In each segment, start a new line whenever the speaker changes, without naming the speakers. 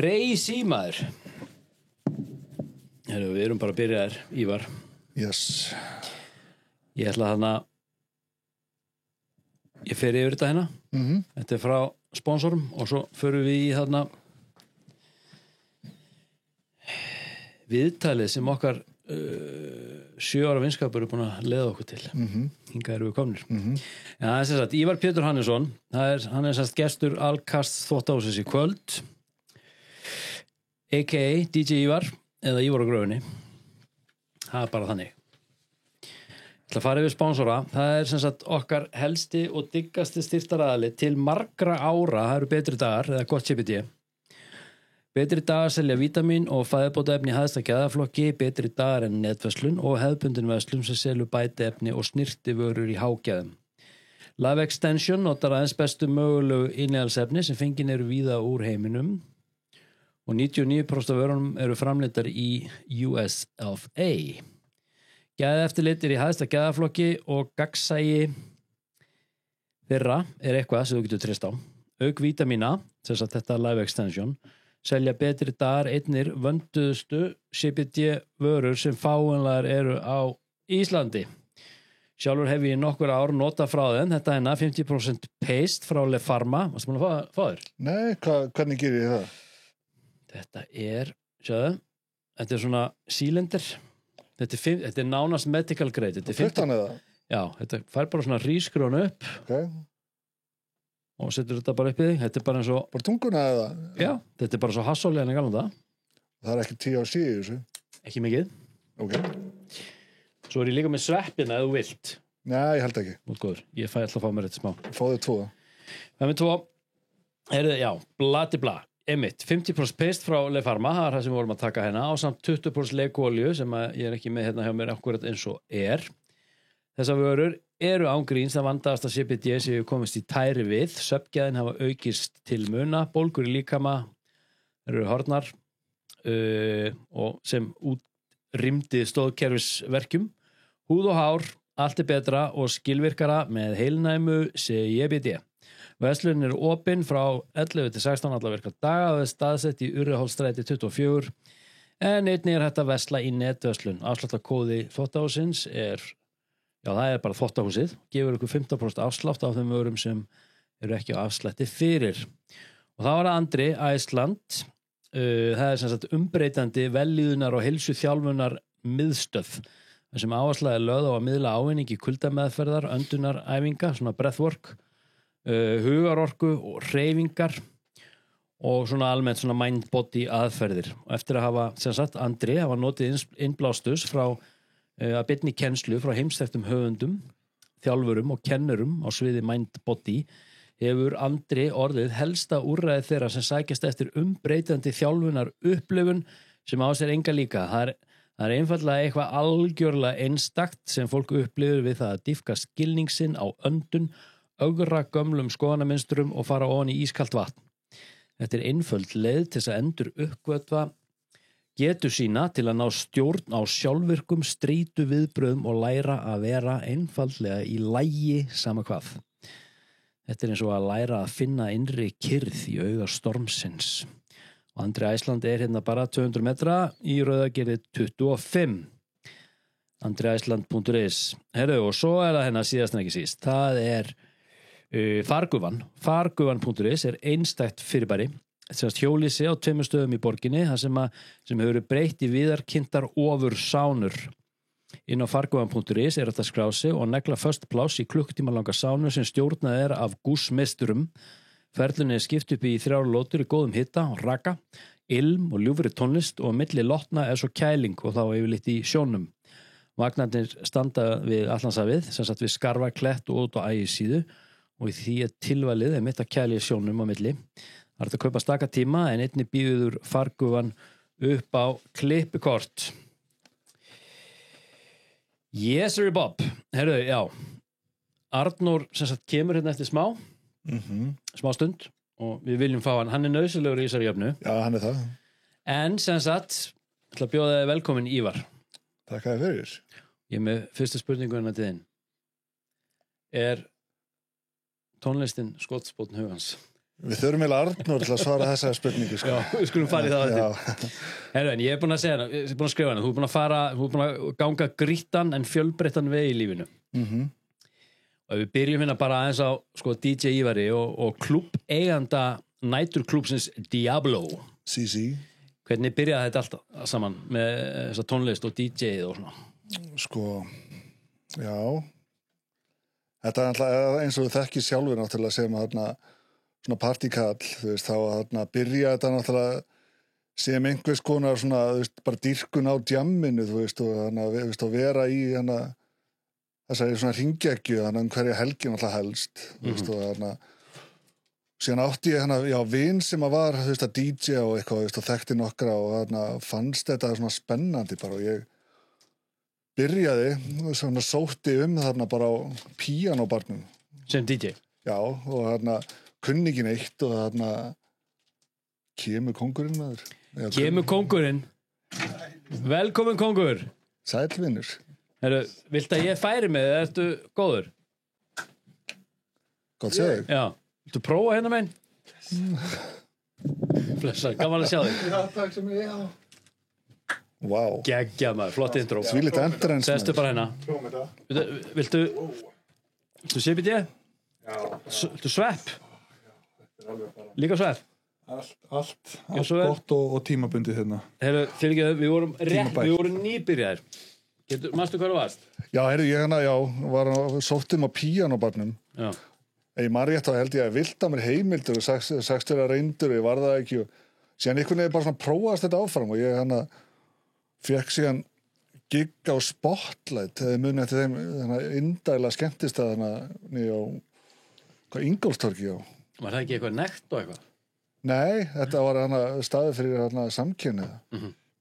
Crazy maður. Heru, við erum bara að byrja þér, Ívar.
Yes.
Ég ætla þarna ég fer yfir þetta hérna. Þetta frá sponsorum og svo förum við í þarna viðtalið sem okkar 7 ára vinskapur búin að leiða okkur til. Hingað erum við komnir. Já, það sem sagt, Ívar Pétur Hannesson, hann sem sagt gestur Alkast þvottahússins í kvöld, a.k.a. DJ Ívar eða Ívar á gröfunni. Það bara þannig. Ég ætla að fara yfir sponsora. Það sem sagt okkar helsti og diggasti styrktaraðili til margra ára. Það eru Betri dagar eða gott CBD. Betri dagar selja vítamín og fæðubótaefni í hæsta gæðaflokki. Betri dagar en netverslun og hefðbundin verslun sem selur bætiefni og snirtivörur í hágæðum. Live Extension notar aðeins bestu mögulegu innihaldsefni sem fengin eru víða úr heiminum og 99% af vörunum eru framleiddar í US of A. Gæðaeftirlit í hæsta gæðaflokki og gagnsæi þeirra eitthvað sem þú getur treyst á. Auk vítamína, þess að þetta Live Extension, selja Betri dagar einnir vönduðustu CBD vörur sem fáanlegar eru á Íslandi. Sjálfur hef ég nokkur ár nota frá þeim. Þetta 50% paste frá Le Pharma. Varstu búin að fá þér?
Nei, hvernig gerir ég það?
Þetta sjáðu, þetta svona sílendir. Þetta nánast medical grade.
Fluttan eða?
Já, þetta fær bara svona rísgrón upp.
Okay.
Og setur þetta bara upp í þig. Þetta bara eins og...
Bara tunguna eða?
Já, þetta bara svo hassóli en í galanda.
Það ekki 10 á síðu þessu? Ekki
mikið.
Ok.
Svo ég líka með sveppina ef þú vilt.
Nei, ég held ekki.
Þú góður, ég fæ alltaf að fá mér þetta smá.
Fáðu 2.
Það með 2. Já, bla. Einmitt, 50% paste frá Le Pharma, það það sem við vorum að taka hérna, á samt 20% leikólju sem ég ekki með hérna hjá mér akkurat eins og Þessar vörur eru án gríns það vandaðasta CBD sem við komist í tæri við. Svefngæðin hafa aukist til muna, bólgur í líkama, eru hornar og sem útrýmdi stóðkerfisverkjum. Húð og hár, allt betra og skilvirkara með heilnæmu CBD. Verslunin opin frá 11 til 16 alla virka daga og staðsett í Urriholtsstræti 24 en einnig hægt að versla í netverslun. Afsláttarkóði þvottahússins það bara þvottahúsið, gefur ykkur 15% afslátt á þeim vörum sem eru ekki á afslætti fyrir. Og það var Andri Æsland, það sem sagt umbreytandi vellíðunar og heilsu þjálfunar miðstöð, sem áhersla lögð á að miðla ávinning í kuldameðferðar, öndunaræfinga, svona breathwork, hugarorku og hreyfingar og svona almennt svona mind-body aðferðir. Og eftir að hafa, sem sagt, Andri hafa notið innblástus frá að beinni kennslu frá heimsþekktum höfundum, þjálfurum og kennurum á sviði mind-body, hefur Andri orðið helsta úrræði þeirra sem sækjast eftir umbreytandi þjálfunar upplifun sem á sér enga líka. Það er einfaldlega eitthvað algjörlega einstakt sem fólk upplifir við það að dýpka skilning sinn á öndun, ögra gömlum skoðanaminstrum og fara ofan í ískalt vatn. Þetta er einföld leið til að endur uppgötva getu sína til að ná stjórn á sjálfvirkum strítu viðbröðum og læra að vera einfaldlega í lagi sama hvað. Þetta er eins og að læra að finna innri kyrrð í auga stormsins. Og Andri Æsland hérna bara 200 metra í Rauðagerði 25. andriæsland.is. Og svo það hérna síðast en ekki síst. Það Fargufan. Fargufan.is einstætt fyrirbæri. Hjólísi á 2 stöðum í borginni sem hefur verið breytt í viðarkynntar ofursaunur. Inn á fargufan.is hægt að skrá sig og negla föst pláss í klukkutíma langa sánu sem stjórnað af gússmeisturum. Ferlunni skipt upp í 3 lótur í góðum hita og raka, ilm og ljúfri tónlist og milli lotna svo kæling og þá yfirleitt í sjónum. Vagnarnir standa við Atlantshafið, sem sagt við Skarfa, Klett og út á Ægisíðu og í því tilvalið mitt að kæli sjónum á milli. Það er að kaupa staka tíma en einnig býður Fargufan upp á klippikort. Yes, sir, Bob. Já. Arnór sem sagt kemur hérna eftir smá stund og við viljum fá hann nauðsynlegur í þessari jöfnu.
Já, hann það.
En sem sagt, ætla að bjóða þig velkomin Ívar.
Takk að þið fyrir.
Ég með fyrsta spurningu hérna til þinn. Tónlistin skotspónn hugans?
Við þurfum eiginlega Arnór til að svara þessa spurningu, sko.
Já, við skulum fara í það
Já.
Herru, en ég er búin að segja hana, ég er búin að skrifa hana, þú er búin að ganga grýttan en fjölbreyttan veg í lífinu. Og við byrjum hérna bara aðeins á sko, DJ Ívari og klúbb-eiganda næturklúbbsins Diablo.
CC.
Hvernig byrjaði þetta alltaf saman með þessa tónlist og DJ-ið og svona?
Sko, já. Þetta er alltaf eins og þú þekkir sjálfur náttúrulega sem svona partykall, þú veist, þá byrja þetta náttúrulega sem einhvers konar svona, þú veist, bara dýrkun á djamminu, þú veist, og vera í þessari svona hringekju, hverja helgi náttúrulega helst, þú veist, og síðan átti ég vin sem var, þú veist, að DJ og eitthvað, þú veist, og þekkti nokkra og fannst þetta svona spennandi bara og ég byrjaði, svona sótti bara á píanóbarnum.
Sem DJ?
Já, og kunni ekki neitt og kemur kóngurinn maður.
Kemur kóngurinn? Velkomin kóngur.
Sælvinur.
Herru, viltu að ég færi með þig? Ertu góður?
Gott segir.
Já. Viltu prófa hérna megin? Blessar, gaman að sjá þig.
Já, takk sem ég, já. Vá.
Geggjað maður, flott intro.
Svílít endur
Sestu bara hérna.
Prófum þetta.
Viltu CBD?
Já.
Viltu svepp? Líka svepp?
Allt gott og tímabundið hérna.
Herru, fyrirgeðu, við vorum nýbyrjaðir. Manstu hvað það varst?
Já, heyrðu, ég var sóttum á píanóbarnum.
Já.
Ég man rétt þá held ég að vilda mér heimildur og sagst þér að reyndur og ég var það ekki og síðan einhvern veginn bara svona prófast þetta áfram og ég fekk síðan gig á Spotlight eða muni eftir þeim indæla skemmtist að Ingólfstorgi.
Var það ekki eitthvað nekt og eitthvað?
Nei, þetta var staði fyrir samkynið.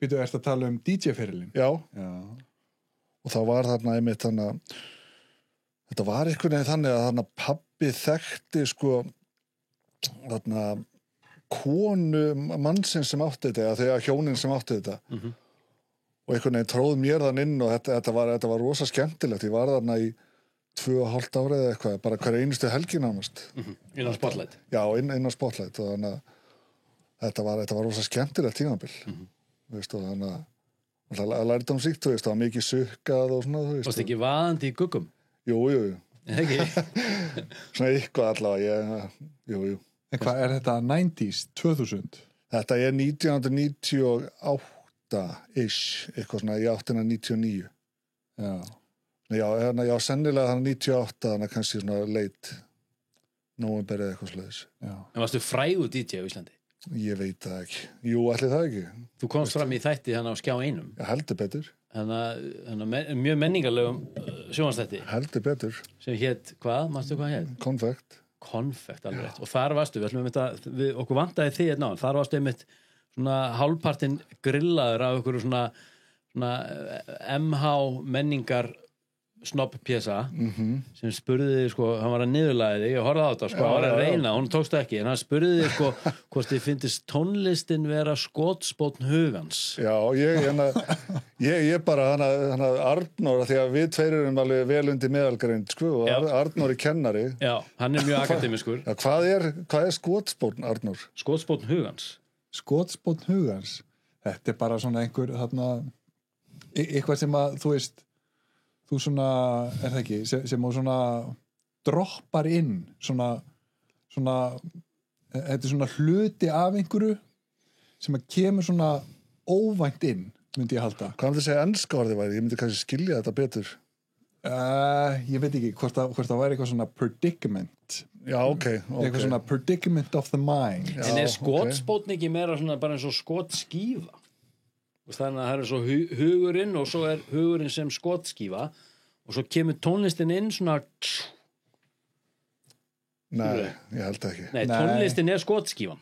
Býtu, ertu að tala um DJ-ferilinn?
Já.
Já. Og
þá var einmitt þetta var einhvern veginn þannig að pabbi þekkti sko konu mannsins sem átti þetta eða þegar hjónin sem átti þetta og einhvern veginn tróð mér þann inn og þetta var rosa skemmtilegt. Ég var þarna í 2,5 ára eða eitthvað, bara hver einustu helgi nánast.
Innan Spotlight?
Já, innan Spotlight og þetta var rosa skemmtilegt tímabil. Veist, og að lærið um síkt, þú veist, það var mikið sukkað og svona, þú veist.
Varstu ekki vaðandi í guggum?
Jú.
Ekki?
Svona eitthvað allavega, jú.
En hvað er þetta 90s, 2000?
Þetta er 1998-ish, eitthvað svona, ég átti 99.
Já.
Já, sennilega 98, þannig kannski svona late nóvember eða eitthvað slags.
Já. En varstu frægur DJ á Íslandi?
Ég veit það ekki. Jú, ætli það ekki.
Þú komst fram í þætti þannig á Skjá einum.
Já, heldur betur.
Þannig mjög menningarlegum sjónvarpsþætti.
Heldur betur.
Sem hét, hvað? Manstu hvað hét?
Konfekt,
alveg rétt. Og þar varstu, okkur vantaði þig hérna á, þar varstu einmitt svona hálfpartinn grillaður af okkur svona MH menningar snobbpjesa sem spurði sko, hann var að niðurlæði þig, ég horfði á þetta sko, hann var að reyna, hún tókst ekki en hann spurði þig sko, hvort þið finnist tónlistin vera skotspónn hugans.
Já, ég bara Arnór, því að við tveir erum alveg vel undir meðalgreind sko, og Arnór er kennari.
Já, hann er mjög akademiskur.
Já, hvað er skotspónn, Arnór?
Skotspónn hugans.
Skotspónn hugans? Þetta er bara svona einhver eitthvað sem að, þú veist þú svona, er það ekki, sem þú svona droppar inn svona þetta er svona hluti af einhverju sem að kemur svona óvænt inn, myndi ég halda.
Hvað myndi að segja enska orðið væri? Ég myndi kannski skilja þetta betur.
Ég veit ekki, hvort það væri eitthvað svona predicament.
Já, ok.
Eitthvað svona predicament of the mind.
Já, en er skotspónn ekki meira svona bara eins og skotskífa? Þannig að það er svo hugurinn og svo er hugurinn sem skotskífa og svo kemur tónlistin inn svona
Nei, ég held ekki.
Nei, tónlistin er skotskífan.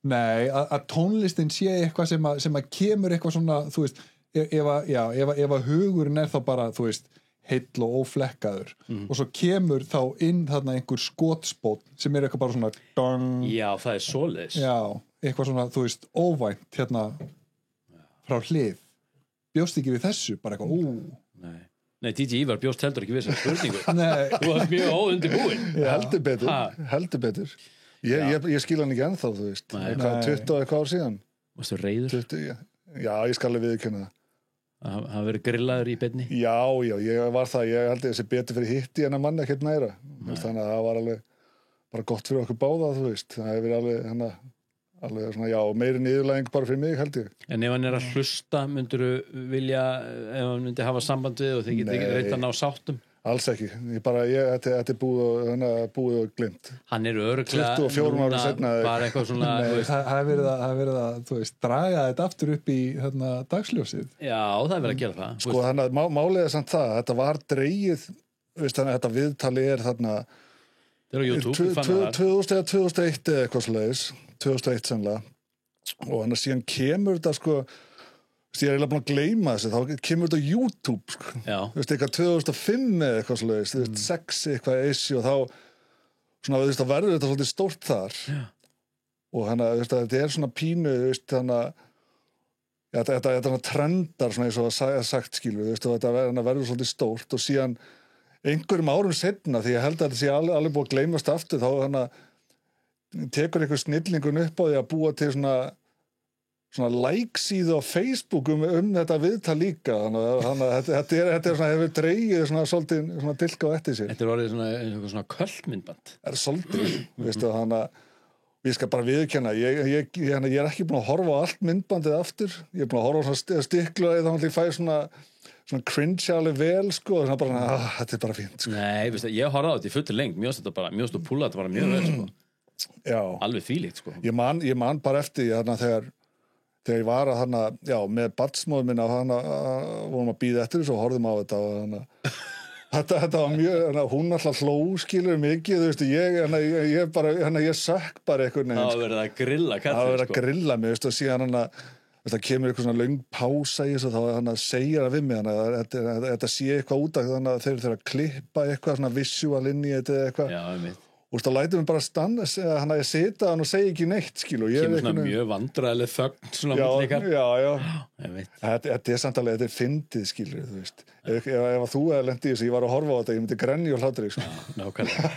Nei, að tónlistin sé eitthvað sem að kemur eitthvað svona, þú veist, ef að hugurinn er þá bara, þú veist, heill og óflekkaður og svo kemur þá inn þarna einhver skotspónn sem er eitthvað bara svona dong.
Já, það er svoleiðis.
Já, eitthvað svona, þú veist, óvænt hérna frá hlið. Bjóst ekki við þessu, bara eitthvað,
Nei, DJ Ívar bjóst heldur ekki við þessar spurningu.
Nei.
Þú varst mjög óundirbúinn.
Heldur betur. Ég skil hann ekki ennþá, þú veist.
Nei.
Hvað, 20 og eitthvað ár síðan?
Varstu reiður?
20, já, ég skal alveg viðurkenna það.
Það hafa verið grillaður í beinni?
Já, ég var það. Ég held þessi betur fyrir hitti en að mann ekkert næra. Þannig að það var alveg bara gott fyrir okkur báða, þú veist. Það hefur verið alveg svona, já, meiri niðurlæging bara fyrir mig, held ég.
En ef hann er að hlusta, myndirðu vilja, ef hann myndi hafa samband við og þið getið ekki reynt að ná sáttum?
Alls ekki. Þetta er búið og glimt.
Hann er örugglega
24 árum seinna.
Bara eitthvað svona...
Nei, það er verið að, þú veist, draga þetta aftur upp í dagsljósið.
Já, það er verið að gera það.
Sko, þannig að málið er samt það. Þetta var dreigið, veist, þannig að þetta viðtali er þarna...
Það er á YouTube, ég fann það.
2001 eða eitthvað svoleiðis. 2001 sannlega. Og þannig að síðan kemur þetta, sko... Ég er eiginlega búin að gleyma þessu, þá kemur þetta á YouTube, sko.
Já.
Þú veist, eitthvað 2005 eða eitthvað svoleiðis, þú veist, 6 eitthvað issue og þá, svona, þú veist, þá verður þetta svolítið stórt þar.
Já.
Og þannig að, þú veist, þetta er svona pínu, þú veist, þannig að, ja, þetta trendar svona eins og að sagt, skilur, þú veist, og þetta verður svolítið stórt og síðan einhverjum árum seinna, því ég held að þetta sé alveg búið að gleymast aftur, þá þannig að tekur einhver snillingun upp á því að búa til svona like-síðu á Facebook þetta viðtal líka þannig að þetta er svona hefur dreigið svona svolítið svona dilka á eftir sér.
Þetta er orðið svona köllmyndband.
Það er svolítið, veistu, þannig að ég skal bara viðurkenna, ég er ekki búin að horfa á allt myndbandið aftur, ég er búin að horfa á svona stikla eða þannig að ég fæ svona cringe alveg vel, sko, og svona bara, þetta er bara fínt, sko.
Nei, veistu, ég horfði á þetta í fullu lengt, mjög stóð púla, þetta bara mjög vel, sko.
Já.
Alveg þvílíkt, sko. Ég
man bara eftir þarna þegar ég var að hana, já, með barnsmóður minna vorum að bíða eftir þessu og horfðum á þetta og þetta var mjög, hún alltaf hló skilur mikið, þú veist, ég sökk bara eitthvað
það var verið að grilla kallið,
það var verið að grilla mig, veist, og síðan það kemur eitthvað svona löng pása í þessu, þá segja það við mig þetta sé eitthvað út af þannig að þeir þurfa að klippa eitthvað svona visual inn í þetta eitthvað. Já, ég veit. Og þá lætur við bara stanna, hann að ég sita hann og segja ekki neitt, skilu.
Kemur svona mjög vandræðileg þögn, svona mútleikar.
Já. Þetta er samt alveg, þetta er fyndið, skilu, þú veist. Ef þú hefði lent í þessu, ég var að horfa á þetta, ég myndi grenja og hlátri, sko.
Já, nákvæmlega.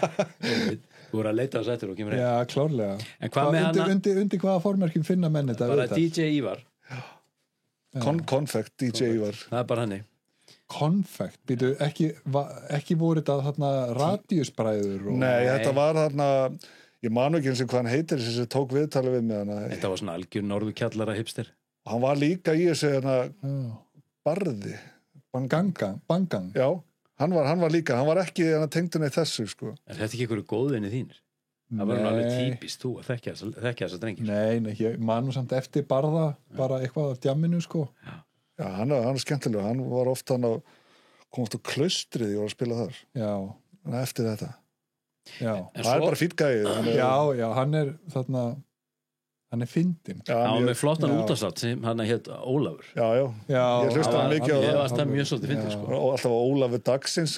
Þú voru að leita á sættur og kemur
heim. Já, klárlega.
En hvað með hana?
Undir hvaða formerkjum finna menn þetta?
Bara DJ Ívar.
Konfekt DJ Ívar.
Það er bara hannig.
Konfekt, býtu, ekki voru þetta þarna radíusbræður og...
Nei, þetta var þarna, ég man ekki eins og hvað hann heitir sem tók viðtali við mig hana.
Þetta var svona algjör norðukjallara hipster.
Og hann var líka í þessu barði.
Bangang.
Já, hann var líka, hann var ekki tengdun í þessu, sko.
Er þetta ekki einhverju góðvinni þínir? Það var alveg típist þú að þekkja þessa drengir.
Nei, ég man nú samt eftir barða, bara eitthvað af djamminu, sko.
Já, hann er skemmtilega, hann var ofta komast á klaustrið og var að spila þar.
Já.
Eftir þetta.
Já.
Það er bara fýtt gæið.
Já, hann er þarna, hann er fyndinn.
Hann var með flottan útastátt sem hann heit Ólafur.
Já. Ég hlusta hann mikið á það.
Ég varst það mjög svolítið fyndið, sko.
Og alltaf á Ólafur dagsins,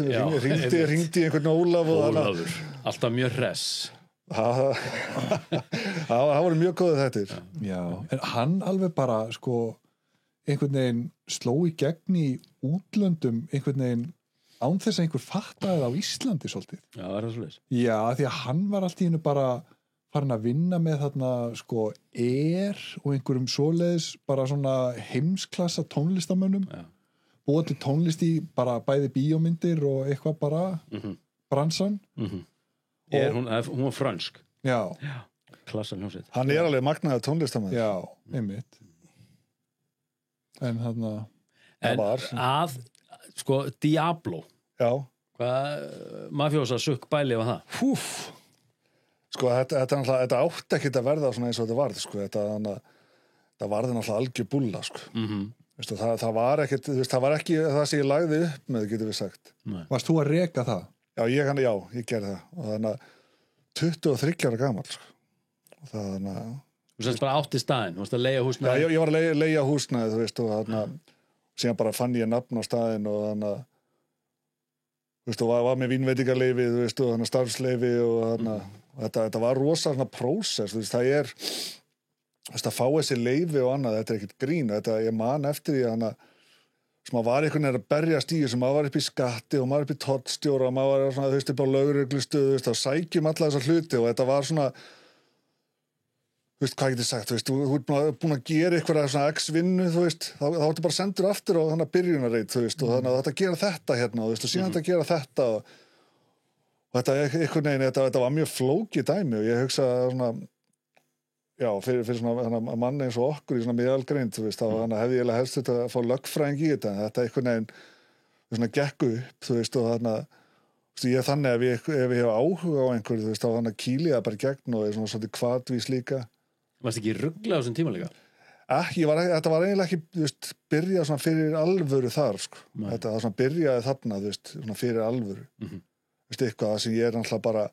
ringdi einhvern
Ólafur. Alltaf mjög hress.
Það voru mjög góðið þettir.
Já, en hann alveg bara, sko, einhvern veginn sló í gegn í útlöndum einhvern veginn án þess að einhver fattaði það á Íslandi svolítið.
Já, það er það svolítið.
Já, því að hann var allt í hennu bara farin að vinna með þarna, sko, og einhverjum svoleiðis bara svona heimsklassa tónlistamönnum. Já. Búið til tónlist í bara bæði bíómyndir og eitthvað bara bransan.
Hún var frönsk.
Já.
Klassan hljómsveit.
Hann er alveg magnaður tónlistamönd.
Já, einmitt. En þarna
sko, Diablo.
Já.
Hvað mafjósa sukk bæli var það?
Sko, þetta átti ekkert að verða svona eins og þetta varð, sko. Þetta varði náttúrulega algjör bulla, sko. Veistu, það var ekkert, það var ekki það sem ég lagði upp með, getur við sagt.
Nei. Varst þú að reka það?
Já, ég gerði það. Og þannig að 23 ára gamall, sko. Og þannig að
Þú sérst bara átt í staðinn, þú varst að leigja húsnæði?
Já, ég var að leigja húsnæði, þú veist, og þannig að síðan bara fann ég nafn á staðinn og þannig að, þú veist, og var með vínveitingarleyfi, þú veist, og þannig að starfsleyfi og þannig að þetta var rosa svona prósess, þú veist, það er, þú veist, að fá þessi leyfi og annað, þetta er ekkert grín, þetta, ég man eftir því þannig að, sem maður var einhvern veginn að berjast í þessu, maður var upp í skatti og maður var upp í tollstjóra og maður var svona, þú veist, upp á lögreglustöðu, þú veist, þá sækjum alla þessa hluti og þetta var svona þú veist, hvað getur sagt, þú veist, þú ert búin að gera eitthvað svona x-vinnu, þú veist, þá ertu bara sendur aftur á þannig byrjunarreit, þú veist, og þannig að þetta gera þetta hérna, þú veist, og síðan þetta gera þetta og þetta einhvern veginn, þetta var mjög flókið dæmi og ég hugsa svona, já, fyrir svona manni eins og okkur í svona miðalgreind, þú veist, þá hefði ég helst þetta að fá lögfræðing í þetta, en þetta einhvern veginn svona gekk upp, þú veist, og þannig að ég er þannig ef ég hef áhuga á einhverju, þú veist, þá þannig að kýli það bara gegn og er svona svolítið hvatvís líka.
Varst ekki ruggla á þessum tíma líka?
Þetta var eiginlega ekki, þú veist, byrjað svona fyrir alvöru þar, sko. Þetta var svona byrjaði þarna, þú veist, svona fyrir alvöru. Þú veist, eitthvað sem ég er náttúrulega bara,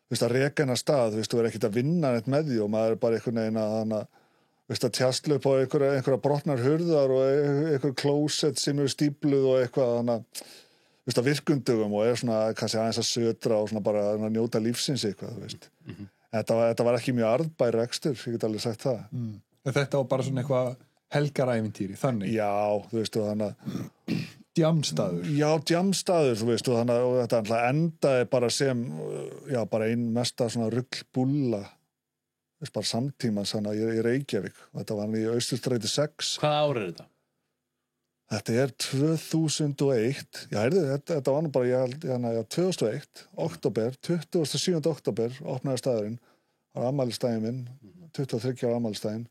þú veist, að reka hennar stað, þú veist, þú er ekkert að vinna neitt með því og maður er bara einhvern veginn að þú veist, að tjastlu upp á einhverja brotnar hurðar og einhver klósett sem eru stípluð og eitthvað, þannig þú veist, að virkundugum og er svona kannski aðeins að södra og svona bara að njóta lífsins eitthvað, þú veist. Þetta var ekki mjög arðbær rekstur, ég get alveg sagt það.
Þetta var bara svona eitthvað helgarævintýri, þannig?
Já, þú veist, og þannig að
djamstaður? Já,
djamstaður, þú veist, og þannig að þetta alltaf endaði bara sem, já, bara ein mesta svona ruglbulla, þú veist, bara samtíma þannig að ég er í Reykjavík. Þetta var hann í Austurstræti 6.
Hvaða ár er þetta?
Þetta er 2001, já, þetta var nú bara, ég 2001, október, 27. október, opnaði staðurinn, það var afmælisdaginn minn, 23 ára afmælisdaginn,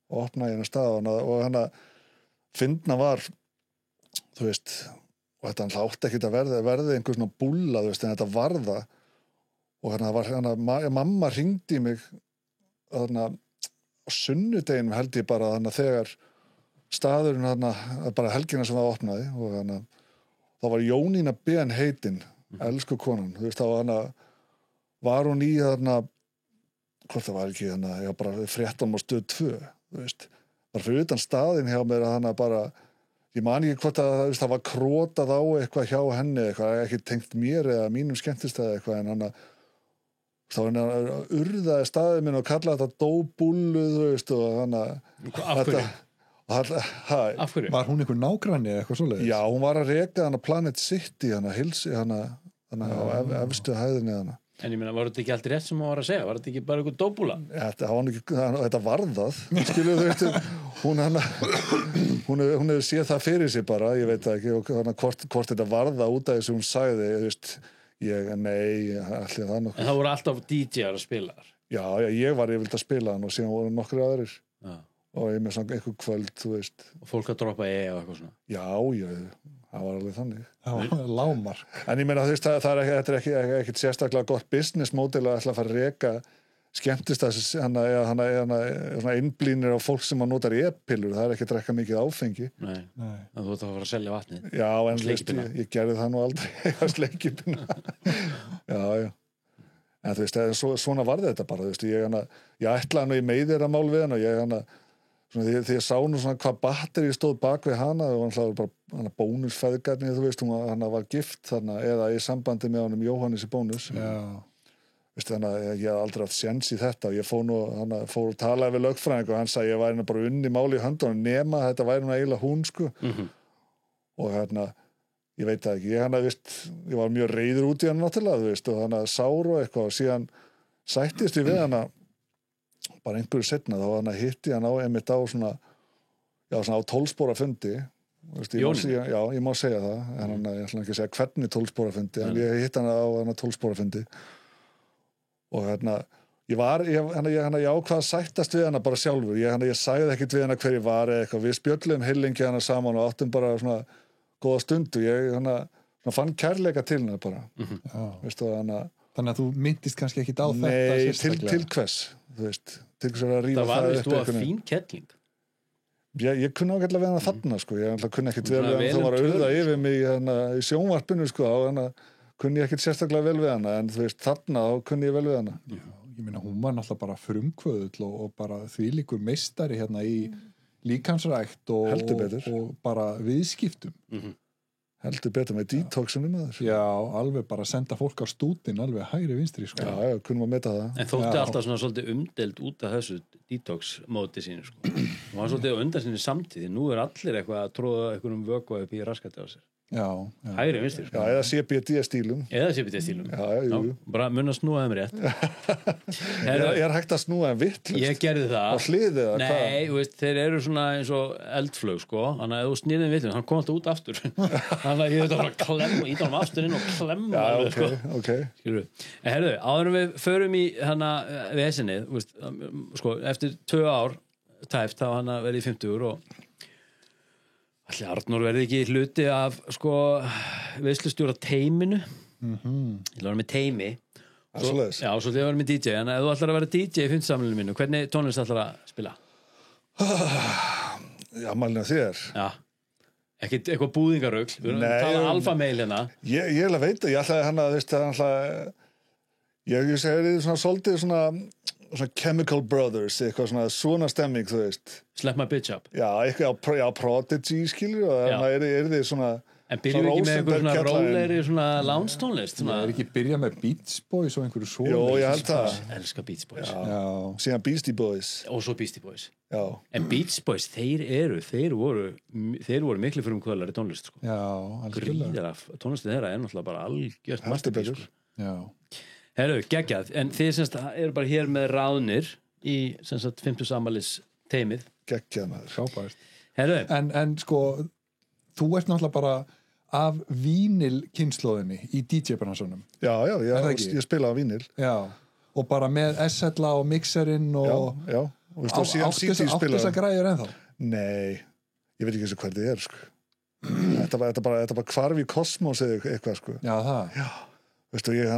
og opnaði hérna staðurinn, og hann að fyndna var, þú veist, og þetta hann átti ekkert að verði einhver svona búlla, þú veist, en þetta var það, og mamma hringdi í mig, þarna, á sunnudeginum held ég bara, þannig að þegar staðurinn þarna, bara helgina sem það opnaði og þannig þá var Jónína Ben heitin, elsku konan, þú veist, þá var hún í þarna, hvort það var ekki þarna, já, bara fréttum á Stöð 2, þú veist, bara fyrir utan staðinn hjá mér að hana bara, ég man ekki hvort að það var krótað á eitthvað hjá henni, eitthvað, ekki tengt mér eða mínum skemmtistæði eitthvað, en hana, þá var henni að urðaði staðið minn og kallaði þetta dóbúllu, þú veist, og hana,
af hverju?
Af
hverju?
Var hún einhver nágranni eða eitthvað svoleiðis?
Já, hún var að reka hana Planet City, hana á efstu hæðinni hana.
En ég meina, var þetta ekki allt rétt sem hún var að segja? Var þetta ekki bara einhver dóbúla?
Þetta var það, skilu þú veist, hún hefur séð það fyrir sig bara, ég veit það ekki, og hvort þetta var það út af þessu hún sagði, þú veist, nei, allir það nokkuð.
En það voru alltaf DJ-ar að spila þar?
Já, ég var yfirleitt að spila hann og síðan voru nokkru aðrir.
Já.
Og ég með svona einhver kvöld, þú veist.
Og fólk að droppa og eitthvað svona?
Já, það var alveg þannig.
Það var lágmark.
En ég meina, þú veist, þetta er ekkert sérstaklega gott business model að ætla að fara að reka skemmtist þessi, svona innblínir á fólk sem að notar e-pillur, það er ekki að drekka mikið áfengi.
Nei. En þú ert að fara að selja vatnið.
Já, en veist, ég gerði það nú aldrei á sleikipina. Já. En þú veist, svona var þetta bara, þú veist, ég ætlaði nú í meiðiramál við hann og ég svona, því ég sá nú svona hvað batteri stóð bak við hana og hann var bónusfeðgarni, þú veist, hann var gift þarna eða í sambandi með honum Jóhannes í bónus.
Já.
Veist, þannig að ég hef aldrei haft séns í þetta og ég fór að tala við lögfræðing og hann sagði ég væri bara unni máli í höndunum nema þetta væri nú eiginlega hún, sko. Og ég veit það ekki, ég var mjög reiður út í hann náttúrulega, þú veist, og sár og eitthvað og síðan sættist ég við hana bara einhverju setna, þá hitti hann á einmitt á svona á 12 spora fundi, ég má segja það, en ég ætla ekki að segja hvernig 12 spora fundi, en ég hitti hann á 12 spora fundi og ég ákvað að sættast við hana bara sjálfur, ég sagði ekkit við hana hver ég var eða eitthvað, við spjöllum heilengi hana saman og áttum bara svona góða stundu, ég fann kærleika til hana bara. Veistu,
þannig að þú myndist kannski ekkit á þetta
sérstaklega. Nei, til hvers, þú veist, til hvers að rífa
það var vist þú að fín kettling.
Ég kunni ágætlega við hana þarna, sko, ég kunni ekkit vel við hana, þú var að auða yfir mig í sjónvarpinu, sko, kunni ég ekkit sérstaklega vel við hana, en þú veist, þarna þá kunni ég vel við hana.
Já, ég meina, hún var náttúrulega bara frumkvöðull og bara þvílíkur meistari hérna í líkamsrækt og bara viðskiptum.
Heldur betur með detoxunum að þessu.
Já, alveg bara senda fólk á stútin alveg hægri vinstri, sko.
Já, kunnum að meta það.
En þótti alltaf svona svolítið umdeild út af þessu detox-móti sínu, sko. Það var svolítið á undan sinni samtíð, nú allir eitthvað að tróða einhverjum vökva upp í raskati á sér. hægri vinstri
Já, eða CBD stílum.
eða CBD-stílum
Já, jú.
bara mun að snúa þeim rétt
Er hægt að snúa en vittlust?
ég gerði
Á
það
hliðið eða hvað?
nei, þú veist, þeir eru svona eins og eldflög sko, þannig að ef þú snýðum vittlust hann kom alltaf út aftur þannig að ég veit að bara klemma, íta hann aftur inn og klemma
Já,
alveg,
ok.
Skilurðu? En herðu, áður en við förum í hana vesenið, þú veist, sko, eftir 2 ár tæft þá hann að verði í 50 og allir Arnór verði ekki hluti af sko veislustjóra teiminu ég ætla að vera með teimi
Svoleiðis.
já, svo þegar ég var með DJ en ef þú ætlar að vera DJ í fundsamlinu mínu hvernig tónlist ætlar að spila?
Já, mælina þér.
Já, ekkert eitthvað búðingarugl við erum
Nei,
að tala alfa meil hérna
Ég eiginlega veit að ég ætlaði hann að, þú veist, hann ætlaði, ég segi svona svolítið svona Chemical Brothers, eitthvað svona stemming, þú veist.
Slap my bitch up
Já, eitthvað, já, Prodigy, skilur, og
Já.
það er þið svona...
en byrjum við ekki með einhver svona
Rosenberg
rólegri svona lounge tónlist svona...
er ekki byrja með Beach Boys og einhverju svo
Jó, ég held það.
elska Beach Boys
Já,
Síðan Beastie Boys.
og svo Beastie Boys
Já.
en Beach Boys, þeir voru miklu fyrir kvölari tónlist sko.
já, algjörlega
gríðara, tónlistin þeirra er náttúrulega bara algjört
Heldur
masterpiece
betur.
sko.
Já,
Herru, geggjað, en þið semst eru bara hér með ráðnir í semst 50 samalis teimið
Geggjað maður.
frábært
Herru,
en sko, þú ert náttúrulega bara af vínil kynnslóðinni í DJ-bransunum
Já,
Er það ekki?
ég spila á vínil.
Já, og bara með SL-a og mixerinn
Já,
og
já. Og veist, og síðan CD
átt
spila.
þess að græður ennþá
Nei, ég veit ekki eins og hvað þið er, sko. Þetta bara hvarf í kosmos eða eitthvað, sko.
Já, það
Veistu, ég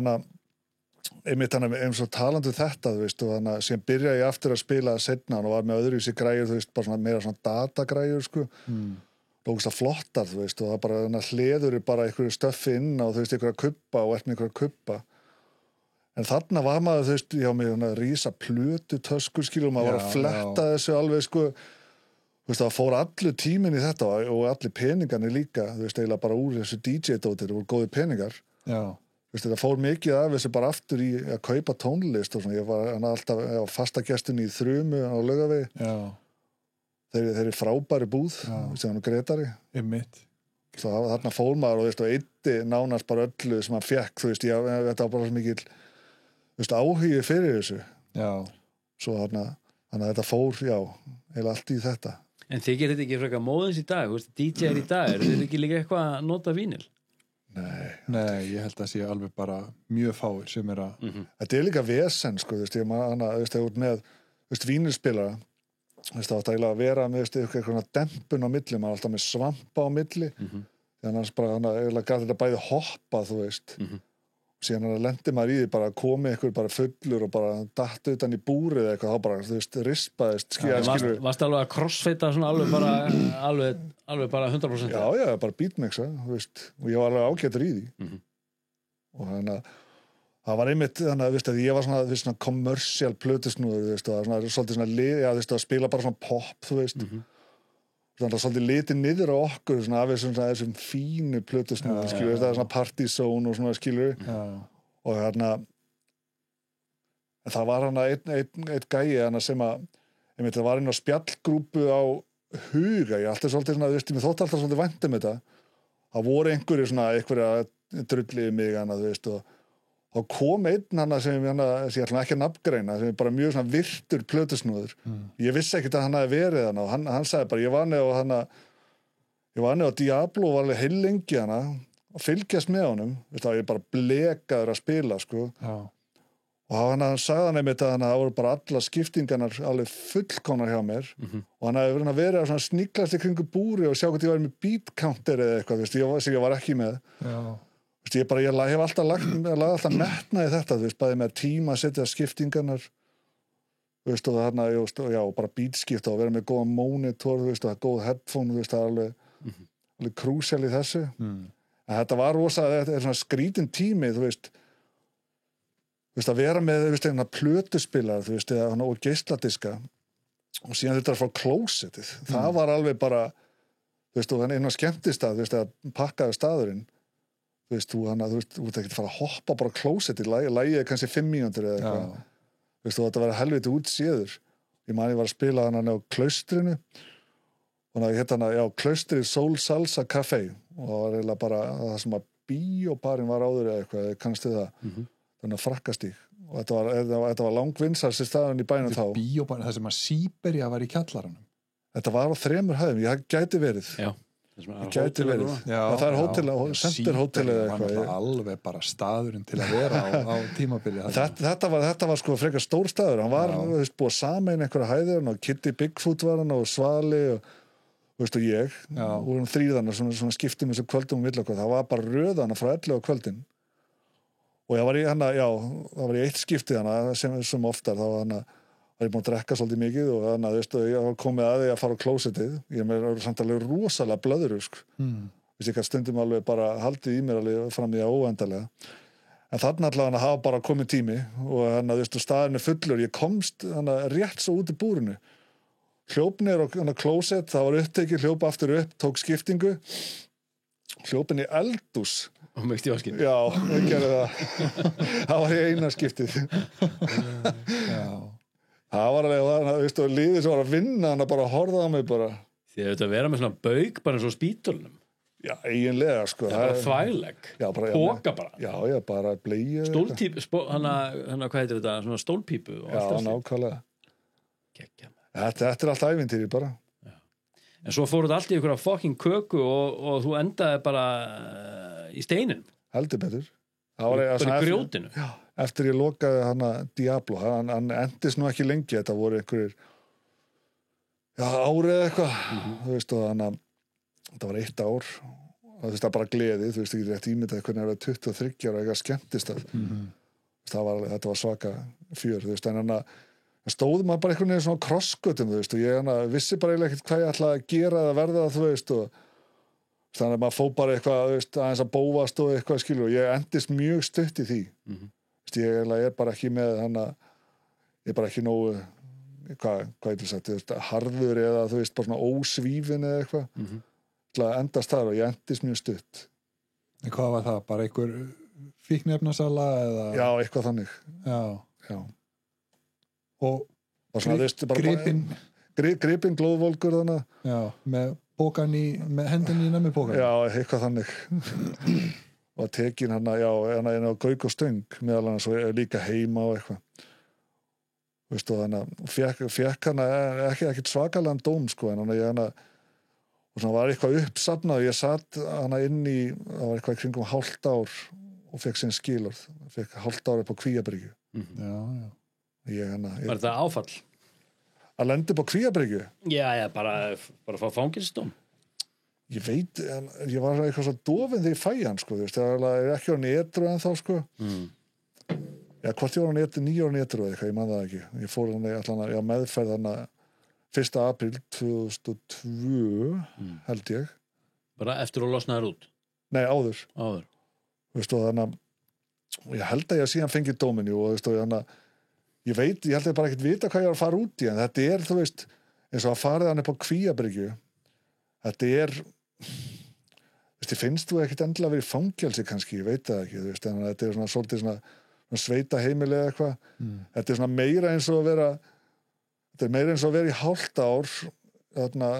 einmitt hann eins og talandi þetta, þú veist, og hann sem byrja ég aftur að spila setna og var með öðru í sig græjur, þú veist, bara svona meira svona datagræjur, sko. Lókist að flottar, þú veist, og það bara hleður bara einhverju stöffi inn á, þú veist, einhverja kubba og ert með einhverja kubba. En þarna var maður, þú veist, hjá mig rísa plötu töskur, skilur, maður var að fletta þessu alveg, sko, þú veist, það fór allur tíminn í þetta og allir peningarnir líka, þú veist, eiginlega bara úr þessu DJ-dótir, það voru góði peningar.
Já,
Þú veist, það fór mikið af þessu bara aftur í að kaupa tónlist og svona, ég var alltaf fasta gestin í Þrumu á Laugavegi.
já,
Þeir eru frábæri búð, sem hann Gretari.
einmitt
Þarna fór maður og, veist, og eyddi nánast bara öllu sem hann fekk, þú veist, þetta var bara svo mikil, þú veist, áhugi fyrir þessu.
Já,
Svo þannig að þetta fór, já, heila allt í þetta.
en þið gerir þetta ekki frekar móðins í dag, þú veist, DJ-er í dag eru þið ekki líka eitthvað að nota vínil?
nei, ég held að sé alveg bara mjög fáir sem er að
Þetta er líka vesen, sko, þú veist, ég maður hana, þú veist, þegar út með, þú veist, vínilspilara, þú veist, það átt að vera með, þú veist, eitthvað dempun á milli, maður alltaf með svampa á milli, þannig að bara, hann eiginlega gaf þetta bæði hoppa, þú veist, síðan hann lendi maður í því bara að komi eitthvað bara fullur og bara datt utan í búrið eða eitthvað, þá bara, þú veist, rispaðist, skilur.
Varst alveg að crossfeita svona alveg bara 100%?
Já, bara beatmixa, þú veist, og ég var alveg ágætur í því. Og þannig að það var einmitt, þannig að, veist, að ég var svona, þú veist, svona commercial plötusnúður, þú veist, og það var svolítið svona lið, já, þú veist, að spila bara svona pop, þú veist, þannig að svolítið litið niður á okkur, svona af þessum fínu plötusnúður, skilur, það er svona party zone og svona, skilur, og hérna, það var hana einn gæi hana sem að, einmitt, það var inn á spjallgrúpu á Huga, ég alltaf svolítið svona, þú veist, ég þótt alltaf svolítið vænt þetta, það voru einhverja drullið mig hana, þú veist, og þá kom einn hana sem ég ætla ekki að nafngreina, sem er bara mjög svona virtur plötusnúður. Ég vissi ekkert að hann hafi verið hana og hann sagði bara, ég var neð á Diablo og var alveg heilengi hana og fylgjast með honum, veist, það ég bara blekaður að spila, sko.
Já.
Og hann sagði hann einmitt að það voru bara alla skiptingarnar alveg fullkomnar hjá mér og hann hefði verið að sníklast í kringu búri og sjá hvort ég var með beat counter eða eitthvað, veist, ég var ekki með.
Já.
Ég hef alltaf lagt metna í þetta, þú veist, bæði með tíma að setja skiptingarnar, þú veist, og þarna, já, bara beatskipta og vera með góða monitor, þú veist, og góð headphone, þú veist, það er alveg krúsjál í þessu. En þetta var þetta er svona skrítin tími, þú veist, að vera með, þú veist, einhverja plötuspilar, þú veist, og geisladiska og síðan þetta frá klósettið. Það var alveg bara, þú veist, og einu skemmtistað, þú veist, að pakkaði staðurinn. Þú veist, þú ert ekki að fara að hoppa bara klósettið, lægið kannski 5 mínútur eða eitthvað. Þú veist, og þetta var helviti útséður. Ég var að spila hann á Klaustrinu og það hétt hana, Klaustrið Soul Salsa Café og það var eiginlega bara það sem að bíóbarinn var áður eða eitthvað, kannstu það þannig að frakkastíg og þetta var langvinnsast staðan í bænum þá
Bíóbarinn, það sem að Síbería var í kjallaranum
þetta var á 3 hæðum, ég gæti verið gæti verið það er hótel, Center Hotel eða eitthvað
var alveg bara staðurinn til að vera á tímabili
þetta var sko frekar stór staður hann var, búið samein einhverja hæðir og Kitty Bigfoot var hann og Svali og ég og hún þrýðana svona skiptum þessu kvöldum það var bara röðana frá 11 á kvöldin og það var í eitt skipti hana sem oftar þá var ég búin að drekka svolítið mikið og þannig að ég var komið að því að fara á klósettið ég er samt alveg rosalega blöðru ég kann stundum alveg bara haldið í mér alveg fram í óendalega en þarna allavega hafa bara komið tími og þannig að staðin fullur ég komst rétt svo út í búrinu hljóp niður á klósett það var upptekið, hljóp aftur upp, tók skiptingu hljópin í eldús
og mykti vaskinn
já, ég gerði það það var í eina skiptið það var alveg liðið sem var að vinna hann bara horfði á mig bara
því að vera með svona bauk bara eins og spítulnum
já, eiginlega sko
það er bara þvægleg, póka bara
já, bara bleið
stólpípu, hvað heitir þetta svona stólpípu og
já, nákvæmlega þetta er allt ævintýri bara
en svo fór þetta allt í einhverja fucking köku og þú endaði bara í steinin
heldur betur
bara í grjótinu
eftir ég lokaði hana Diablo hann endist nú ekki lengi þetta voru einhverjir árið eða eitthvað þú veist og þannig þetta var 1 ár og þú veist það bara gleði þú veist ekki rétt ímyndað hvernig það var 23 ára eitthvað skemmtist þetta var svaka fjör þú veist en hann stóð maður bara einhvern veginn svona krossgötum þú veist og ég vissi bara eiginlega ekkert hvað ég ætlaði að gera eða verða þú veist og þannig að maður fór bara eitthvað aðeins að bófast og eitthvað skilur og ég endist mjög stutt í því ég er bara ekki með ég er bara ekki nógu hvað ég til sagt harður eða þú veist bara svona ósvífin eða eitthvað til að endast þar og ég endist mjög stutt
en hvað var það? Bara einhver fíkniefnasala eða?
Já, eitthvað þannig já
og
gripin glóðvolgur þannig
já, með hendin í nefnipókan
já, eitthvað þannig og tekin hann á Gauk og Stöng meðal hann svo líka heima og eitthvað veist og þannig fekk hann ekki svakalega dóm sko en hann og svona var eitthvað uppsafnað ég satt hann inn í það var eitthvað kringum hálft ár og fekk sinn skilorð fekk hálft ár upp á Kvíabryggju
var þetta áfall?
Að lenda upp á Kvíabryggju?
Já, bara fá fangelsdóm
ég veit, ég var eitthvað svo dofinn þegar ég fæ hann sko, þú veist, það er ekki á netru en þá sko já, hvort ég var á netru, 9 ára netru eða eitthvað, ég man það ekki ég fór hann meðferð hann 1. apríl 2002 held ég
bara eftir að losna þér út?
Nei, áður
þú
veist, og þannig ég held að ég síðan fengið dóminu og þú veist, og þannig ég held að ég bara ekkert vita hvað ég var að fara út í en þetta þú veist, eins og að farið hann upp á Kvíabryggju þetta veist, ég finnst þú ekkert endilega verið í fangelsi kannski, ég veit það ekki þú veist, en þetta svona svolítið svona sveita heimili eða eitthvað þetta svona meira eins og að vera í hálft ár þarna,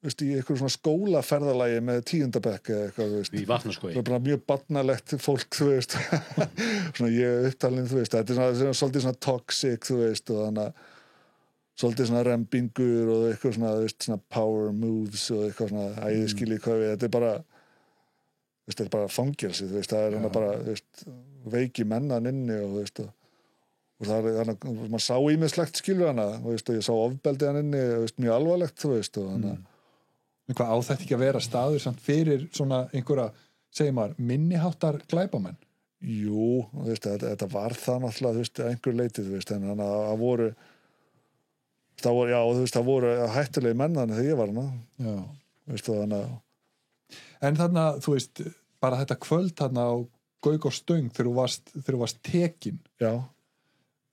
veist, í eitthvað svona skólaferðalagi með 10. bekk eða eitthvað, þú veist
í Vatnaskógi
það bara mjög barnalegt fólk, þú veist svona ég upptalinn, þú veist þetta svolítið svona toxic, þú veist og þannig svolítið svona rembingur og eitthvað svona, þú veist, svona power moves og eitthvað svona æðiskili hvað við, þetta bara þú veist, þetta bara fangelsi, þú veist, það hann bara, þú veist, veiki mennan inni og þú veist, og það þannig, maður sá ímislegt skilur hana, þú veist, og ég sá ofbeldi hann inni, þú veist, mjög alvarlegt, þú veist, og þannig
Hvað á þetta ekki að vera staður samt fyrir svona einhverja, segir maður, minniháttar glæpamenn?
Jú, þú veist, þetta var það náttúrulega, þú veist, einhver leitið, þú veist, en þannig að það voru, þú veist, það voru hættulegi menn þegar ég var hana.
Já.
Þú veist, og þannig að...
En þannig að, þú veist, bara þetta kvöld þarna á Gauk og Stöng þegar þú varst tekin.
Já.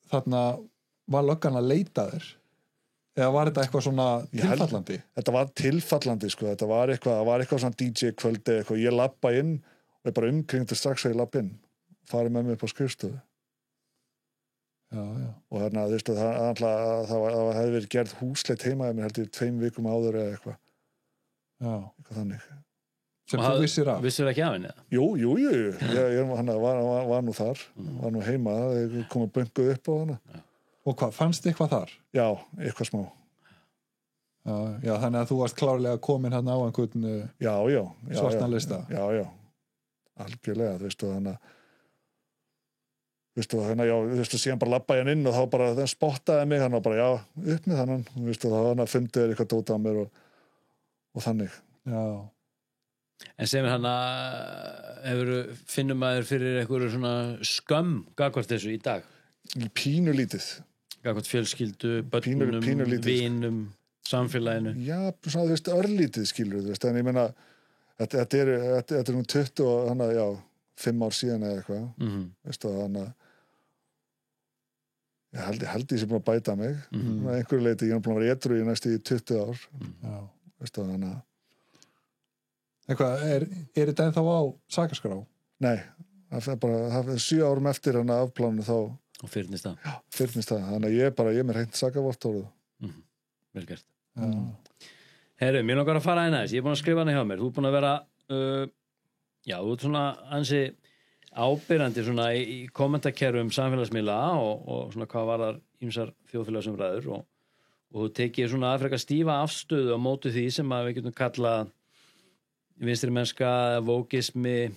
Þarna var löggan að leita þér. Eða var þetta eitthvað svona tilfallandi?
Þetta var tilfallandi, sko. Þetta var eitthvað svona DJ-kvöldi eitthvað. Ég labba inn og ég bara umkringdi strax að ég labba inn. Farið með mig upp á skrifstofu.
Já.
Og hérna, þú veist, það hefði verið gerð húsleit heima ég mér heldur 2 vikum áður eða eitthvað. eitthvað þannig.
Sem þú vissir af.
Vissir ekki af henni?
Jú, hann var nú þar, var nú heima, kom að bönguð upp á hana.
Og hvað, fannst eitthvað þar?
Já, eitthvað smá.
Já, þannig að þú varst klárlega komin hann á einhvern svartan lista.
Já, algjörlega, þú veist, og þannig að síðan bara labba ég inn og þá bara það spottaði mig, hann var bara, upp með þannan, þú veist, og þá hann að fundið eitthvað dóta á mér og þannig.
Já.
En sem hann finnum maður fyrir einhverju svona skömm gagvart þessu í dag?
Pínulítið.
Gagvart fjölskyldu, börnunum, vinum, samfélaginu?
Já, svona, þú veist, örlítið skilur, þú veist, en ég meina, þetta er nú 20 og 5 ár síðan eða eitthvað, veist, og hann ég held ég sem búin að bæta mig, einhverju leiti, ég er búin að vera edrú í næstu 20 ár, veist, og hann
Eitthvað, er þetta ennþá á sakaskrá?
Nei, það er 7 árum eftir hann að afplánu þá
og fyrnist það?
Já, fyrnist það, þannig að ég er með hreint sakavottorð.
Vel gert. Herru, mér langar að fara inn aðeins, ég er búin að skrifa hana hjá mér, þú er búin að vera þú ert svona ansi ábyrjandi svona í kommentakerfum samfélagsmiðla og svona hvað var þar ýmsar þjóðfélagsumræður og þú tekið svona frekar stífa afstöðu á móti því sem að við getum kallað vinstri mennska, vókismi,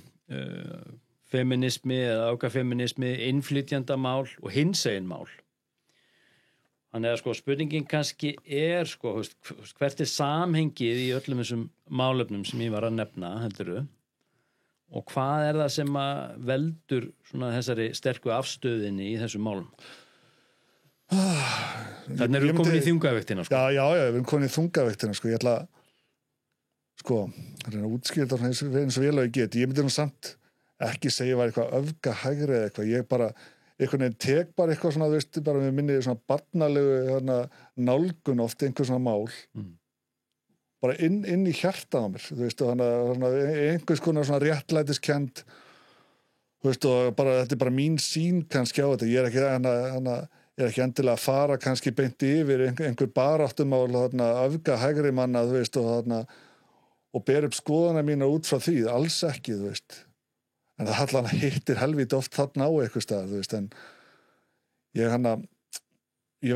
feminismi eða ákafeminismi, innflytjandamál og hinsegin mál. Þannig að spurningin kannski er hvert er samhengið í öllum þessum málefnum sem ég var að nefna, heldurðu, og hvað er það sem að veldur svona þessari sterku afstöðinni í þessum málum? Þannig erum við komin í þungavektina.
Já, við erum komin í þungavektina, ég ætla að útskýra þetta eins og vel og ég get. Ég myndi nú samt ekki segja var eitthvað öfgahægri eða eitthvað. Ég bara, einhvern veginn tek bara eitthvað svona, þú veist, bara með minni svona barnalegu nálgun oft einhver svona mál. Bara inn í hjartað á mér, þú veist, og einhvers konar svona réttlætiskend, þú veist, og bara, þetta er bara mín sýn kannski á þetta. Ég er ekki endilega að fara kannski beint yfir einhver baráttumál öfgahægri manna, þú veist, og ber upp skoðana mína út frá því, alls ekki, þú veist. En það allan hittir helviti oft þarna á eitthvað stað, þú veist, en ég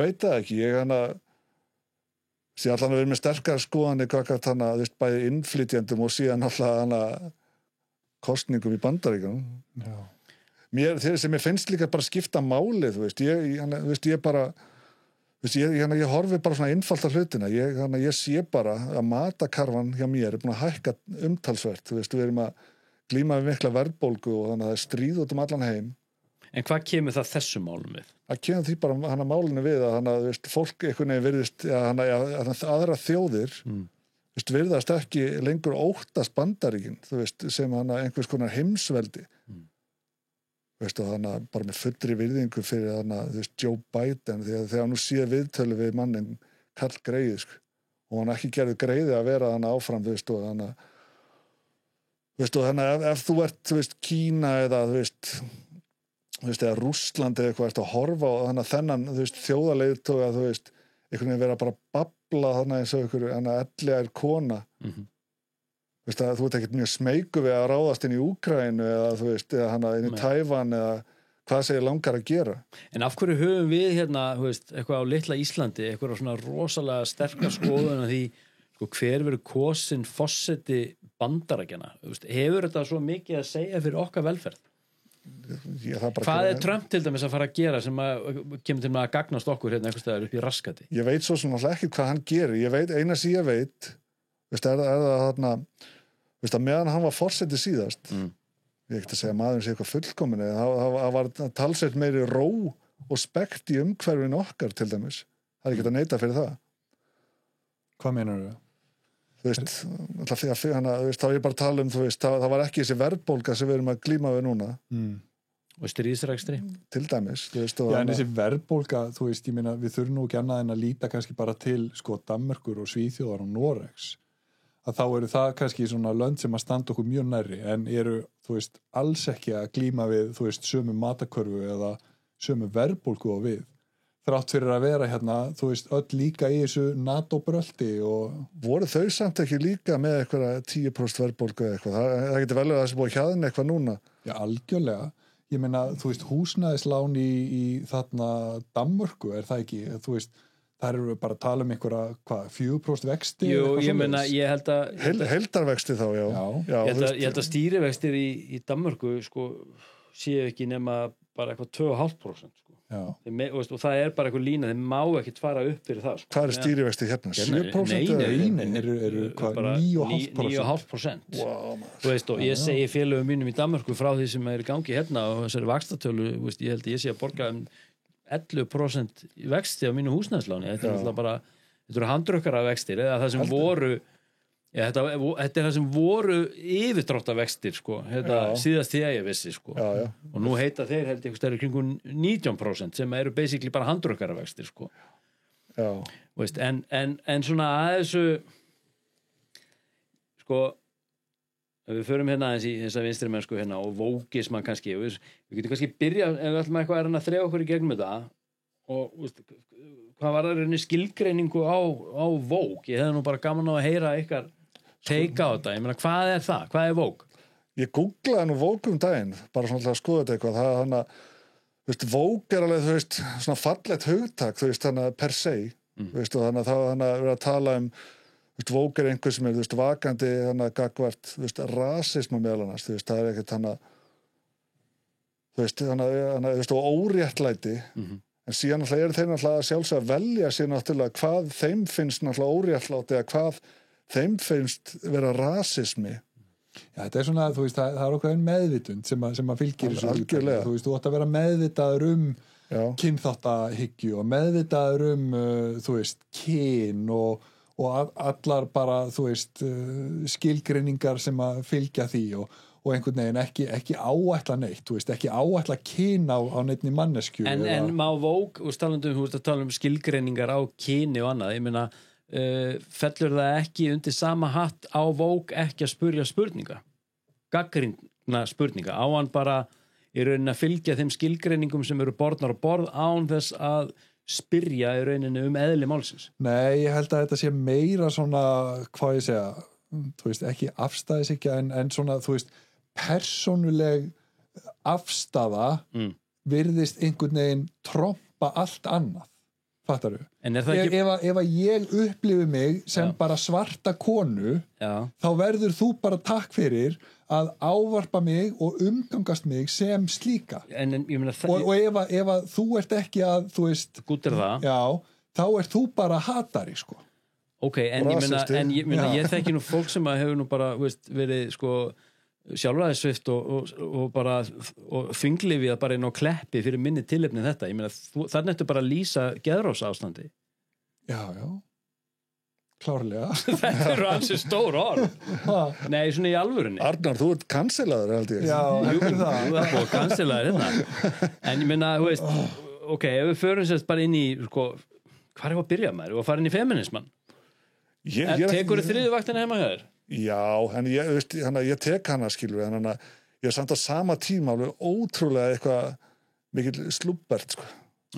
veit það ekki, ég allan að vera með sterkar skoðanir hvað þú veist, bæði innflytjendum og síðan allan kosningum í Bandaríkjunum. Þeir sem ég finnst líka bara skipta máli, þú veist, ég horfi bara svona einfalt af hlutina, ég sé bara að matakarfan hjá mér er búin að hækka umtalsvert, þú veist, við erum að glíma við mikla verðbólgu og þannig að það er stríð út allan heim.
En hvað kemur það þessum málum við?
Það kemur því bara málinu við að þú veist, fólk einhvern veginn virðist aðra þjóðir veist, virðast ekki lengur óttast Bandaríkin, þú veist, sem einhvers konar heimsveldi. Veist, og bara með fullri virðingu fyrir þú veist, Joe Biden þegar hann nú sé viðtölu við mannin Karl Greið og hann ekki gerði greiði að vera áfram, þú veist, og ef þú ert, þú veist, Kína eða þú veist, eða Rússland eða eitthvað, að horfa á þennan, þú veist, þjóðarleiðtoga, þú veist, einhvern veginn vera bara að babla eins og einhverju ellegar kona. Veist, þú ert ekkert mjög smeyku við að ráðast inn í Úkraínu eða þú veist, eða inn í Tævan eða hvað segir langar að gera.
En af hverju höfum við þú veist, eitthvað á litla Íslandi, eitthvað svona rosalega sterkar skoðun af því hver verður kosin forseti Bandaríkjanna? Hefur þetta svo mikið að segja fyrir okkar velferð? Hvað er Trump til dæmis að fara að gera sem kemur til með að gagnast okkur einhvers staðar upp í raskati?
Ég veit svo sem alltaf ekki hvað hann gerir. Eina sem ég veit, veist, er það veist, að meðan hann var forseti síðast ég ekki að segja að maðurinn sé eitthvað fullkomin það var talsveit meiri ró og spekt í umhverfin okkar til dæmis, það er ekki að neita fyrir það.
Hvað meinar þú?
Þú veist, þá er ég bara að tala þú veist, það var ekki þessi verðbólga sem við erum að glíma við núna
og stríðsrekstri
til dæmis, þú veist,
en þessi verðbólga, þú veist, ég meina við þurfum nú ekki annað en að líta kannski bara til Danmerkur og Svíþjóðar og Noregs að þá eru það kannski svona lönd sem að standa okkur mjög nærri en eru, þú veist, alls ekki að glíma við, þú veist, sömu matakörfu eða sömu verðbólgu og við. þrátt fyrir að vera hérna, þú veist, öll líka í þessu NATO-bröldi og
Voru þau samt ekki líka með eitthvað 10% verðbólgu eða eitthvað? Það getur vel að það sem búið hjaðin eitthvað núna.
já, algjörlega. Ég meina, þú veist, húsnæðislán í þarna Danmörku, það ekki, þú veist, þar eru við bara að tala einhverja, 4% vexti?
Jú, ég meina, ég held að
Heildarvexti þá, já.
ég held að stýrivextir í Danmörku, sko, séu ekki nema bara eitthvað 2,5%, sko. Og það bara eitthvað lína, þeim má ekkert fara upp fyrir það, sko.
Hvað er stýrivexti hérna? 7%?
Nei, eru hvað, 9,5%?
Wow,
þú veist, og ég segi félögum mínum í Danmörku frá því sem er í gangi hérna og þessari vaxtatölu, veist, ég held að ég sé að borga 11% vexti á mínu húsnæðisláni. Þetta er alltaf bara, þetta eru handrukkara vextir eða það sem voru þetta er það sem voru yfirdráttavextir, sko, síðast því að ég vissi, sko. Og nú heita þeir held ég stærri kringum 19% sem eru basically bara handrukkara vextir, sko. Veist, en svona að þessu sko ef við förum hérna aðeins í þessa vinstri mennsku hérna og vókismann kannski, við getum kannski byrja ef við ætlum eitthvað að þrefa okkur í gegnum þetta og veist, hvað var það skilgreiningu á vók? Ég hefði nú bara gaman á að heyra ykkar teika á þetta, ég meina hvað er það? Hvað er vók?
Ég googlaði nú vók daginn, bara svona að skoða þetta eitthvað, það hann að, þú veist, vók alveg, þú veist, svona fallegt hugtak, þú veist, þannig að per se, þú veist, og þannig að vera að tala vók einhver sem þú veist, vakandi þannig að gagvart, þú veist, rasisma meðal annars, þú veist, það ekkert þannig að þú veist, og óréttlæti en síðan náttúrulega eru þeir náttúrulega sjálfsög að velja sér náttúrulega hvað þeim finnst náttúrulega óréttláti eða hvað þeim finnst vera rasismi.
Já, þetta svona, þú veist, það okkur einn meðvitund sem að fylgir þessu
algjörlega.
Þú veist, þú átt að vera meðvitaður kynþáttahyggju og meðvitaður þú veist, kyn og allar bara, þú veist, skilgreiningar sem að fylgja því og einhvern veginn ekki áætla neitt, þú veist, ekki áætla kyn á neittni manneskju.
En má vók, og þú veist að tala skilgreiningar á kyni og annað, ég meina, fellur það ekki undir sama hatt á vók ekki að spurja spurninga? Gagnrýna spurninga? Á hann bara í rauninni að fylgja þeim skilgreiningum sem eru borðnar á borð án þess að spyrja í rauninni eðli málsins?
Nei, ég held að þetta sé meira svona, hvað ég segja, þú veist, ekki afstæðishyggja en svona, þú veist, persónuleg afstaða virðist einhvern veginn trompa allt annað, fattaru? En er það ekki... Ef að ég upplifi mig sem bara svarta konu, þá verður þú bara takk fyrir að ávarpa mig og umgangast mig sem slíka. En ég meina það... Og ef að þú ert ekki að, þú veist...
Gúttir það?
Já, þá ert þú bara hatari, sko.
Ok, en ég meina, ég þekki nú fólk sem að hefur nú bara, veist, verið, sko, sjálfræðissvift og bara og þvinglifið bara inn á kleppi fyrir minni tilefni þetta. Ég meina, þarna ertu bara að lýsa geðrósa ástandi.
Já. Klárlega.
Þetta eru ansi stór orð. Nei, svona í alvörunni.
Arnar, þú ert kanselaður, held ég.
Já, hefur það.
Þú ert búið kanselaður hérna. En ég meina, þú veist, ok, ef við förum sérst bara inn í, sko, hvað er að byrja með þér? Og að fara inn í feminisman? Tekur þið þriðju vaktina heima hjá þér?
Já, en ég tek hana, skilur, en ég er samt á sama tíma alveg ótrúlega eitthvað mikil slubbert, sko.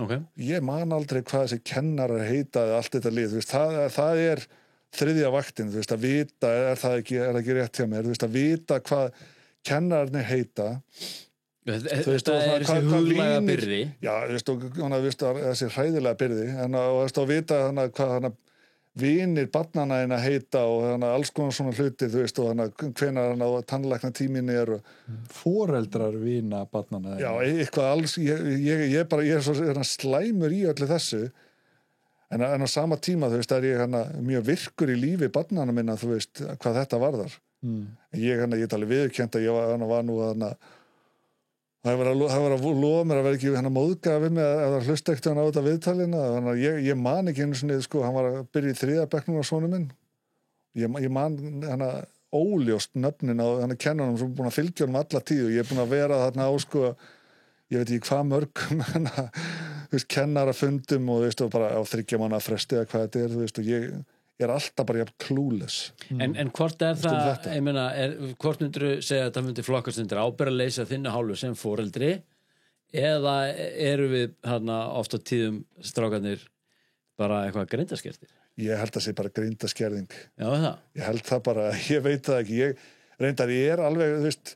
Okay.
Ég man aldrei hvað þessi kennarar heitaði allt þetta lið, þú veist, það er þriðja vaktin, þú veist, að vita er það ekki rétt hjá mér, þú veist, að vita hvað kennararnir heita
þetta er þessi huglæga byrði.
Já, þú veist, þessi hræðilega byrði en að vita hvað vinir barnana að heita og alls konar svona hluti, þú veist, og hvenær tannlækna tímin er
foreldrar vina barnana.
Já, eitthvað alls, ég er svo slæmur í öllu þessu en á sama tíma, þú veist, er ég mjög virkur í lífi barnana minna, þú veist, hvað þetta varðar. Ég alveg viðurkennt að ég var nú það var að lofa mér að vera ekki móðgæða við mig eða hlusta ekkert á þetta viðtalina, þannig að ég man ekki einu sinni, sko, hann var að byrja í 3. bekknum á sonu minn, ég man óljóst nöfnin á kennunum sem búin að fylgja honum alla tíð og ég er búin að vera þarna á, sko, ég veit ekki hvað mörgum þú veist, kennarafundum og þú veist, og bara á 3 mánaða fresti eða hvað þetta er, þú veist, og ég er alltaf bara jafn clueless.
En hvort er það, ég meina, hvort myndir segja að það myndi flokkast undir ábyrgðarleysi af þinni hálfu sem foreldri eða eru við hérna oft á tíðum strákarnir bara eitthvað greindaskertir?
Ég held að sé bara grindaskerðing.
Já, það.
Ég held það bara, ég veit það ekki. Ég er alveg, þú veist,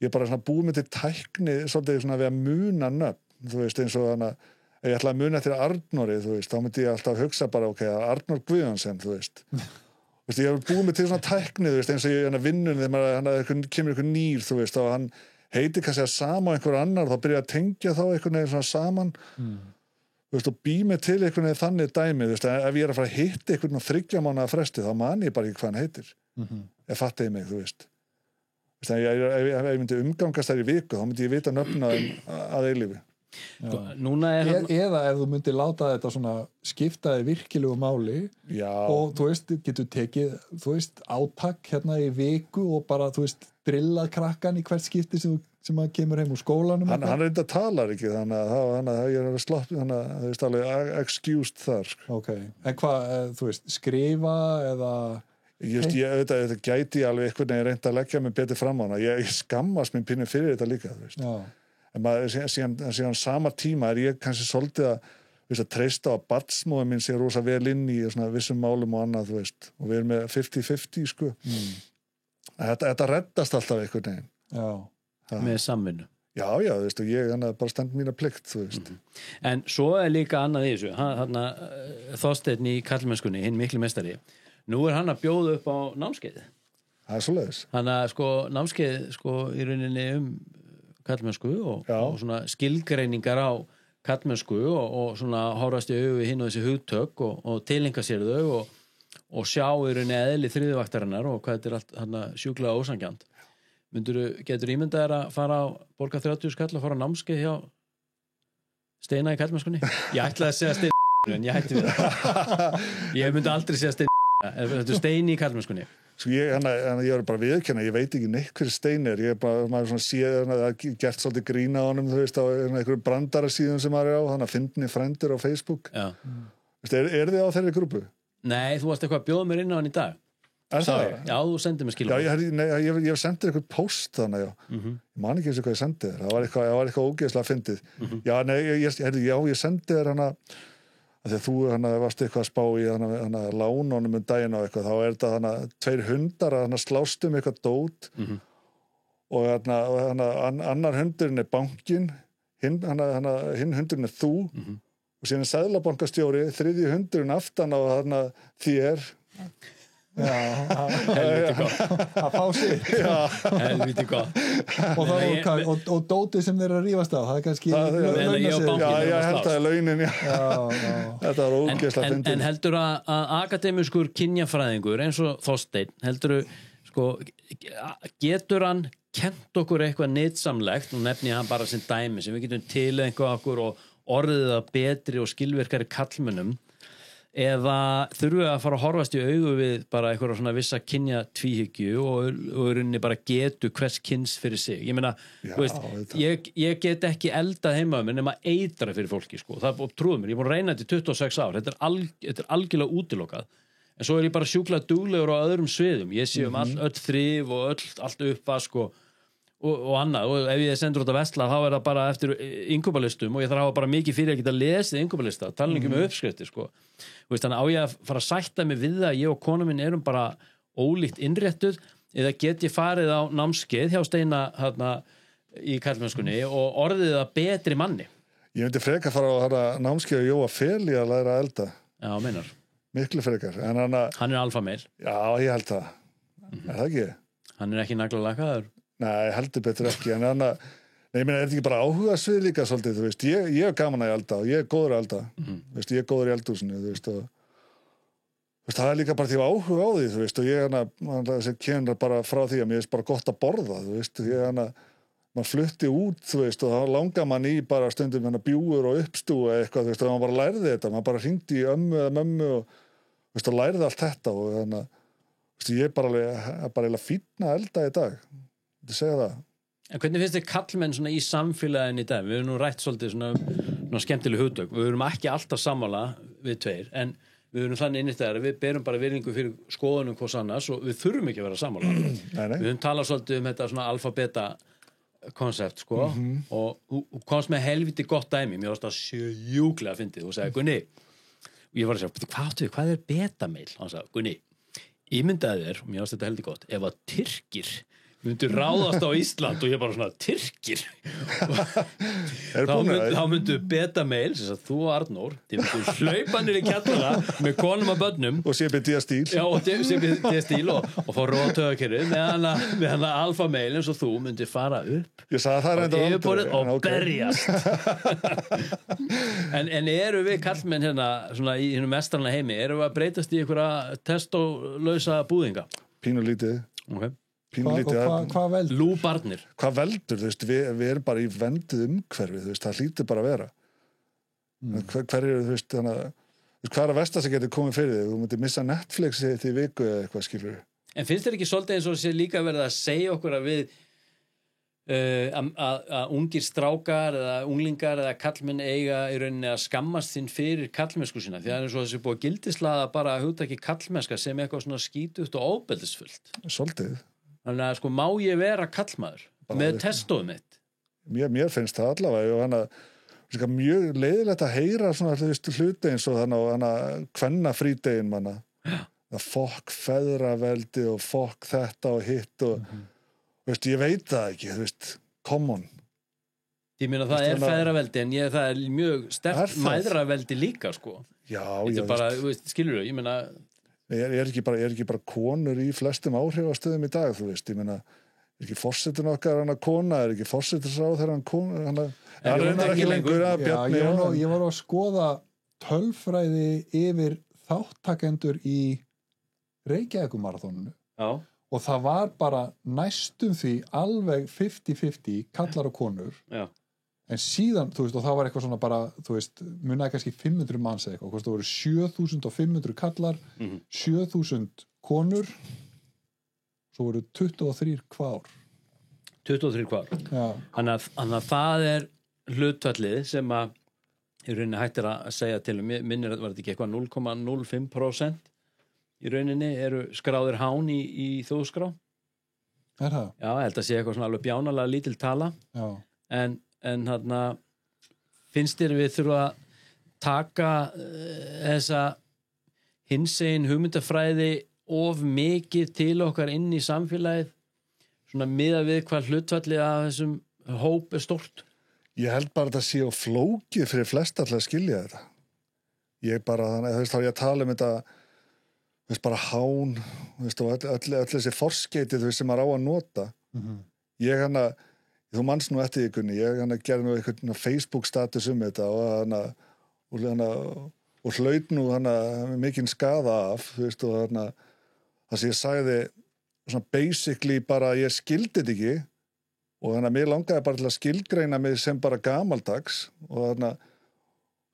ég er bara svona búið með til tækni svolítið svona við að muna nöfn, þú veist, eins og þannig að ef ég ætla að muna eftir Arnóri, þú veist, þá myndi ég alltaf hugsa bara, ok, Arnór Guðjónsson, þú veist. Þú veist, ég hef búið með til svona tækni, þú veist, eins og ég vinnunni þegar kemur einhver nýr, þú veist, og hann heitir kannski að sama á einhver annar, þá byrja að tengja þá einhvern veginn svona saman. Þú veist, og bý mig til einhvern veginn þannig dæmi, þú veist, ef ég er að fara að hitta einhvern á 3 mánaða fresti, þá man ég bara ekki hvað hann heitir. Ef fatt ég mig, þú veist. Ef ég myndi umgangast þær í viku, þá myndi ég vita nöfna að eilífi.
Núna
eða ef þú myndir láta þetta svona skiptaði virkilegu máli og þú veist, getur tekið þú veist, átak hérna í viku og bara, þú veist, drillað krakkan í hvert skipti sem að kemur heim úr skólanum
hann reynda talar ekki þannig að ég er að slopp þannig að það er alveg excused þar
ok, en hvað, þú veist, skrifa eða
þetta gæti alveg einhvern veginn reynda að leggja mig betur fram á hana, ég skammast mér pínu fyrir þetta líka, þú veist en maður síðan sama tíma er ég kannski svolítið að treysta á að barnsmóðin minn sé rosa vel inn í svona vissum málum og annað, þú veist, og við erum með 50-50 sko þetta reddast alltaf einhvern veginn
með samvinnu
já, þú veist, og ég bara stend mína plikt, þú veist
En svo er líka annað í þessu Þorsteinn í karlmennskunni, hinn mikli meistari nú er hann að bjóða upp á námskeiði
það er svoleiðis
hann að námskeið í rauninni karlmennsku og svona skilgreiningar á karlmennsku og svona horfast í augu hinn og þessi hugtök og tilenga sér þau og sjá í rauninni eðli þriðjuvaktarinnar og hvað þetta er allt hana, sjúklega ósangjant getur ímyndað þér að fara á borga 30 skall og fara á námskeið hjá Steina í karlmennskunni ég ætlaði að segja Steina en ég hætti við það ég myndi aldrei segja Steini í karlmennskunni
Sko ég er bara viðurkenna, ég veit ekki neitt hver Stein er, ég er bara, maður svona séð að gert svolítið grína á honum, þú veist, á einhverjum brandarasíðum sem maður er á, þannig að fyndni frændur á Facebook. Já. Veist, er þið á þeirri grúpu?
Nei, þú varst eitthvað að bjóða mér inn á hann í dag.
Er það?
Já, þú sendið mér skilum.
Já, ég hef sendið eitthvað post þannig, já. Ég man ekki eins og hvað ég sendið þér, það var eitthvað ógeðslega fyndið. Já, nei, ég sendið þér hana þegar þú varst eitthvað að spá í lánunum daginn á eitthvað, þá er þetta 2 hundar að slást eitthvað dót og annar hundurinn er bankin hinn hundurinn er þú og síðan er seðlabankastjóri 3. hundurinn aftan á þér
helviti gott
að fá sitt
helviti gott
og dótið sem þeir eru að rífast á það er kannski
ég held að það er launin þetta var ógeðslega fyndið
en heldur að akademískur kynjafræðingur eins og Þorsteinn heldur getur hann kennt okkur eitthvað nytsamlegt og nefni hann bara sem dæmi sem við getum til einhver okkur og orðið að betri og skilvirkari kallmönnum eða þurfum við að fara að horfast í augu við bara eitthvað svona vissa kynja tvíhyggju og rauninni bara getu hvers kyns fyrir sig. Ég meina, þú veist, ég get ekki eldað heima um nema eitra fyrir fólki, sko. Það trúið mér, ég er búin að reyna þetta í 26 ár. Þetta er algjörlega útilokað. En svo er ég bara sjúklega duglegur á öðrum sviðum. Ég sé öll þrif og allt uppvask og annað og ef ég sendur út að vesla þá er það bara eftir innkaupalistum og ég þarf að hafa bara mikið fyrir að geta lesið innkaupalista tala ekki með uppskriftir sko. Þannig á ég að fara að sætta mig við það að ég og kona minn erum bara ólíkt innréttuð eða get ég farið á námskeið hjá Steina í karlmennskunni og orðið að betri manni.
Ég myndi frekar fara á námskeið og Jóa Feli að læra að elda.
Já, meinar.
Miklu frekar.
Hann er alfameil.
Já, ég held það. Er það ekki?
Hann er ekki nagla lakaður.
Nei, heldur betur ekki, en er þetta ekki bara áhuga svið líka svolítið, þú veist, ég er gaman að elda og ég er góður að elda, þú veist, ég er góður í eldhúsinu, þú veist, og það er líka bara því að áhuga á því, þú veist, og ég kemur bara frá því að mér er bara gott að borða, þú veist, maður flutti út, þú veist, og þá langar mann í bara stundum bjúur og uppstúa eitthvað, þú veist, og maður bara lærði þetta, maður bara hringdi í ömmu eða mömmu og, þú veist, og lærði allt þetta og þú veist, ég er bara fínna að elda í dag. Þú segja það.
En hvernig finnst þið kallmenn svona í samfélaginu í dag? Við höfum nú rætt svolítið svona skemmtileg hugtök. Við höfum ekki alltaf sammála við tveir, en við höfum þannig innist þegar við berum bara virðingu fyrir skoðunum hvers annars og við þurfum ekki að vera sammála. Við höfum talað svolítið þetta svona alfa-beta konsept sko og þú komst með helviti gott dæmi mér varst það sjúklega að fyndið og sagði Gunni og ég var að segja hvað er betameil og hann sagði Gunni ímyndaði þér og mér varst þetta heldur gott ef að Tyrkir myndu ráðast á Ísland og ég bara svona Tyrkir þá myndu betameil sem að þú og Arnór þið myndu hlaupa niður í kjallara með konum og börnum
og CBD-stíl
já og CBD-stíl og fá rótöðakerri með hana alfa-mail eins og þú myndi fara upp
ég sagði það
og yfirborðið og berjast en eru við kallmenn hérna svona í hennum mestrarna heimi eru við að breytast í einhverja testólausa búðinga
pínulítið
okay.
Hvað veldur?
Lúbarnir.
Hvað veldur, þú veist, við erum bara í vendið umhverfi, þú veist, það hlýtur bara að vera. Hver eru, þú veist, þannig að, hvað er að versta sem getur komið fyrir þig? Þú myndir missa Netflix í viku eða eitthvað, skilur.
En finnst þér ekki svolítið eins og sé líka verið að segja okkur að við að ungir strákar eða unglingar eða kallmenn eiga í rauninni að skammast sín fyrir kallmennsku sína, því að það er svo þessi búið að gildislaða bara að hugtaki kallmennska sem eitthvað svona skítugt og óbeldisfullt.
Svolítið.
Þannig að sko má ég vera kallmaður með testóðum mitt
mér finnst það allavega og hana mjög leiðilegt að heyra svona hluti eins og þannig að kvenna frídegin manna það fokk feðraveldi og fokk þetta og hitt og veist, ég veit það ekki, þú veist come on
ég meina það er feðraveldi en það er mjög sterkt mæðraveldi líka sko
já,
þetta er bara, skilur þú, ég meina
er ekki bara konur í flestum áhrifastöðum í dag, þú veist, ég meina er ekki forsetinn okkar hana kona, er ekki forsettinsráð hann kona, hann reyndar ekki lengur að Bjarni
ég var að skoða tölfræði yfir þáttakendur í Reykjavíkumaraþoninu og það var bara næstum því alveg 50-50 kallar og konur
já.
En síðan, þú veist, og það var eitthvað svona bara, þú veist, munaði kannski 500 manns eitthvað, og það voru 7.500 kallar, 7.000 konur, svo voru 23 kvár.
23 kvár.
Já.
Þannig að það er hlutfallið sem að í rauninni hættir að segja til minnir að var þetta ekki eitthvað 0,05% í rauninni eru skráðir hán í þjóðskrá.
Er það?
Já, ég held að sé eitthvað svona alveg bjánalega lítil tala.
Já.
En þarna finnst þér við þurfa að taka þessa hinsegin hugmyndafræði of mikið til okkar inn í samfélagið svona miðað við hvað hlutfallið að þessum hóp er stórt?
Ég held bara að það sé á flókið fyrir flest alltaf að skilja þetta. Ég bara, þannig að þá ég að tala þetta þú veist, bara hán þú veist, og öll þessi forskeitið þú veist, sem maður á að nota. Ég þú manns nú eftir ykkurni, ég gerði nú eitthvað Facebook status þetta og hlaut nú mikinn skaða af, þú veist, og það sem ég sagði svona basically bara ég skildi þetta ekki og mér langaði bara til að skilgreina mig sem bara gamaldags og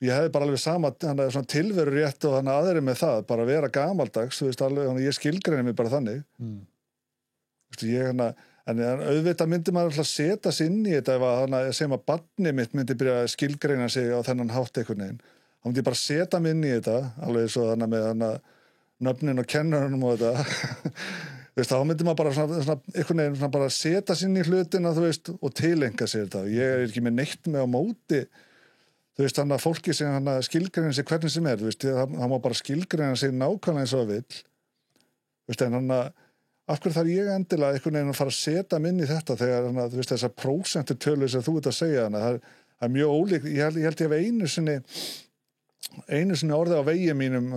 ég hefði bara alveg sama svona tilveru rétt og aðri með það, bara vera gamaldags, þú veist, alveg, ég skilgreina mig bara þannig. Þú veist, en auðvitað myndi maður alltaf setja sig inn í þetta ef að sem að barni mitt myndi byrja að skilgreina sig á þennan hátt einhvern veginn. Þá myndi ég bara setja mig inn í þetta, alveg svo með nöfnin og kennarunum og þetta. Þú veist, þá myndi maður bara svona einhvern veginn svona bara setja sig inn í hlutina, þú veist, og tilenga sér þetta. Ég er ekki með neitt með á móti, þú veist, fólki sem skilgreina sig hvernig sem þú veist, það má bara skilgreina sig nákvæmlega eins og það vill. Þú veist, en af hverju þarf ég endilega einhvern veginn að fara að setja inn í þetta þegar þú veist þessar prósentutölu sem þú ert að segja það er mjög ólíkt, ég held ég hef einu sinni orðið á vegi mínum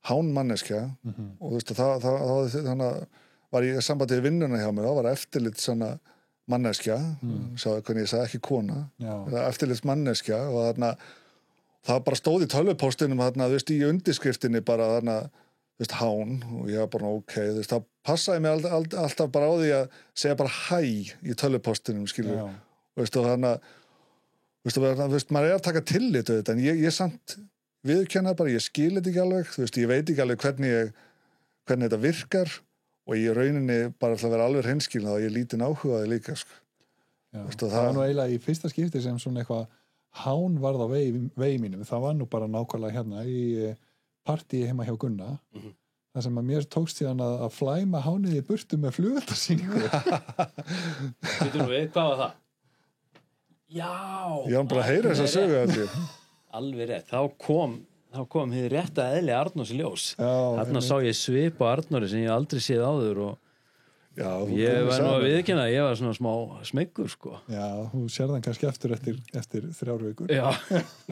hán manneskja og þú veist þannig var ég sambandið vinnuna hjá mér, það var eftirlit manneskja, sá hvernig ég sagði ekki kona, eftirlit manneskja og það bara stóð í tölvupóstinum þú veist í undirskriftinni bara þú veist, hán og ég var bara ok, þú veist, það passaði mig alltaf bara á því að segja bara hæ í tölvupóstinum, skilur og veist, og þú veist, maður er að taka tillit við þetta, en ég samt viðurkenna bara, ég skil þetta ekki alveg, þú veist, ég veit ekki alveg hvernig þetta virkar og ég rauninni bara ætla að vera alveg hreinskilin og ég lítinn áhugaði líka, sko.
Veist, það var nú eiginlega í fyrsta skipti sem svona eitthvað hán varð á vegi mínum, það var nú bara nákvæmlega hérna í partíi heima hjá Gunna það sem að mér tókst síðan að flæma hánið í burtu með flugöldarsýningu.
Býtum við, hvað var það? Já!
Ég var bara að heyra þess að sögu þetta.
Alveg rétt, þá kom hið rétta eðli Arnórs í ljós. Þarna sá ég svip á Arnóri sem ég aldrei séð áður og
Já,
ég var nú að viðurkenna, ég var svona smá smeggur, sko.
Já, þú sér þann kannski eftir 3 vikur.
Já,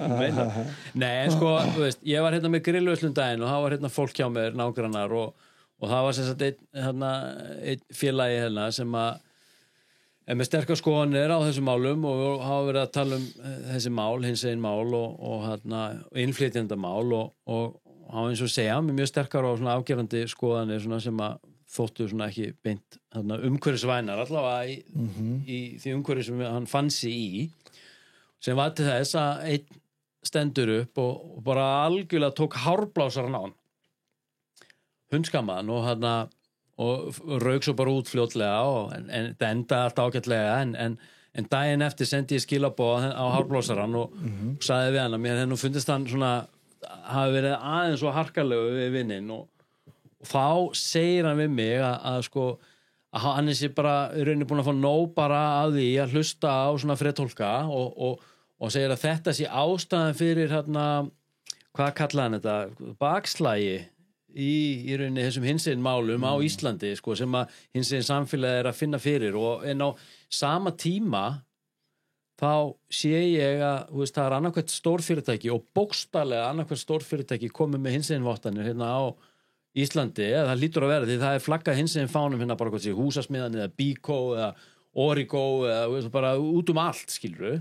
meina. Nei, en sko, þú veist, ég var hérna með grillvöslun daginn og það var hérna fólk hjá mér, nágrannar og það var sem sagt einn félagi hérna sem að er með sterkar skoðanir á þessum málum og hafa verið að tala þessi mál, hins einn mál og hérna innflytjendamál og hafa eins og segja, með mjög sterkar og svona afgerandi skoðanir svona sem að þóttu svona ekki beint umhverfisvænar allavega í því umhverfi sem hann fann sig í sem var til þess að einn stendur upp og bara algjörlega tók hárblásarinn á hann hundskammaðan og rauk svo bara út fljótlega en það endaði allt ágætlega en daginn eftir sendi ég skilaboð á hárblásarinn og sagði við hann að mér hennu fundist hann svona hafi verið aðeins svo harkalegu við vinninn og þá segir hann við mig að sko að hann er sér bara í rauninni búin að fá nóg bara að því að hlusta á svona fredtólka og segir að þetta sé ástæðan fyrir hérna, hvað kallaði hann þetta, bakslægi í rauninni þessum hinsegin málum á Íslandi sko sem að hinsegin samfélagi er að finna fyrir og en á sama tíma þá sé ég að veist, það er annarkvæmt stórfyrirtæki og bókstaflega annarkvæmt stórfyrirtæki komið með hinsegin vottanir hérna á Íslandi, eða það lítur að vera því það er flaggað hinsegin fánum hérna bara hvað sé húsasmiðan eða Bíkó eða Origo eða bara út allt skilur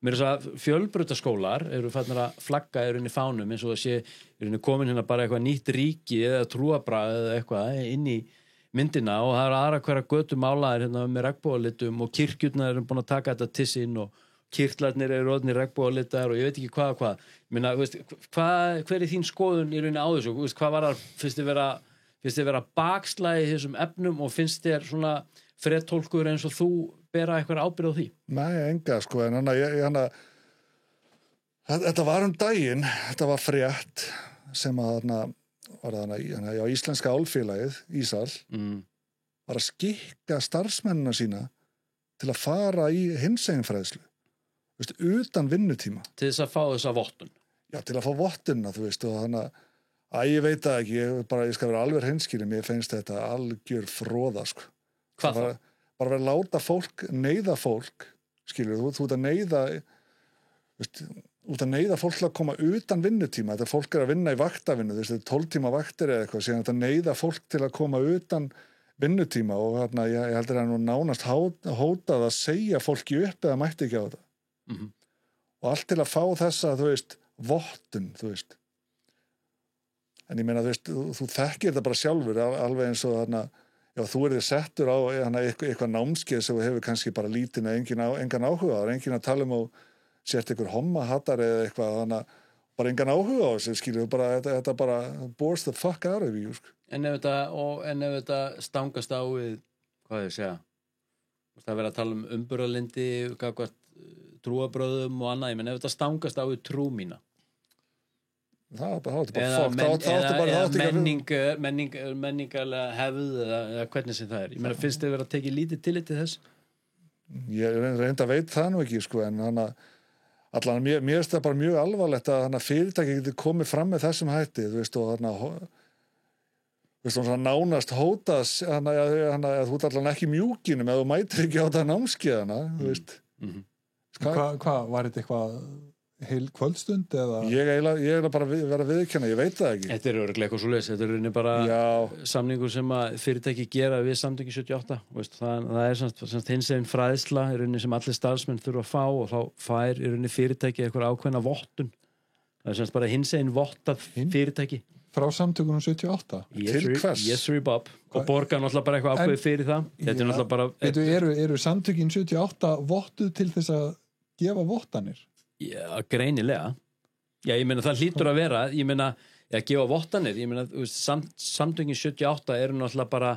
mér þess að fjölbrautaskólar eru fannir að flagga í rauninni fánum eins og það sé í rauninni komin hérna bara eitthvað nýtt ríki eða trúabragð eða eitthvað inn í myndina og það eru aðra hverja götu málaðir hérna með regnbogalitum og kirkjurnar eru búin að taka þetta til sín og kirtlarnir eru orðnir regnbogalitar og ég veit ekki hvað ég meina, hver er þín skoðun í rauninni á þessu, hvað var það finnst þið vera bakslægi í þessum efnum og finnst þér svona fredtólkur eins og þú bera eitthvað ábyrgð á því? Nei,
enga sko, en þetta var daginn, þetta var frétt sem að var íslenska álfélagið, Ísal var að skikka starfsmennina sína til að fara í hinseginfræðslu utan vinnutíma.
Til þess að fá þessa vottun?
Já, til að fá vottunna, þú veist, og þannig að ég veit það ekki, ég skal vera alveg hreinskilinn, mér finnst þetta algjör fróða, sko.
Hvað það?
Bara vera að láta fólk, neyða fólk, skilur, þú ert að neyða, veist, út að neyða fólk til að koma utan vinnutíma, þetta fólk er að vinna í vaktavinnu, þú veist, þetta 12 tíma vaktir eða eitthvað, síðan þetta neyða fólk til að koma utan vinnutíma og þarna, ég heldur að nú nánast hótað að segja fólki upp eða mætti ekki á þetta. Og allt til að fá þessa, þú veist, vottun, þú veist. En ég meina, þú veist, þú þekkir þetta bara sjálfur, alveg eins og þarna, já, þú þér settur á eitthvað námskeið sem þú hefur kannski bara lítinn eða engan áhuga, það er enginn að tala og sért einhver hommahattar eða eitthvað, þannig bara engan áhuga á þessu, skilur, þetta bara bores the fuck out of you, sko. En ef
þetta stangast á við, hvað ég segja, það verið að tala umburðarlyndi, hvað trúabröðum og annað, menn ef þetta stangast á við trú mína menningarlega hefð eða hvernig sem það er ég meina, finnst þið verið að tekið lítið tillit til þess?
Ég reynda að veit það nú ekki, sko, en allan, mér finnst það bara mjög alvarlegt að fyrirtæki getur komið fram með þessum hætti, þú veist, og þú veist, nánast hótas að þú ert allan ekki mjúkinum ef þú mætir ekki á þetta námskeiðana, þú veist
Hvað, var þetta eitthvað heil kvöldstund eða?
Ég eiginlega bara vera viðurkenna, ég veit það ekki.
Þetta er örugglega eitthvað svoleiðis, þetta er rauninni bara samningur sem að fyrirtæki gera við samtökin 78, veist, það er semst hinsegin fræðsla í rauninni sem allir starfsmenn þurfa að fá og þá fær í rauninni fyrirtæki eitthvað ákveðna vottun. Það er semst bara hinsegin vottað fyrirtæki.
Frá samtökunum 78?
Til hvers?
Yes, sir, Bob. Og borgar náttúrulega bara eitthvað ákveðið fyrir það. Þetta er náttúrulega bara...
Eru samtökin 78 vottuð til þess að gefa vottanir?
Já, greinilega. Já, ég meina það hlýtur að vera, ég meina að gefa vottanir, ég meina samtökin 78 eru náttúrulega bara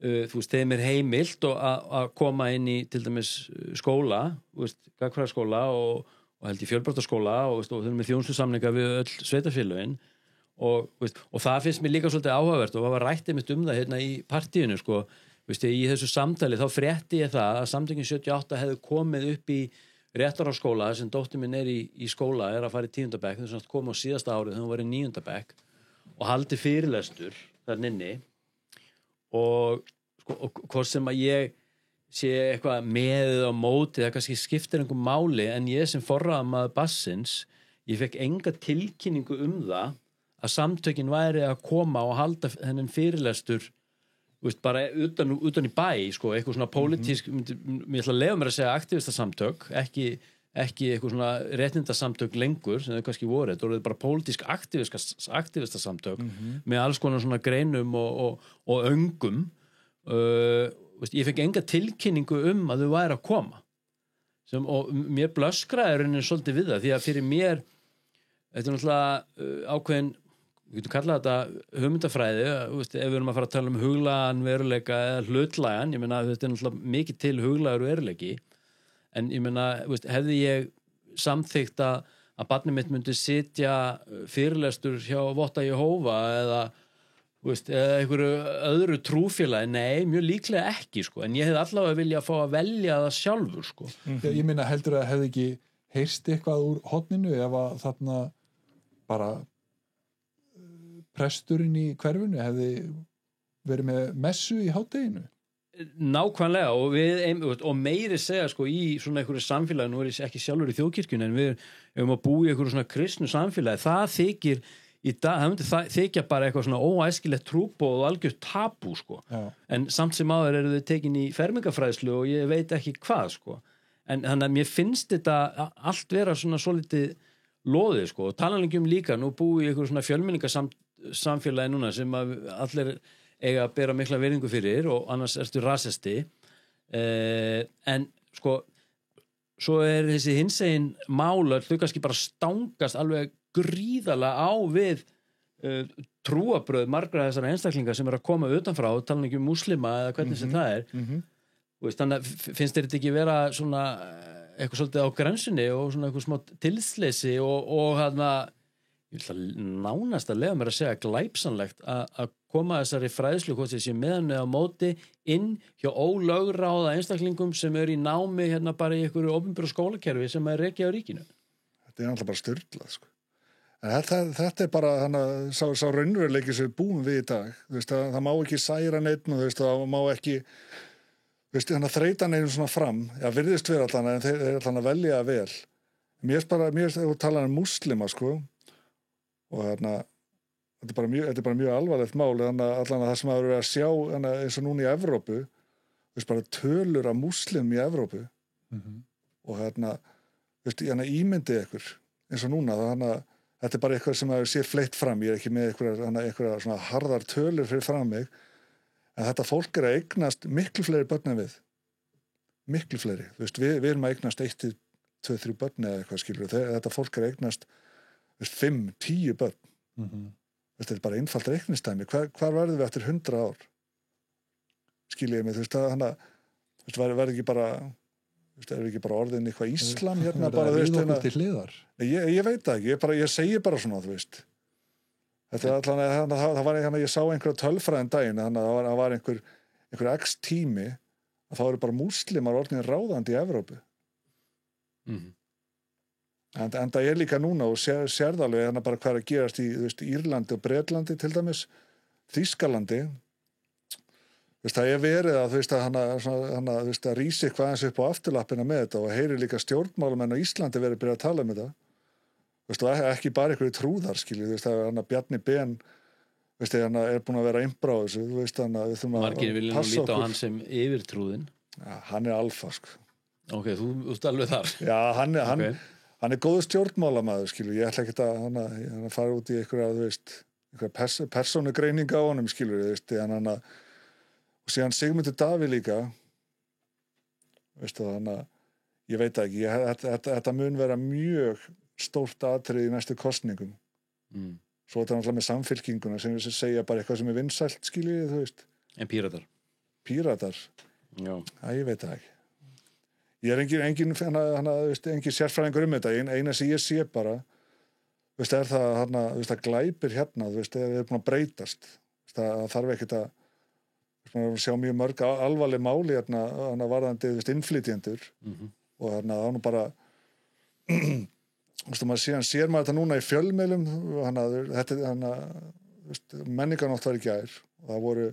þú veist, þeim er heimilt að koma inn í til dæmis skóla, þú veist, gagfræðaskóla og held í fjölbrautaskóla og þeir eru með þjónustusamninga við öll sveitarfélögin og það finnst mér líka svolítið áhugavert og það var rættið mitt það hérna í partíinu sko, í þessu samtali þá frétti ég það að samtökin 78 hefðu komið upp í réttarárskóla sem dóttir minn í skóla að fara í 10. bekk, þess að koma á síðasta árið þegar hún var í 9. bekk og haldi fyrirlestur þar inni og hvort sem að ég sé eitthvað með á móti það kannski skiptir einhver máli en ég sem forráðamaður bassins ég fekk enga tilkynningu það að samtökin væri að koma og halda þennan fyrirlestur bara utan í bæ sko, eitthvað svona pólitísk mér ætla að leyfa mér að segja aktivistasamtök ekki eitthvað svona réttindasamtök lengur sem þau kannski voru þetta voru bara pólitísk aktivistasamtök með alls konar svona greinum og öngum ég fekk enga tilkynningu að þau væri að koma og mér blöskraði rauninni svolítið við það því að fyrir mér þetta er náttúrulega ákveðin við getum kallað þetta hugmyndafræði ef við erum að fara að tala huglagan veruleika eða hlutlægan, ég meina þetta er náttúrulega mikið til huglagur veruleiki en ég meina, hefði ég samþykkt að barnið mitt myndi sitja fyrirlestur hjá Votta Jehóva eða einhverju öðru trúfélagi, nei, mjög líklega ekki sko, en ég hefði allavega vilja að fá að velja það sjálfur sko.
Ég meina heldur að hefði ekki heyrst eitthvað úr horninu ef að þarna bara presturinn í hverfinu hefði verið með messu í hádeginu
nákvæmlega og meiri segja sko í svona einhverju samfélagi nú er ég ekki sjálfur í þjóðkirkjunni en við erum að búa í einhverju svona kristnu samfélagi það þykir í dag, það myndi þykja bara eitthvað svona óæskilegt trúboð og algjört tabú sko en samt sem áður eru þau tekin í fermingafræðslu og ég veit ekki hvað sko en þannig að mér finnst þetta allt vera svona svolítið loðið sko og talanlegum líka, nú búi í einhverju svona fjölmenningasamfélagi núna sem að allir eiga að bera mikla virðingu fyrir og annars ertu rasisti en sko svo er þessi hinsegin mál þau kannski bara stangast alveg gríðarlega á við trúabröð margra þessara einstaklinga sem að koma utanfrá og tala ekki múslima eða hvernig sem það er þannig að finnst þér þetta ekki vera svona eitthvað svolítið á grensunni og svona eitthvað smá tilsleysi og hérna ég vil það nánast að leyfa mér að segja glæpsanlegt að koma þessari fræðslu hvort þessi meðan eða móti inn hjá ólögráða einstaklingum sem eru í námi hérna bara í einhverju opinberu skólakerfi sem er rekið á ríkinu.
Þetta er alltaf bara styrlað sko. En þetta er bara sá raunveruleiki sem við búum við í dag. Það má ekki særa neitt og það má ekki þannig að þreyta neinum svona fram virðist vera allan en þeir eru allan að velja vel. Mér er að tala múslima sko og þetta er bara mjög alvarlegt mál allan að það sem að vera að sjá eins og núna í Evrópu bara tölur af múslim í Evrópu og ímyndið ykkur eins og núna þetta er bara eitthvað sem að sé fleitt fram ég er ekki með einhverja svona harðar tölur fyrir fram mig en þetta fólk er að eignast miklu fleiri börn en við miklu fleiri, við erum að eignast 1, 2, 3 börn eða eitthvað skilur þetta fólk er að eignast 5, 10 börn þetta er bara einfalt reiknistæmi hvar verðum við eftir 100 ár skiljiði mig verður ekki bara erum við ekki bara orðin eitthvað Íslam hérna bara ég veit það ekki, ég segi bara svona þetta er allan það var ég sá einhverja tölfræðin daginn það var einhver x tími að það eru bara múslimar orðin ráðandi í Evrópu en það er líka núna og sérð alveg bara hvað er að gerast í Írlandi og Bretlandi til dæmis Þýskalandi það er verið að rísi eitthvað eins upp á afturlappina með þetta og heyri líka stjórnmálamenn á Íslandi verið að byrja að tala um þetta ekki bara einhverju trúðar Bjarni Ben er búin að vera impra á þessu
margir vilja nú líta á hann sem yfirtrúðin
hann er alfa sko.
ok, þú ert alveg þar
já, hann er góður stjórnmálamaður ég ætla ekki að fara út í einhverja persónugreininga á honum og síðan Sigmundur Davíð líka ég veit ekki þetta mun vera mjög stórt atriði í næstu kosningum svo þetta náttúrulega með samfylkinguna sem við segja bara eitthvað sem er vinsælt skiljiði
en Píratar já,
ég veit það ekki ég er engin sérfræðingur þetta eina sem ég sé bara þú veist, það hérna, þú veist, að glæpir hérna, þú veist, er búin að breytast, þú veist, það þarf ekkert að sjá mjög mörg alvarleg máli hérna varðandi, þú veist, innflytjendur og hérna, það nú bara þú veist, maður sér maður þetta núna í fjölmiðlum, þetta menningarnótt var í gær og það voru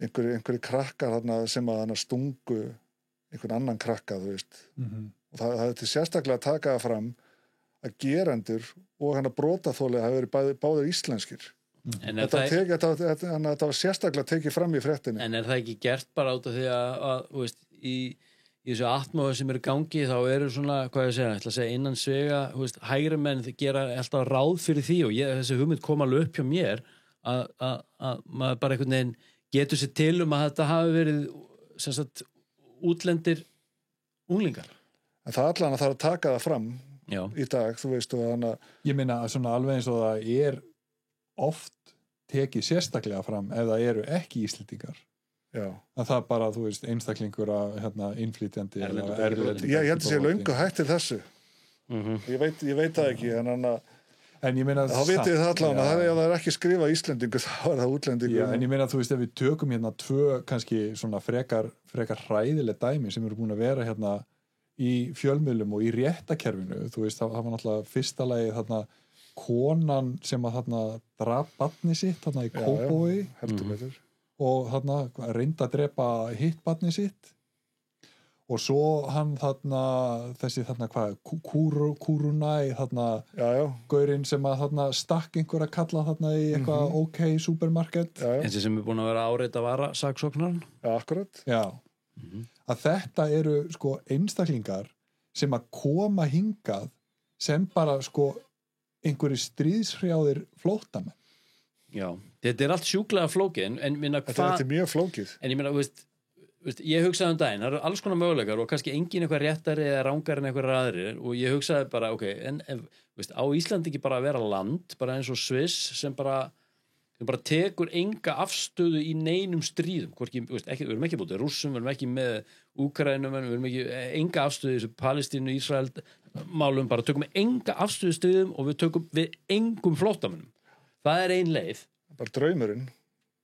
einhverjir krakkar þarna sem að stungu einhvern annan krakka, þú veist og það er til sérstaklega að taka það fram að gerendur og brotaþoli hafa verið báðir íslenskir þetta var sérstaklega tekið fram í fréttinni.
En er það ekki gert bara út af því að þú veist, í þessu atmóðu sem eru gangi þá eru svona, hvað ég ætla að segja innan svega, þú veist, hægri menn gera alltaf ráð fyrir því og þessi hugmynd kom alveg upp hjá mér að maður bara einhvern veginn getur sér til að þetta hafi verið sem sagt útlendir unglingar.
En það allan að það að taka það fram í dag, þú veist, og
ég meina að svona alveg eins og það er oft tekið sérstaklega fram ef það eru ekki Íslendingar.
Já. Að
það bara, þú veist, einstaklingur að innflytjandi
erlendur. Ég held að sé löngu hættir þessu. Ég veit það ekki,
en ég meina
þá vitið það allan að ef það er ekki skrifað Íslendingu þá er það útlendingu.
Já, en ég meina, þú veist, ef við tökum hérna tvö kannski svona frekar hræðileg dæmi sem eru búin að vera hérna í fjölmiðlum og í réttakerfinu, þú veist, það var náttúrulega fyrsta lagi þarna konan sem að þarna drap barni sitt þarna í Kópavogi og þarna reyndi að drepa hitt barni sitt og svo hann þarna þessi þarna Kúrunæ þarna gaurinn sem að þarna stakk einhver að kalla þarna í eitthvað OK supermarket
eins og sem er búin að vera áreita vara saksóknarn.
Já, akkurat.
Já. Að þetta eru sko einstaklingar sem að koma hingað sem bara sko einhverju stríðshrjáðir flóttamenn.
Já, þetta er allt sjúklega flókið en minna hvað...
Þetta er mjög flókið.
En ég minna, veist, ég hugsaði daginn, það eru alls konar möguleikar og kannski engin eitthvað réttari eða rangari en eitthvað aðrir og ég hugsaði bara, ok, en veist, á Íslandi ekki bara að vera land, bara eins og Sviss sem bara tekur enga afstöðu í neinum stríðum, hvorki, veist, ekki, við erum ekki búið Rússum, við erum ekki með Úkraínum, við erum ekki enga afstöðu í þessu Palestínu, Ísrael málum, bara tökum við enga afstöðu stríðum og við tökum við engum flóttamönnum. Það er ein leið.
Bara draumurinn.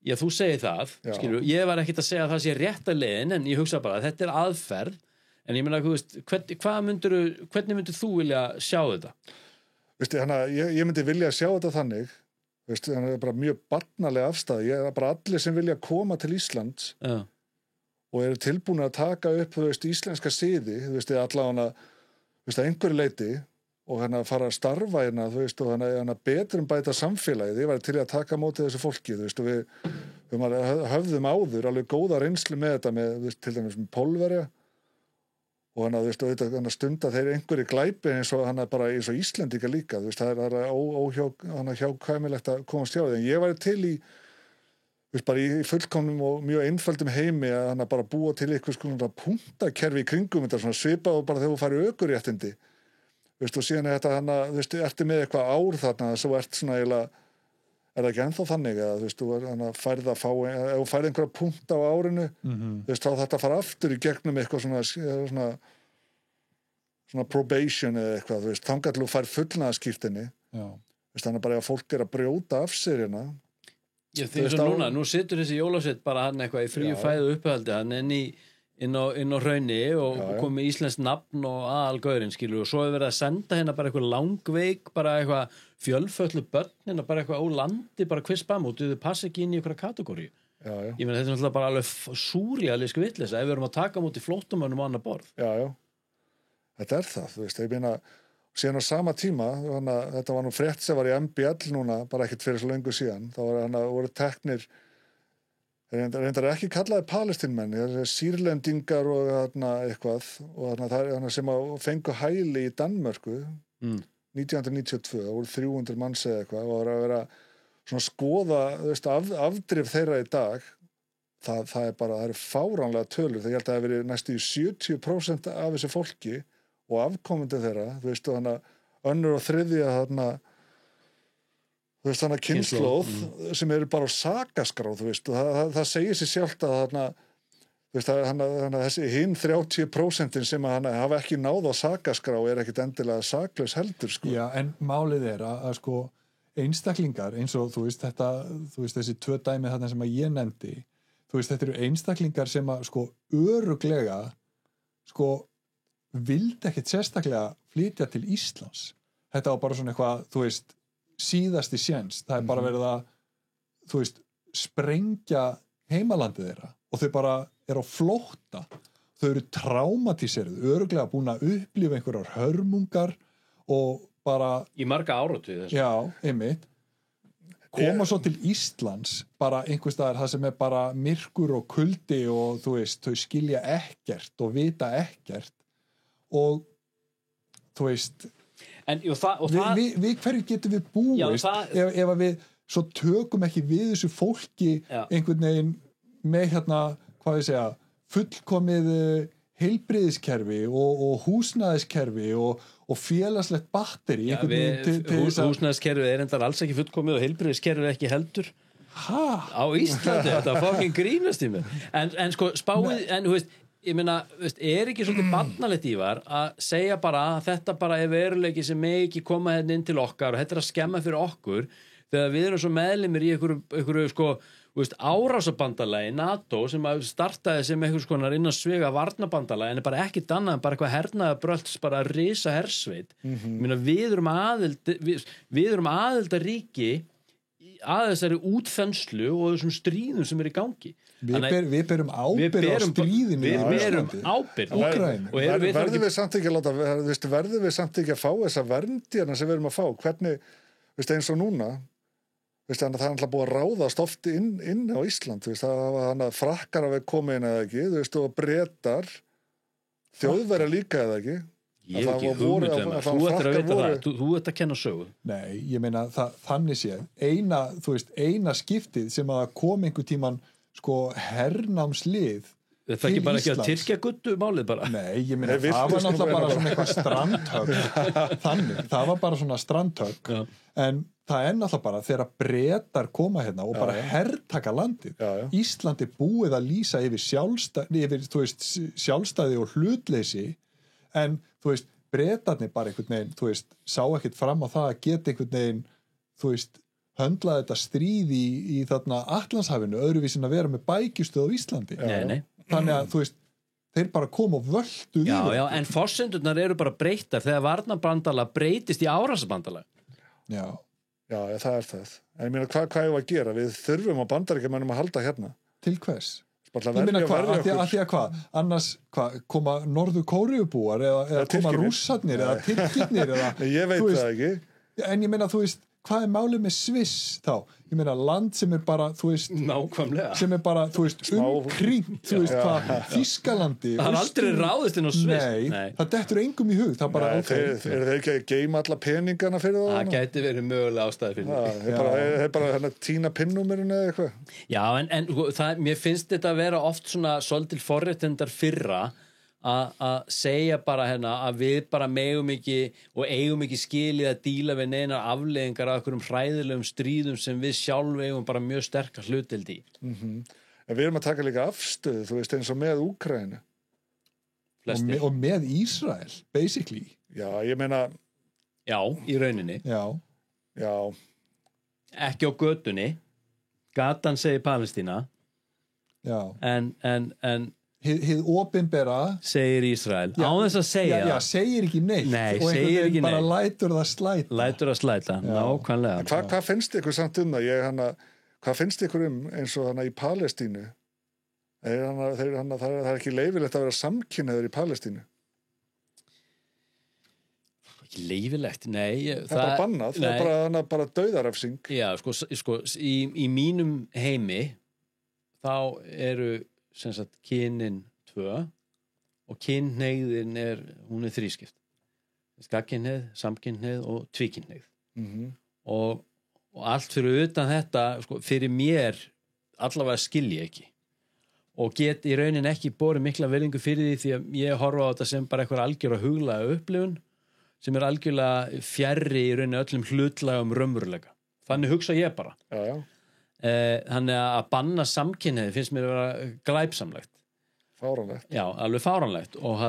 Já, þú segir það, skilur, ég var ekkert að segja að það sé rétta leiðin, en ég hugsa bara að þetta er aðferð, en ég meina, þú veist, hvernig myndir þú vilja sjá þetta?
Veistu, ég myndi vilja sjá þetta þannig, veistu, það er bara mjög barnalega afstæði, ég er bara allir sem vilja koma til Íslands og eru tilbúin að taka upp, þú veist, íslenska siði, þú veist, allavega, þú veist, að einhverju leiti og fara að starfa hérna, þú veist, og betur bæta samfélagið, ég var til að taka mótið þessu fólki, þú veist, og við höfðum áður alveg góða reynslu með þetta með, þú veist, til dæmis með Pólverja og þú veist, og þetta stunda þeir einhverju glæpi eins og bara eins og Íslendinga líka, þú veist, það er hjákvæmilegt að komast hjá því, en ég var til í, þú veist, bara í fullkomnum og mjög einföldum heimi að bara búa til eitthvað svona punktakerfi í kringum þetta, svona svipað og bara þegar þú farið ökuréttindi. Veist, og síðan er þetta þú veist, ertu með eitthvað ár þarna svo ert svona eiginlega, er það ekki ennþá þannig eða þú veist, þú færð að fá ef þú færð einhverja punkt á árinu þú veist, þá þetta fara aftur í gegnum eitthvað svona probation eða eitthvað, þú veist, þangað til þú færð fullnaðarskírteini þannig bara ef fólk er að brjóta af sér hérna.
Já, því eins og núna, nú situr þessi jólasveit bara hann eitthvað í fríu fæðu upphaldi, hann inn á hrauni og komið íslenskt nafn og aðalgaurinn, skilur, og svo hefur verið að senda hérna bara eitthvað langveik, bara eitthvað fjölföllu börn, hérna bara eitthvað á landi, bara kvispam og þau passa ekki inn í einhverja kategóri. Ég meina, þetta er náttúrulega bara alveg súrrealísk vitleysa ef við erum að taka móti flóttamönnum á annar borð.
Já, þetta er það, þú veist, ég meina, síðan á sama tíma, þetta var nú frétt sem var í MBL núna, bara ekkert fyrir svo lengur síðan, þá voru teknir reyndar ekki kallaði palestínmenn, sýrlendingar og eitthvað og það er sem fengu hæli í Danmörku 1992, það voru 300 manns eða eitthvað og það var að vera svona skoða, þú veist, afdrif þeirra í dag það er bara, það eru fáránlega tölur, það ég held að það hefur verið næstu 70% af þessu fólki og afkomandi þeirra, þú veist, og önnur og þriðja þú veist, kynslóð sem eru bara á sakaskrá, þú veist, og það segir sér sjálft að veist, hann að þessi hinn 30% sem að hann hafa ekki náð á sakaskrá ekkit endilega saklaus heldur, sko.
Já, en málið að sko einstaklingar eins og þú veist þessi 2 dæmi þarna sem að ég nefndi, þú veist, þetta eru einstaklingar sem að sko örugglega sko vildi ekkit sérstaklega flytja til Íslands. Þetta var bara svona eitthvað, þú veist, síðasti séns. Það bara verið að, þú veist, sprengja heimalandið þeirra og þau bara eru á flótta. Þau eru traumatiseruð, örugglega búin að upplifa einhverjar hörmungar og bara...
Í marga áratugi þessu.
Já, einmitt. Koma svo til Íslands, bara einhvers staðar það sem bara myrkur og kuldi og þú veist, þau skilja ekkert og vita ekkert og þú veist...
En,
við hverju getum við búist ef að við svo tökum ekki við þessu fólki einhvern veginn með hvað ég segja, fullkomið heilbrigðiskerfi og húsnæðiskerfi og félagslegt batteri
húsnæðiskerfi endar alls ekki fullkomið og heilbrigðiskerfi ekki heldur á Íslandi, þetta fucking grínast í mig en sko spáið, en þú veist ég meina, ekki svolítið barnalegt Ívar að segja bara að þetta bara veruleiki sem ekki koma hérna inn til okkar og þetta að skemma fyrir okkur þegar við erum svo meðlimir í einhverju sko, árásabandalagi NATO sem startaði sem einhvers konar innan svega varnabandalagi en bara ekkit annað en bara eitthvað hernaða brölds bara risa hersveit meina, við erum aðildarríki að þessari útþenslu og þessum stríðum sem í gangi
Við berum ábyrgð á stríðinu
Við berum ábyrgð
Verðum við samt ekki að fá þessa verndina sem við erum að fá hvernig, eins og núna það er alltaf búið að ráðast oft inn á Ísland það var frakkar að við komið inn eða ekki og Bretar þjóðverja líka eða ekki
Ég hef ekki hugmynd þú ættir að vita það, þú ættir að kenna sögu
Nei, ég meina þannig séð eina skiptið sem að kom einhver tíman sko hernámslið
Þetta ekki bara ekki að Tyrkja guttu málið bara
Nei, ég meina það var náttúrulega bara svona eitthvað strandhögg þannig, það var bara svona strandhögg en það náttúrulega bara þegar Bretar koma hérna og bara hertaka landið Íslandi búið að lýsa yfir sjálfstæði og hlutleysi en þú veist, Bretarnir bara einhvern veginn, þú veist, sá ekkert fram á það að geta einhvern veginn, þú veist höndlaði þetta stríð í þarna Atlantshafinu, öðruvísin að vera með bækjustöð á Íslandi.
Nei.
Þannig að, þú veist, þeir bara koma og völdu við.
Já, en forsendurnar eru bara breyttar þegar varnarbandalag breytist í árásarbandalag.
Já, það er það. En ég meina, hvað er að gera? Við þurfum á bandaríkjamönnum að halda hérna.
Til hvers? Ég meina hvað, að því að hvað? Annars, koma Norður-Kóreubúar eða koma rússarnir eða tyrkirnir eða...
Ég veit það ekki.
En ég meina, þú veist, hvað er málið með Sviss þá? Ég meina land sem bara, þú veist
nákvæmlega.
Sem bara, þú veist, umkringt þú veist hvað, Þýskalandi
Það er aldrei ráðist inn á Sviss
Nei, það dettur engum í hug það bara,
Eru þeir ekki að geima alla peningana fyrir það?
Það gæti verið mögulega ástæði fyrir
Þeir bara hérna tína pinnúmerinn eða eitthvað
Já, en mér finnst þetta að vera oft svona svolítil forréttindar fyrra að segja bara hérna að við bara megum ekki og eigum ekki skilið að díla við neinar afleiðingar af einhverjum hræðilegum stríðum sem við sjálf eigum bara mjög sterkar hlutdeild í.
En við erum að taka líka afstöðu, þú veist, eins og með Úkraínu.
Og með Ísrael, basically.
Já, ég meina...
Já, í rauninni.
Já.
Ekki á götunni. Gatan segir Palestína.
Já.
En
hið opinbera
segir Ísrael á þess að segja
já, segir ekki neitt
og segir ekki
bara
neitt
lætur það
slæta nákvæmlega
hvað finnst ykkur samt það hvað finnst ykkur eins og hana í Palestínu það er ekki leyfilegt að vera samkynhneigður í Palestínu
ekki leyfilegt, nei
það er bara bannað, það er bara dauðarefsing
já, sko í mínum heimi þá eru sem sagt kynin 2 og kynhneigðin hún þrískipt gagnkynhneigð, samkynhneigð og tvíkynhneigð og allt fyrir utan þetta sko, fyrir mér allavega skilji ekki og get í raunin ekki borið mikla velingu fyrir því að ég horfa á þetta sem bara eitthvað algjör að huglaga upplifun sem algjörlega fjarri í raunin öllum hlutlægum raunveruleika þannig hugsa ég bara
já.
Þannig að banna samkynhneigð finnst mér að vera glæpsamlegt
Fáránlegt.
Já, alveg fáránlegt og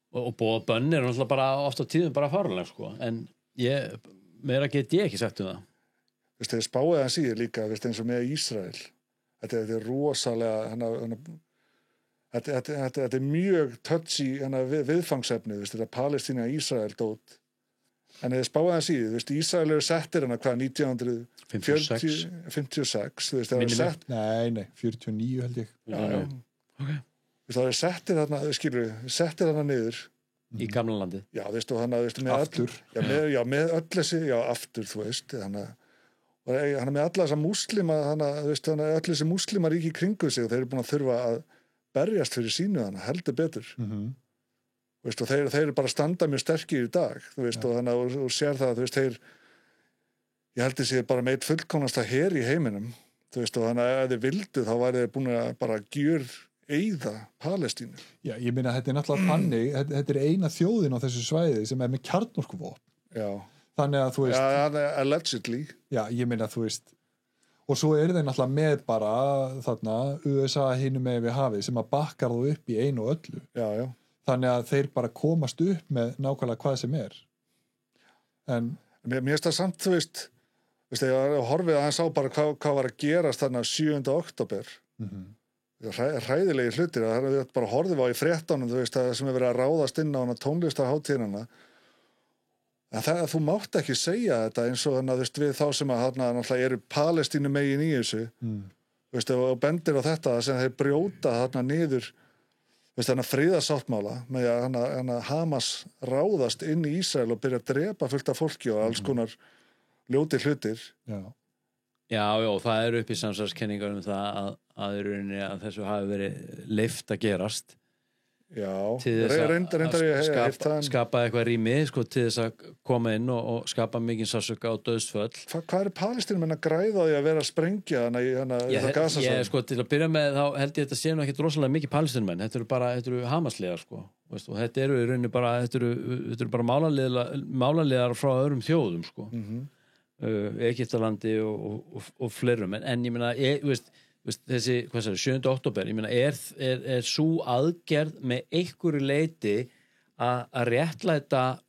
og bóða bönn er náttúrulega bara oft á tíðum bara fáránlegt sko, en meira get ég ekki sagt um það.
Þeir spáið hann síður líka, eins og með Ísrael. Þetta er rosalega, þetta er mjög touchy viðfangsefni, þetta Palestína-Ísrael dót. En þeir spáið hann síður, Ísrael eru settir hvað, 1956,
Nei, 49 held ég.
Já. Okay. Það er settir þarna niður
í gamla landið.
Já, með
aftur.
Með öll þessi, aftur, þannig hann með alla þessa múslima öll þessi múslimar í kringu sig og þeir eru búin að þurfa að berjast fyrir sínu heldur betur. Og þeir eru bara að standa mjög sterkir í dag, og sér það, ég held þessi bara meitt fullkomnasta her í heiminum, og þannig að ef þeir vildu þá væri þeir búin að bara eyða Palestínu.
Já, ég meina þetta er náttúrulega þannig, þetta er eina þjóðin á þessu svæði sem er með kjarnorkuvopn.
Já.
Þannig að
allegedly.
Já, ég meina og svo þeir náttúrulega með bara þarna USA hinum með við hafið sem að bakkar þú upp í einu og öllu.
Já.
Þannig að þeir bara komast upp með nákvæmlega hvað sem er. En
mér finnst það samt, ég horfið að hann sá bara hvað var að gerast þarna 7. október. Hræðilegi hlutir, það er bara horfið á í fréttunum, það sem er verið að ráðast inn á hana tónlistarhátíðina. En þú mátt ekki segja þetta eins og við þá sem að náttúrulega eru Palestínu megin í þessu og bendir á þetta sem þeir brjóta þarna niður friðarsáttmála með að Hamas ráðast inn í Ísrael og byrja að drepa fullt af fólki og alls konar ljóti hlutir.
Já, það eru upp í samsvarskenningar það að þessu hafi verið leyft að gerast.
Já,
til þess að skapa eitthvað rými til þess að koma inn og skapa mikið sársauka og dauðsföll.
Hvað eru Palestínum að græða því að vera að sprengja
til að byrja með þá held ég að þetta sé nú ekkit rosalega mikið Palestínumenn, þetta eru Hamasliðar og þetta eru í rauninni bara þetta eru bara málaliðar frá öðrum þjóðum Egyptalandi og fleirum en ég meina þessi, 7. október, ég meina er sú aðgerð með einhverju leiti að réttlæta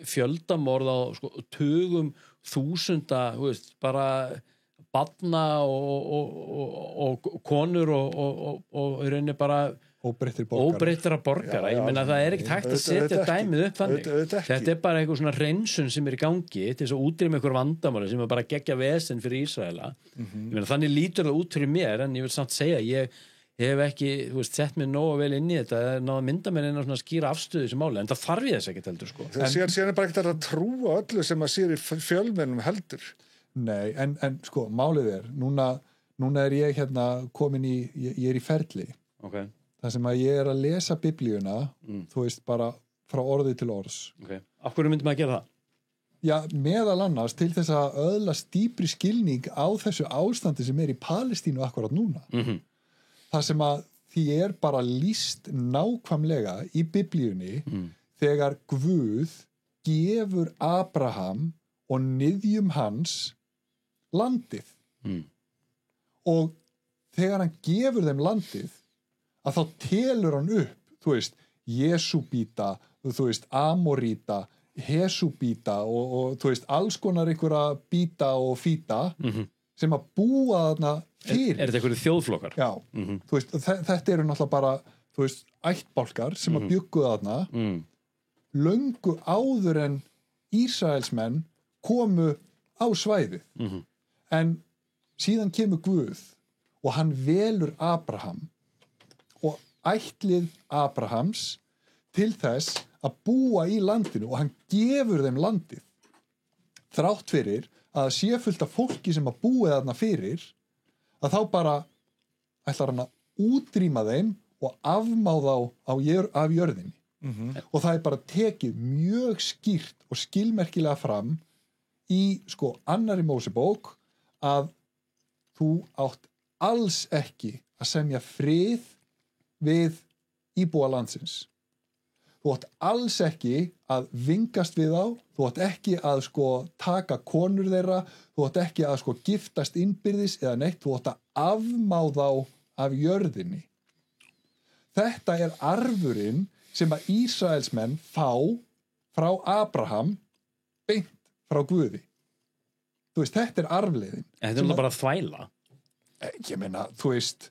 fjöldamorð á tugum þúsunda, bara barna og konur og í rauninni bara óbreyttra borgara. Ég meina það er ekkert hægt að setja dæmið upp þannig. Þetta er bara eitthvað svona hreinsun sem er í gangi til þess að útrýma einhver vandamáli sem er bara geggja vesen fyrir Ísraela. Ég meina þannig lítur það út fyrir mér en ég vil samt segja ég hef ekki, sett mér nógu vel inn í þetta náða að mynda mér inn á svona skýra afstöðu þessu máli, en það þarf ég þess ekkert heldur
Síðan er bara ekkert að trúa öllu sem að sér í fjölmiðlum heldur.
Nei, en málið er núna er ég komin ég er í ferli.
Okay.
Það sem að ég er að lesa biblíuna bara frá orði til orðs.
Af hverju myndi maður að gera það?
Já, meðal annars til þess að öðlast dýpri skilning á þessu ástandi sem er í Palestínu akkurat núna. Það sem að því er bara lýst nákvæmlega í biblíunni þegar Guð gefur Abraham og niðjum hans landið. Og þegar hann gefur þeim landið að þá telur hann upp, Jesúbíta, Amoríta, Hesúbíta og alls konar einhverja bíta og fíta sem að búa þarna fyrir.
Er þetta einhverju þjóðflokkar?
Já, þetta eru náttúrulega bara, ættbálkar sem að bjuggu þarna löngu áður en Ísraelsmenn komu á svæðið. En síðan kemur Guð og hann velur Abraham og ættlið Abrahams til þess að búa í landinu og hann gefur þeim landið þrátt fyrir að sé fullt af fólki sem að búa þarna fyrir að þá bara ætlar hann að útrýma þeim og afmá þá af jörðinni og það er bara tekið mjög skýrt og skilmerkilega fram í annarri Mósebók að þú átt alls ekki að semja frið við íbúa landsins. Þú átt alls ekki að vingast við þá, þú átt ekki að taka konur þeirra, þú átt ekki að giftast innbyrðis eða neitt, þú átt að afmá þá af jörðinni. Þetta er arfurinn sem að Ísraelsmenn fá frá Abraham beint frá Guði. Þú veist, þetta er arfleiðin.
En þetta er bara að þvæla.
Ég meina, þú veist,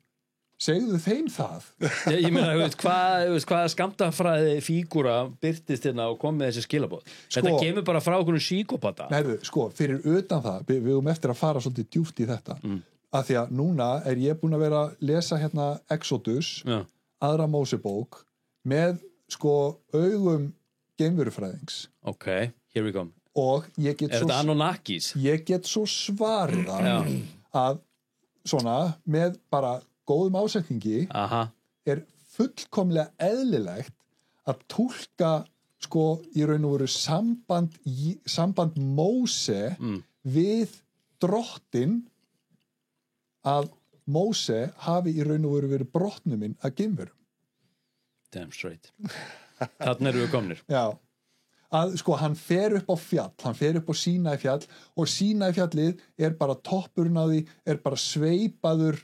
segðu þeim það.
Ég meina, hvað skammtafræði fígúra birtist hérna og kom með þessi skilaboð. Þetta kemur bara frá okkur síkópata.
Nei, sko, fyrir utan það, við höfum eftir að fara svolítið djúpt í þetta, að því að núna er ég búin að vera að lesa hérna Exodus, aðra Mósebók, með, sko, augum geimverufræðings.
Ok, here we go.
Og ég get
þetta Anunnakis?
Ég get svo svarið það að svona með bara góðum ásetningi er fullkomlega eðlilegt að túlka sko í raun og veru samband Móse við drottin að Móse hafi í raun og veru verið brottnuminn að geimverum.
Damn straight. Þarna erum við komnir.
Já. Að sko hann fer upp á fjall, hann fer upp á Sínaífjall og Sínaífjallið er bara toppurinn á því, er bara sveipaður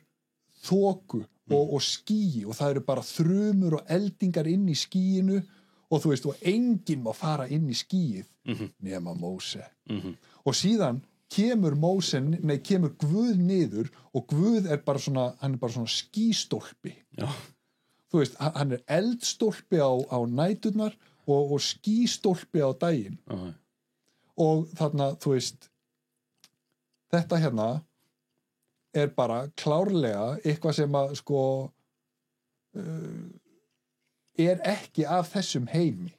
þoku og skýi og það eru bara þrumur og eldingar inn í skýinu og þú veist, og enginn má fara inn í skýið nema Móse. Og síðan kemur kemur Guð niður og Guð er bara svona, hann er bara svona skýstólpi. Já. Þú veist, hann er eldstólpi á næturnar og skýstólpi á daginn. Og þarna, þú veist, þetta hérna er bara klárlega eitthvað sem að sko er ekki af þessum heimi.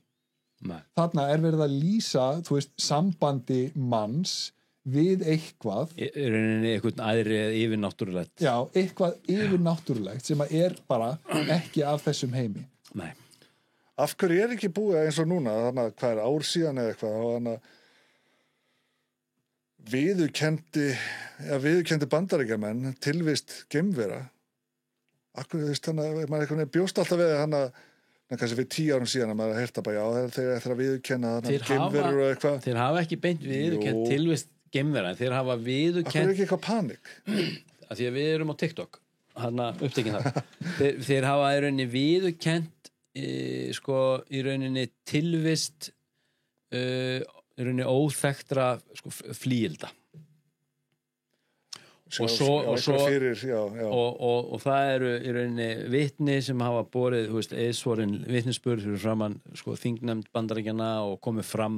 Nei.
Þarna er verið að lýsa, þú veist, sambandi manns við eitthvað.
Í rauninni eitthvað æðri yfirnáttúrulegt.
Já, eitthvað yfirnáttúrulegt sem að er bara ekki af þessum heimi.
Nei.
Af hverju er ekki búið eins og núna, þannig að hvað er ár síðan eða eitthvað, og þannig að viðurkendi bandaríkjamenn tilvist geimvera. Akkur, þú veist, þannig að maður eitthvað bjóst alltaf við þannig að kannski við 10 árum síðan að maður heyrta bara, já, þeir eftir að viðurkenna geimverur og eitthvað.
Þeir hafa ekki beint viðurkend tilvist geimvera, en þeir hafa viðurkend...
Akkur er ekki eitthvað panik?
Af því að við erum á TikTok, hann upptekinn það. Þeir hafa í rauninni viðurkend sko í rauninni tilvist í rauninni óþekktra sko, flíilda og það eru í rauninni vitni sem hafa borið, þú veist, eðsvorin vitnisspurð fyrir framann sko, þingnefnd Bandaríkjanna og komið fram,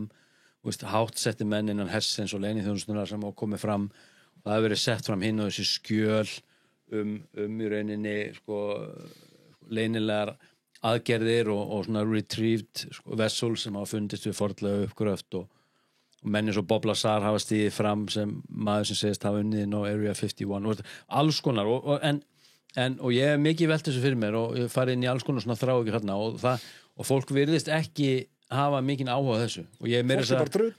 þú veist, háttsetti menn innan hersins og leyniþjónustunnar sem hafa komið fram og það hefur verið sett fram hinn og þessi skjöl í rauninni sko, leynilegar aðgerðir og svona retrieved sko, vessels sem hafa fundist við fornlega uppgröft og menn eins og Bob Lazar hafa stigið fram sem maður sem segist hafa unnið inn á Area 51 og alls konar og ég hef mikið velt þessu fyrir mér og ég farið inn í alls konar svona þrá ekki hérna og fólk virðist ekki hafa mikinn áhuga á þessu og ég meira þess að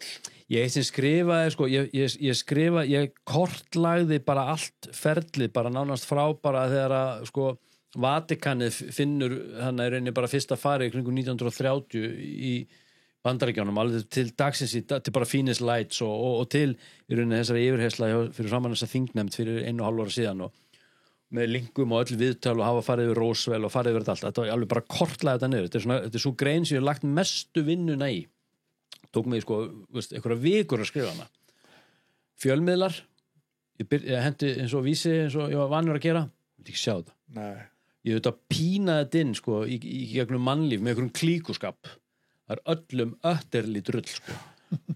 ég sem skrifaði sko, ég kortlagði bara allt ferlið bara nánast frá bara þegar að sko Vatikanið finnur hann er reyni bara fyrsta fari kringum 1930 í Bandaríkjánum alveg til dagsins til bara Phoenix Lights og til í rauninni þessari yfirhersla fyrir framan þessa þingnefnd fyrir 1,5 ára síðan og með linkum og öll viðtöl og hafa farið yfir Roswell og farið yfir þetta allt. Þetta var alveg bara kortlega þetta niður. Þetta er svo grein sem ég hef lagt mestu vinnuna í. Tók mig sko, einhverja vikur að skrifa hana. Fjölmiðlar, ég hendi eins og vísi eins og ég var vanur að gera, ég vil ekki sjá þetta.
Nei.
Ég hef þetta pínaði þetta inn sko, í gegnum mannlíf með einhverjum klíkuskap. Það er öllum ötterli drull sko,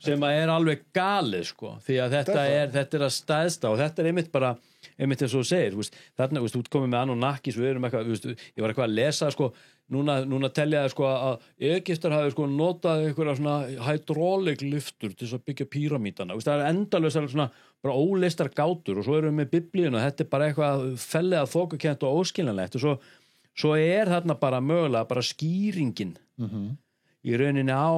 sem að er alveg galið sko, því að þetta er að stæðsta og þetta er einmitt eins og þú segir, þarna, þú komið með Anunnakis, við erum eitthvað, ég var eitthvað að lesa sko, núna teljaði sko að Egyptar hafi sko notað einhverja svona hydraulic lyftur til að byggja píramítana, það er endalausar svona bara óleystar gátur og svo erum við með biblíuna, þetta er bara eitthvað fellega þokukennt og óskiljanlegt og svo er þarna bara mögulega bara skýringin í rauninni á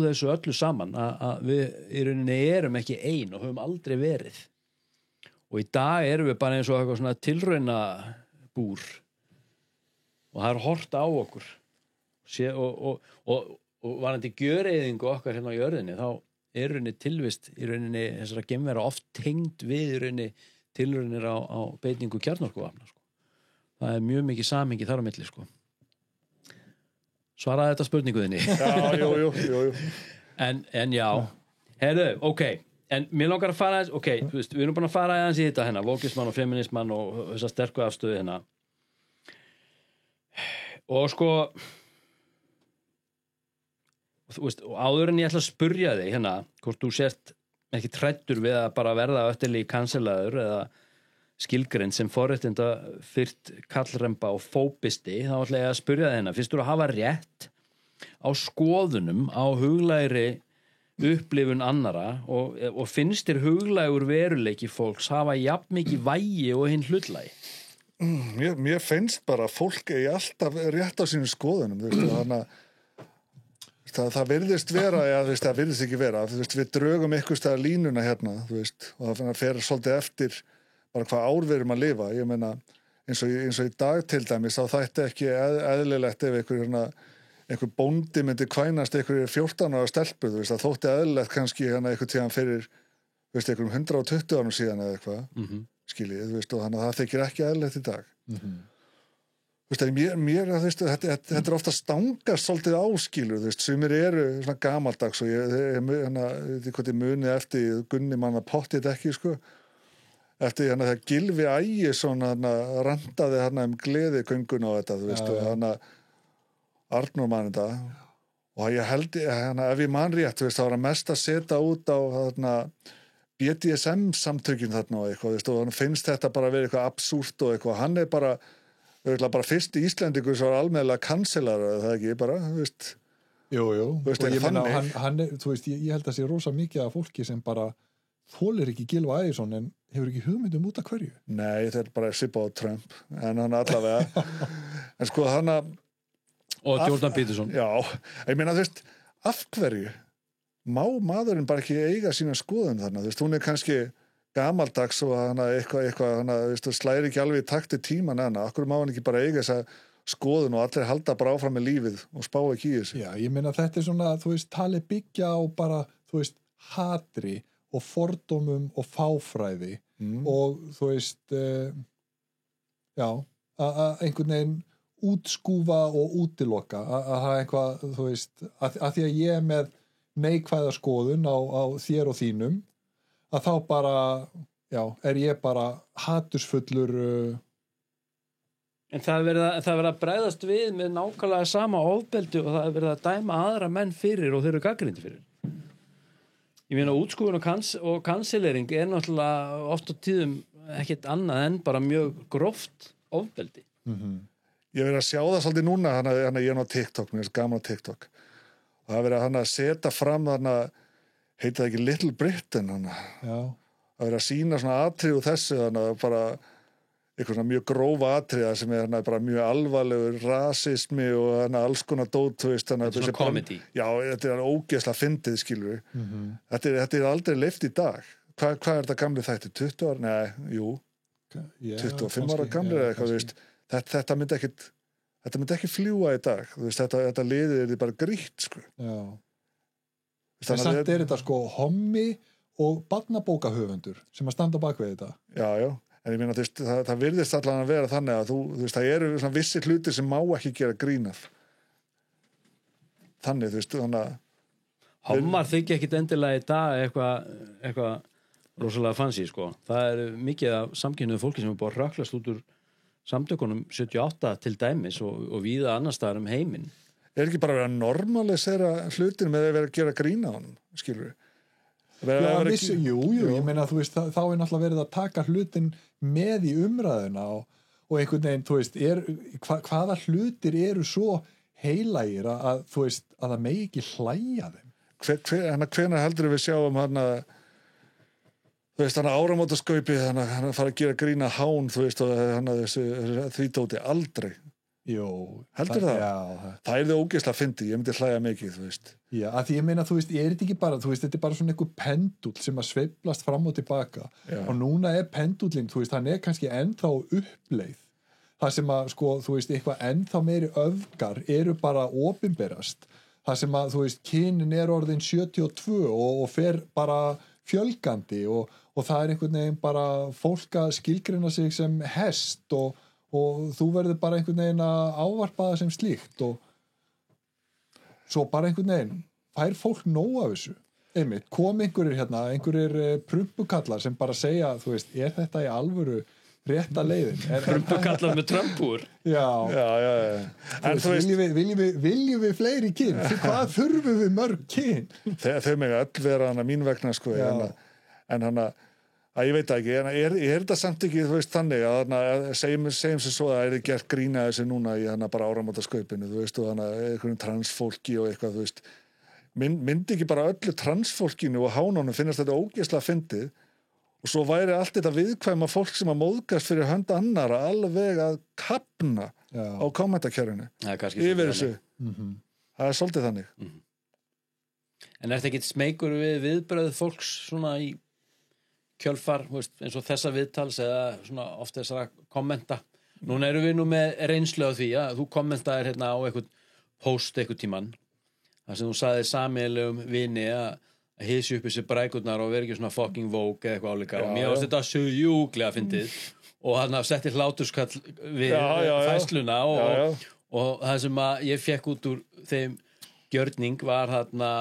þessu öllu saman að við í rauninni erum ekki ein og höfum aldrei verið og í dag erum við bara eins og eitthvað svona tilraunabúr og það er hort á okkur og varandi gjöreyðingu okkar hérna á jörðinni þá er rauninni tilvist í rauninni þessara geimvera oft tengd við í rauninni tilraunir á beitingu kjarnorkuvopna sko. það er mjög mikið samhengi þar á milli sko. Svaraði þetta spurninguðinni
Já, jú.
en já, heyrðu, ok en mér langar að fara aðeins, ok, þú veist, við erum búin að fara aðeins í þetta hérna, vókismann og feminismann og þessa sterku afstöðu hérna og sko þú veist, og áður en ég ætla að spurja þig hérna, hvort þú sért ekki træddur við að bara verða ötterlí kanselaður eða skilgreind sem forréttinda fyrt kallremba og fóbisti, þá ætla ég að spurja þig hérna, finnst þú að hafa rétt á skoðunum á huglægri upplifun annara og finnst þér huglægur veruleiki fólks hafa jafn mikið vægi og hinn hlutlægi?
Mér finnst bara að fólk eigi alltaf rétt á sínum skoðunum, þú veist, þannig að það virðist vera, það virðist ekki vera, þú veist, við drögum eitthvað staðar línuna hérna, þú veist, og það fer svolítið eftir bara hvað ár við erum að lifa, ég meina, eins og í dag til dæmis, þá þætti ekki eðlilegt ef einhver bóndi myndi kvænast einhverjir 14 ára stelpu, þú veist, það þótti eðlilegt kannski einhver tíðan fyrir, þú veist, einhverjum 120 árum síðan eða eitthvað, skiljið, þú veist, og þannig að það þykir ekki eðlilegt í dag. Þú veist, þetta er ofta stangast svolítið áskilur, þú veist, sumir eru svona gamaldags og ég muni eftir Gunni manna pottið ekki, sko, eftir þegar Gylfi Ægisson randaði gleðigöngun á þetta, þú veist, og Arnór mann þetta og ég held, ef ég man rétt, þú veist, þá var hann mest að setja út á BDSM samtökin þarna og eitthvað, þú veist, og hann finnst þetta bara að vera eitthvað absúrt og eitthvað, hann er bara fyrst í Íslendingur sem var almennilega kanselar, það ekki, bara, þú veist.
Jú,
veist,
og ég meina, hann er, þú veist, ég held að sé rosa mikið af fólki sem bara þolir ekki Gylfi Ægisson en hefur ekki hugmyndum út af hverju.
Nei, þetta er bara svipað á Trump, en hann allavega, en sko hann
og Jordan Peterson.
Já, ég meina, þú veist, af hverju má maðurinn bara ekki eiga sína skoðun þarna, þú veist, hún er kannski gamaldags og hann þú veist, slæri ekki alveg í takti tíman hana, akkur má hann ekki bara eiga þessa skoðun og allir halda bara áfram með lífið og spá ekki í þessu.
Já, ég meina þetta er svona, þú veist, tali byggja á bara, þú veist, hatri og fordómum og fáfræði og þú veist já, að einhvern veginn útskúfa og útiloka að það eitthvað, þú veist, að því að ég er með neikvæða skoðun á þér og þínum, að þá bara, já, er ég bara hatursfullur
En það er verið að bregðast við með nákvæmlega sama ofbeldi og það er verið að dæma aðra menn fyrir og þeir eru gagnrýndir fyrir. Ég meina, útskúfun og kanselering er náttúrulega oft á tíðum ekkert annað en bara mjög gróft ofbeldi.
Ég verið að sjá það svolítið núna, hann ég er á TikTok, mér er gaman á TikTok. Og það verið að setja fram heitir það ekki Little Britain
Já.
Það verið að sína svona atriðu þessu, bara eitthvað svona mjög grófa atriða sem er bara mjög alvarlegur rasismi og alls konar dót, þú veist.
Þetta er svona comedy.
Já, þetta er ógeðslega fyndið, skilur við. Þetta er aldrei leyft í dag. Hvað er þetta gamli þætti? 20 ára? Nei, jú. 25 ára gamli eða eitthvað, þú veist. Þetta myndi ekki fljúga í dag, þú veist, þetta liðið er bara grýtt, sko.
Já. En samt er þetta sko hommi og barnabókahöfundur sem að standa bak við þetta.
Já, en ég meina, þú veist, það virðist allan að vera þannig að þú veist, það eru svona vissi hlutir sem má ekki gera grín af. Þannig, þú veist, þannig að
Hommar þykja ekkit endilega í dag eitthvað rosalega fancy, sko. Það er mikið af samkynnuðu fólki sem er búið að röklast út úr samtökunum 78 til dæmis og víða annars staðar heiminn.
Er ekki bara að vera að normalisera hlutin með að vera að gera grín á honum, skilur við?
Jú, ég meina, þú veist, þá er náttúrulega verið að taka hlutin með í umræðuna og einhvern veginn, þú veist, hvaða hlutir eru svo heilagir að þú veist, að það megi ekki hlæja þeim.
Hvenær heldur við sjáum þú veist, áramótaskaupi, hann að fara að gera grína hán, þú veist, og því tóti aldrei.
Jú.
Heldur það?
Já.
Það er það ógeðslega fyndið, ég myndi hlæja mikið, þú veist.
Já, að því ég meina, þú veist, ég er þetta ekki bara, þú veist, þetta er bara svona einhver pendúll sem að sveiflast fram og tilbaka. Já. Og núna er pendúllinn, þú veist, hann er kannski ennþá uppleið. Það sem að, sko, þú veist, eitthvað ennþá meiri öfgar eru bara opinberast. Það sem að, þú veist, kynin er orðin 72 og fer bara fjölgandi og það er einhvern veginn bara fólk að skilgreina sig sem hest og og þú verður bara einhvern veginn að ávarpa það sem slíkt og svo bara einhvern veginn fær fólk nóg af þessu einmitt, kom einhverjir prumpukallar sem bara segja, þú veist, er þetta í alvöru rétta leiðin?
Prumpukallar með Trump-úr
Já.
En þú veist,
viljum við fleiri kyn? Hvað þurfum við mörg kyn?
þau mega öll vera hana mín vegna sko, en hana að ég veit ekki, en er þetta samt ekki þú veist þannig að segjum sem svo að það gert grína þessu núna í hana bara áramótaskaupinu, þú veist, og hana einhverjum transfólki og eitthvað, þú veist myndi ekki bara öllu transfólkinu og hánunum finnast þetta ógeðslega fyndið og svo væri allt þetta viðkvæma fólk sem að móðgast fyrir hönd annara alveg að kapna á kommentarkerfinu yfir þessu það er svolítið þannig
En ertu ekki smeykur við viðbröð fólks svona í kjölfar, veist, eins og þessa viðtals eða svona oft þessara kommenta núna erum við nú með reynslu á því að þú kommentaðir hérna á eitthvað post eitthvað tímann þar sem þú sagðir sameiginlegum vini að hysja upp þessi brækurnar og vera ekki svona fucking woke eða eitthvað álíka og mér varst þetta sjúklega fyndið og hann setti hláturskall við fæsluna og það sem að ég fekk út úr þeim gjörning var þarna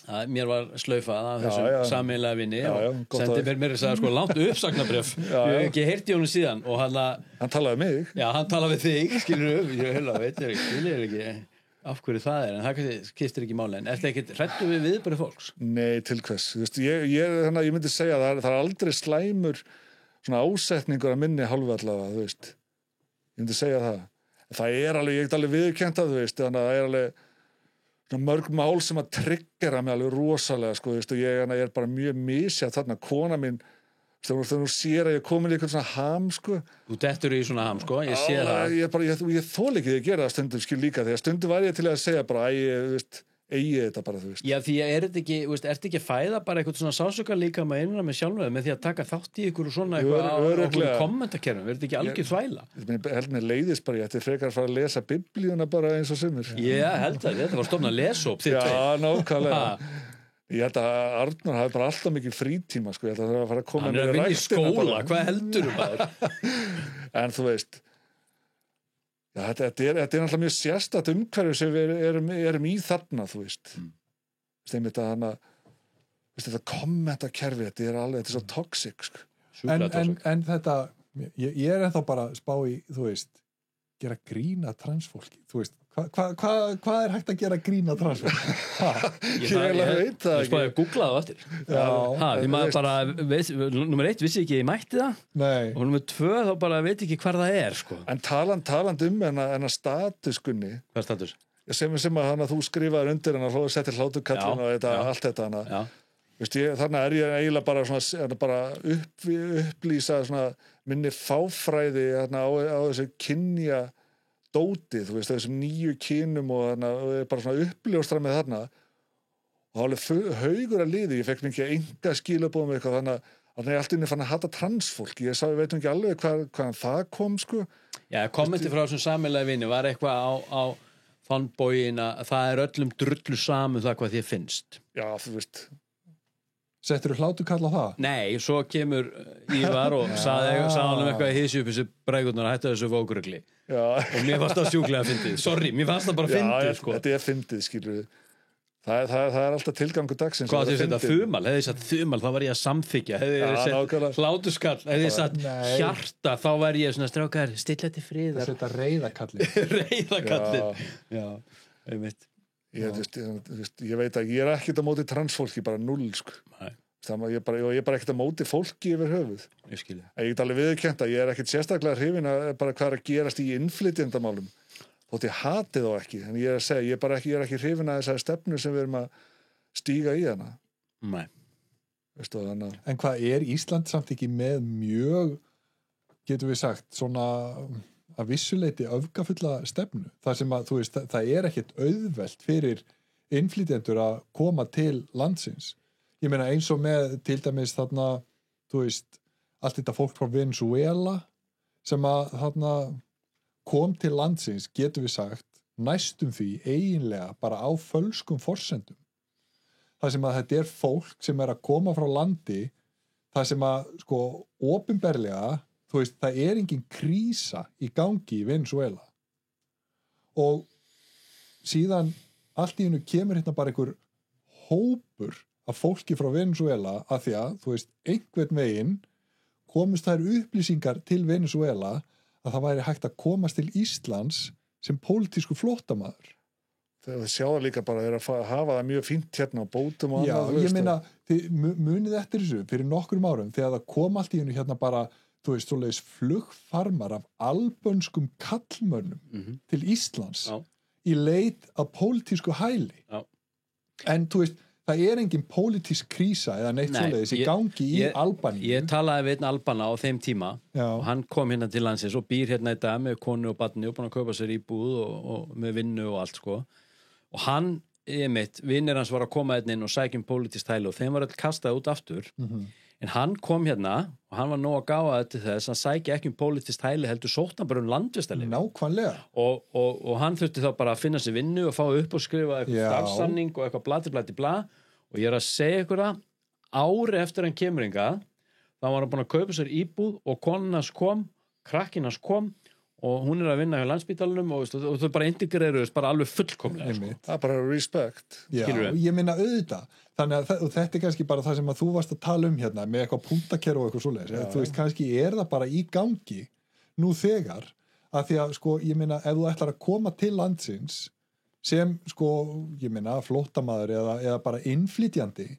að mér var slaufað af þessum sameiginlega vini og sendi mér að sko langt uppsagnarbréf ég hef ekki heyrt í honum síðan og
hann talaði við mig
hann talaði við þig, skilur ég heila, veit ég ekki af hverju það en það skiptir ekki máli en ertu ekkert hræddur við viðbrögð fólks?
Nei, til hvers, þú veist, ég myndi segja að það er aldrei slæmur svona ásetningur að minni hálfu allavega, þú veist ég myndi segja það er alveg, ég get alveg viðurkennt að þú veist, þannig að það er alveg svona mörg mál sem að triggera mig alveg rosalega, sko, þú veist, og ég er bara mjög misjað þarna, kona mín þegar þú sér að ég komin í eitthvað svona ham, sko. Þú
dettur í svona ham, sko, ég sé það.
Ég þoli ekki að gera það stundum, skil líka, þegar stundum var ég til að segja bara, eigi þetta bara, þú veist.
Já, því að ertu ekki að fæða bara eitthvað svona sásöka líka með einuna með sjálfur með því að taka þátt í ykkur svona eitthvað á okkur kommentakerfum, verður þetta ekki algjör þvæla?
Ég held mér leiðist bara, ég ætti frekar að fara að lesa biblíuna bara eins og sumir.
Já, held að þetta var stofnað lesóp,
Ég held að Arnór hafi bara alltaf mikið frítíma, sko, ég held að það var að fara að koma
hann er að vinna í skóla, hvað heldur maður?
En þú veist þetta er náttúrulega mjög sérstakt umhverfi sem við erum í þarna, þú veist þetta kommentakerfi, þetta er svo toxic, sko.
En þetta ég er ennþá bara að spá í, þú veist gera grína transfólki, þú veist hvað er hægt að gera grína transfólki?
Ég veit það ekki.
Ég spáði að googla það eftir. Því maður bara, nummer 1 vissi ekki að ég mætti það.
Nei.
Og nummer 2 þá bara veit ekki hvar það er, sko.
En taland hennar statuskunni.
Hvað er status?
Sem að hana þú skrifaður undir hennar og settir hlátukallin og allt þetta hana.
Já.
Veist, þannig er ég eiginlega bara svona bara upplýsa svona minni fáfræði á þessu kynja dótið, þú veist, þessum 9 kynum og bara svona uppljóstra með þarna og það var haugur að liði, ég fekk mikið enga skilabóðum eitthvað, þannig að ég alltaf inni fann að hata transfólk, ég veit ekki alveg hvaðan það kom, sko.
Já, kommenti frá þessum sameiginlega vini var eitthvað á fanboyina, það er öllum drullu saman það hvað þér finnst.
Já, þú veist.
Settur þú hlátukall á það?
Nei, svo kemur Ívar og sagði hann eitthvað að hysja upp þessu brækurnar að hætta þessu vókurugli og mér fannst það sjúklega fyndið, sorry, mér fannst það bara fyndið, sko.
Þetta er fyndið, skilur við. Það er alltaf tilgangur dagsins.
Hvað þið þetta þumal? Hefði þið sagt þumal, þá var ég að samþykja. Hefði þið sett hlátuskall, hefði þið sagt hjarta, þá var ég svona strákar, stilla til friðar.
Þetta reyðakallin.
Reyðakallin. Já, einmitt.
Ég veit að ég er ekkert á móti transfólki, bara 0, sko. Ég er bara ekkert á móti fólki yfir höfuð.
Ég skil það.
Ég get alveg viðurkennt að ég er ekkert sérstaklega hrifinn að bara hvað er að gerast í innflytjendamálum. Þótt ég hati þá ekki, en ég er að segja, ég er ekki hrifinn að þessari stefnu sem við erum að stíga í hana.
Nei.
Veistu, en hvað er Ísland samt ekki með mjög, getum við sagt, svona að vissuleiti öfgafulla stefnu? Það sem að, þú veist, það er ekkert auðvelt fyrir innflytjendur að koma til landsins. Ég meina eins og með til dæmis þarna, þú veist, allt þetta fólk frá Venezuela sem að þarna kom til landsins, getum við sagt, næstum því eiginlega bara á fölskum forsendum. Það sem að þetta er fólk sem er að koma frá landi, það sem að, sko, opinberlega, þú veist, það engin krísa í gangi í Venezuela og síðan allt í einu kemur hérna bara einhver hópur af fólki frá Venezuela að því að, þú veist, einhvern veginn komust þær upplýsingar til Venezuela að það væri hægt að komast til Íslands sem pólitísku flóttamaður.
Þegar þið sjáðu líka bara að hafa það mjög fínt hérna á bótum og
já, ég meina, þið munið eftir þessu fyrir nokkrum árum þegar það kom allt í einu hérna bara, þú veist, svoleiðis flugfarmar af albönskum kallmönnum til Íslands í leit að pólitísku hæli.
Já.
En, þú veist, það engin pólitísk krísa eða neitt svoleiðis í gangi í Albaníu.
Ég talaði við einn Albana á þeim tíma og hann kom hérna til landsins og býr hérna í dag með konu og barni og búin að kaupa sér íbúð og með vinnu og allt, sko. Og hann, vinnir hans var að koma hérna inn og sækja pólitískt hæli og þeim var öll kastað út aftur. En hann kom hérna og hann var nóg að gáfa þetta þess að sækja ekki pólitískt hæli heldur sótt hann bara landvistarleyfi.
Nákvæmlega.
Og hann þurfti þá bara að finna sér vinnu og fá upp og skrifa eitthvað starfssamning og eitthvað bla og ég að segja ykkur það, ári eftir hann kemur hingað, þá var hann búin að kaupa sér íbúð og konan hans kom, krakkinn hans kom og hún að vinna hjá Landspítalanum og þau bara integreruðust bara alveg fullkomlega. Sko.
Það bara respect.
Já, ég meina auðvitað. Þannig að þetta kannski bara það sem að þú varst að tala hérna með eitthvað punktakerfi og eitthvað svoleiðis. Þú veist, kannski það bara í gangi nú þegar að því að, sko, ég meina, ef þú ætlar að koma til landsins sem, sko, ég meina, flóttamaður eða bara innflytjandi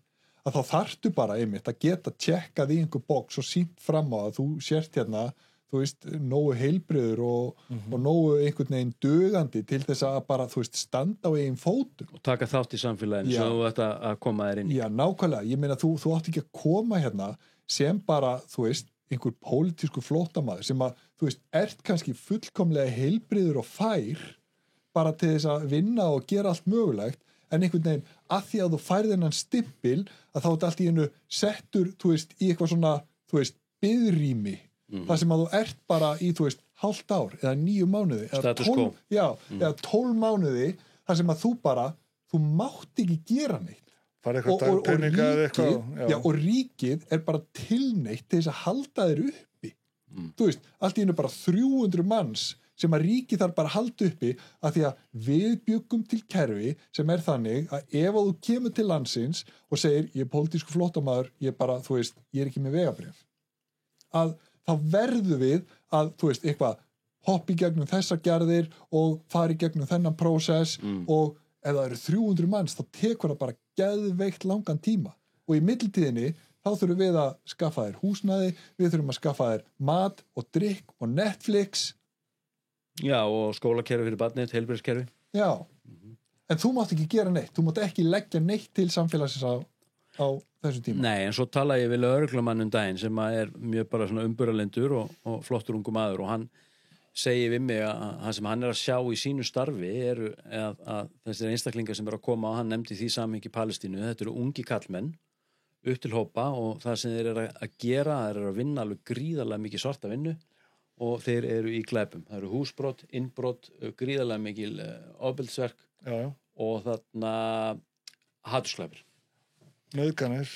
að þá þarftu bara einmitt að geta tjekkað í einhver box og sýnt fram á að þú sért hérna þú veist, nógu heilbriður og nógu einhvern veginn dugandi til þess að bara, þú veist, standa á eigin fótum. Og
taka þátt í samfélaginu sem þú ætti að koma þér inn í.
Já, nákvæmlega. Ég meina, þú átt ekki að koma hérna sem bara, þú veist, einhver pólitísku flóttamaður sem að, þú veist, ert kannski fullkomlega heilbriður og fær bara til þess að vinna og gera allt mögulegt, en einhvern veginn að því að þú færð þennan stimpil að þá er allt í einu settur, þú veist, í eitthvað svona, þú veist, biðrými það sem að þú ert bara í, þú veist, hálft ár eða 9 mánuði eða 12 mánuði þar sem að þú mátt ekki gera neitt og ríkið bara tilneitt til þess að halda þér uppi þú veist, allt í einu bara 300 manns sem að ríkið þarf bara að halda uppi að því að við bjuggum til kerfi sem þannig að ef þú kemur til landsins og segir ég pólitísku flóttamaður, ég bara, þú veist, ég ekki með vegabréf að þá verðum við að, þú veist, eitthvað hoppi gegnum þessar gerðir og fari gegnum þennan prósess og ef það eru 300 manns þá tekur það bara geðveikt langan tíma og í millitíðinni þá þurfum við að skaffa þér húsnæði, við þurfum að skaffa þér mat og drykk og Netflix.
Já, og skólakerfi fyrir barnið, heilbrigðiskerfi.
Já, en þú mátt ekki gera neitt, þú mátt ekki leggja neitt til samfélagsins á þessu tíma.
Nei, en svo tala ég við lögreglumann daginn sem mjög bara svona umburðarlyndur og flottur ungu maður og hann segir við mig að það sem hann að sjá í sínu starfi eru að þessir einstaklingar sem að koma á, hann nefndi því samhengi Palestínu, þetta eru ungi kallmenn upp til hópa og það sem þeir eru að gera, þeir eru að vinna alveg gríðarlega mikið svarta vinnu og þeir eru í glæpum. Það eru húsbrot, innbrot, gríðarlega mikil ofbeldisverk og þarna hatursglæpir.
Nauðganir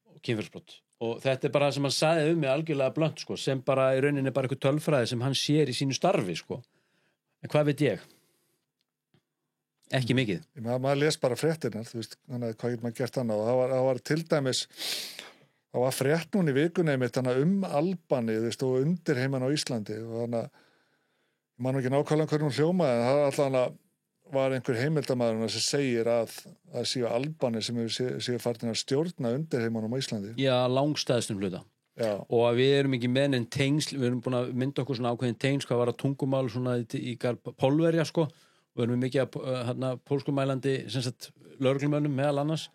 og kynferðisbrot og þetta bara það sem hann sagði mig algjörlega blönt sko, sem bara í rauninni bara eitthvað tölfræði sem hann sér í sínu starfi sko. En hvað veit ég? Ekki mikið.
Maður les bara fréttirnar, þú veist, þannig að hvað getur maður gert annað og það var til dæmis það var frétt núna í vikunni einmitt Albani, þú veist, og undirheiman á Íslandi og þannig að ég man ekki nákvæmlega hvernig hún hljómaði en það allavega var einhver heimildamaður sem segir að séu Albani sem séu farin að stjórna undirheimanum á Íslandi.
Já, langstæðstum hluta. Já. Og að við erum ekki með en tengsl, við erum búin að mynda okkur svona ákveðin tengsl, hvað var að tungumál svona í Pólverja sko, og við erum mikið að pólskumælandi lögreglumönnum meðal annars,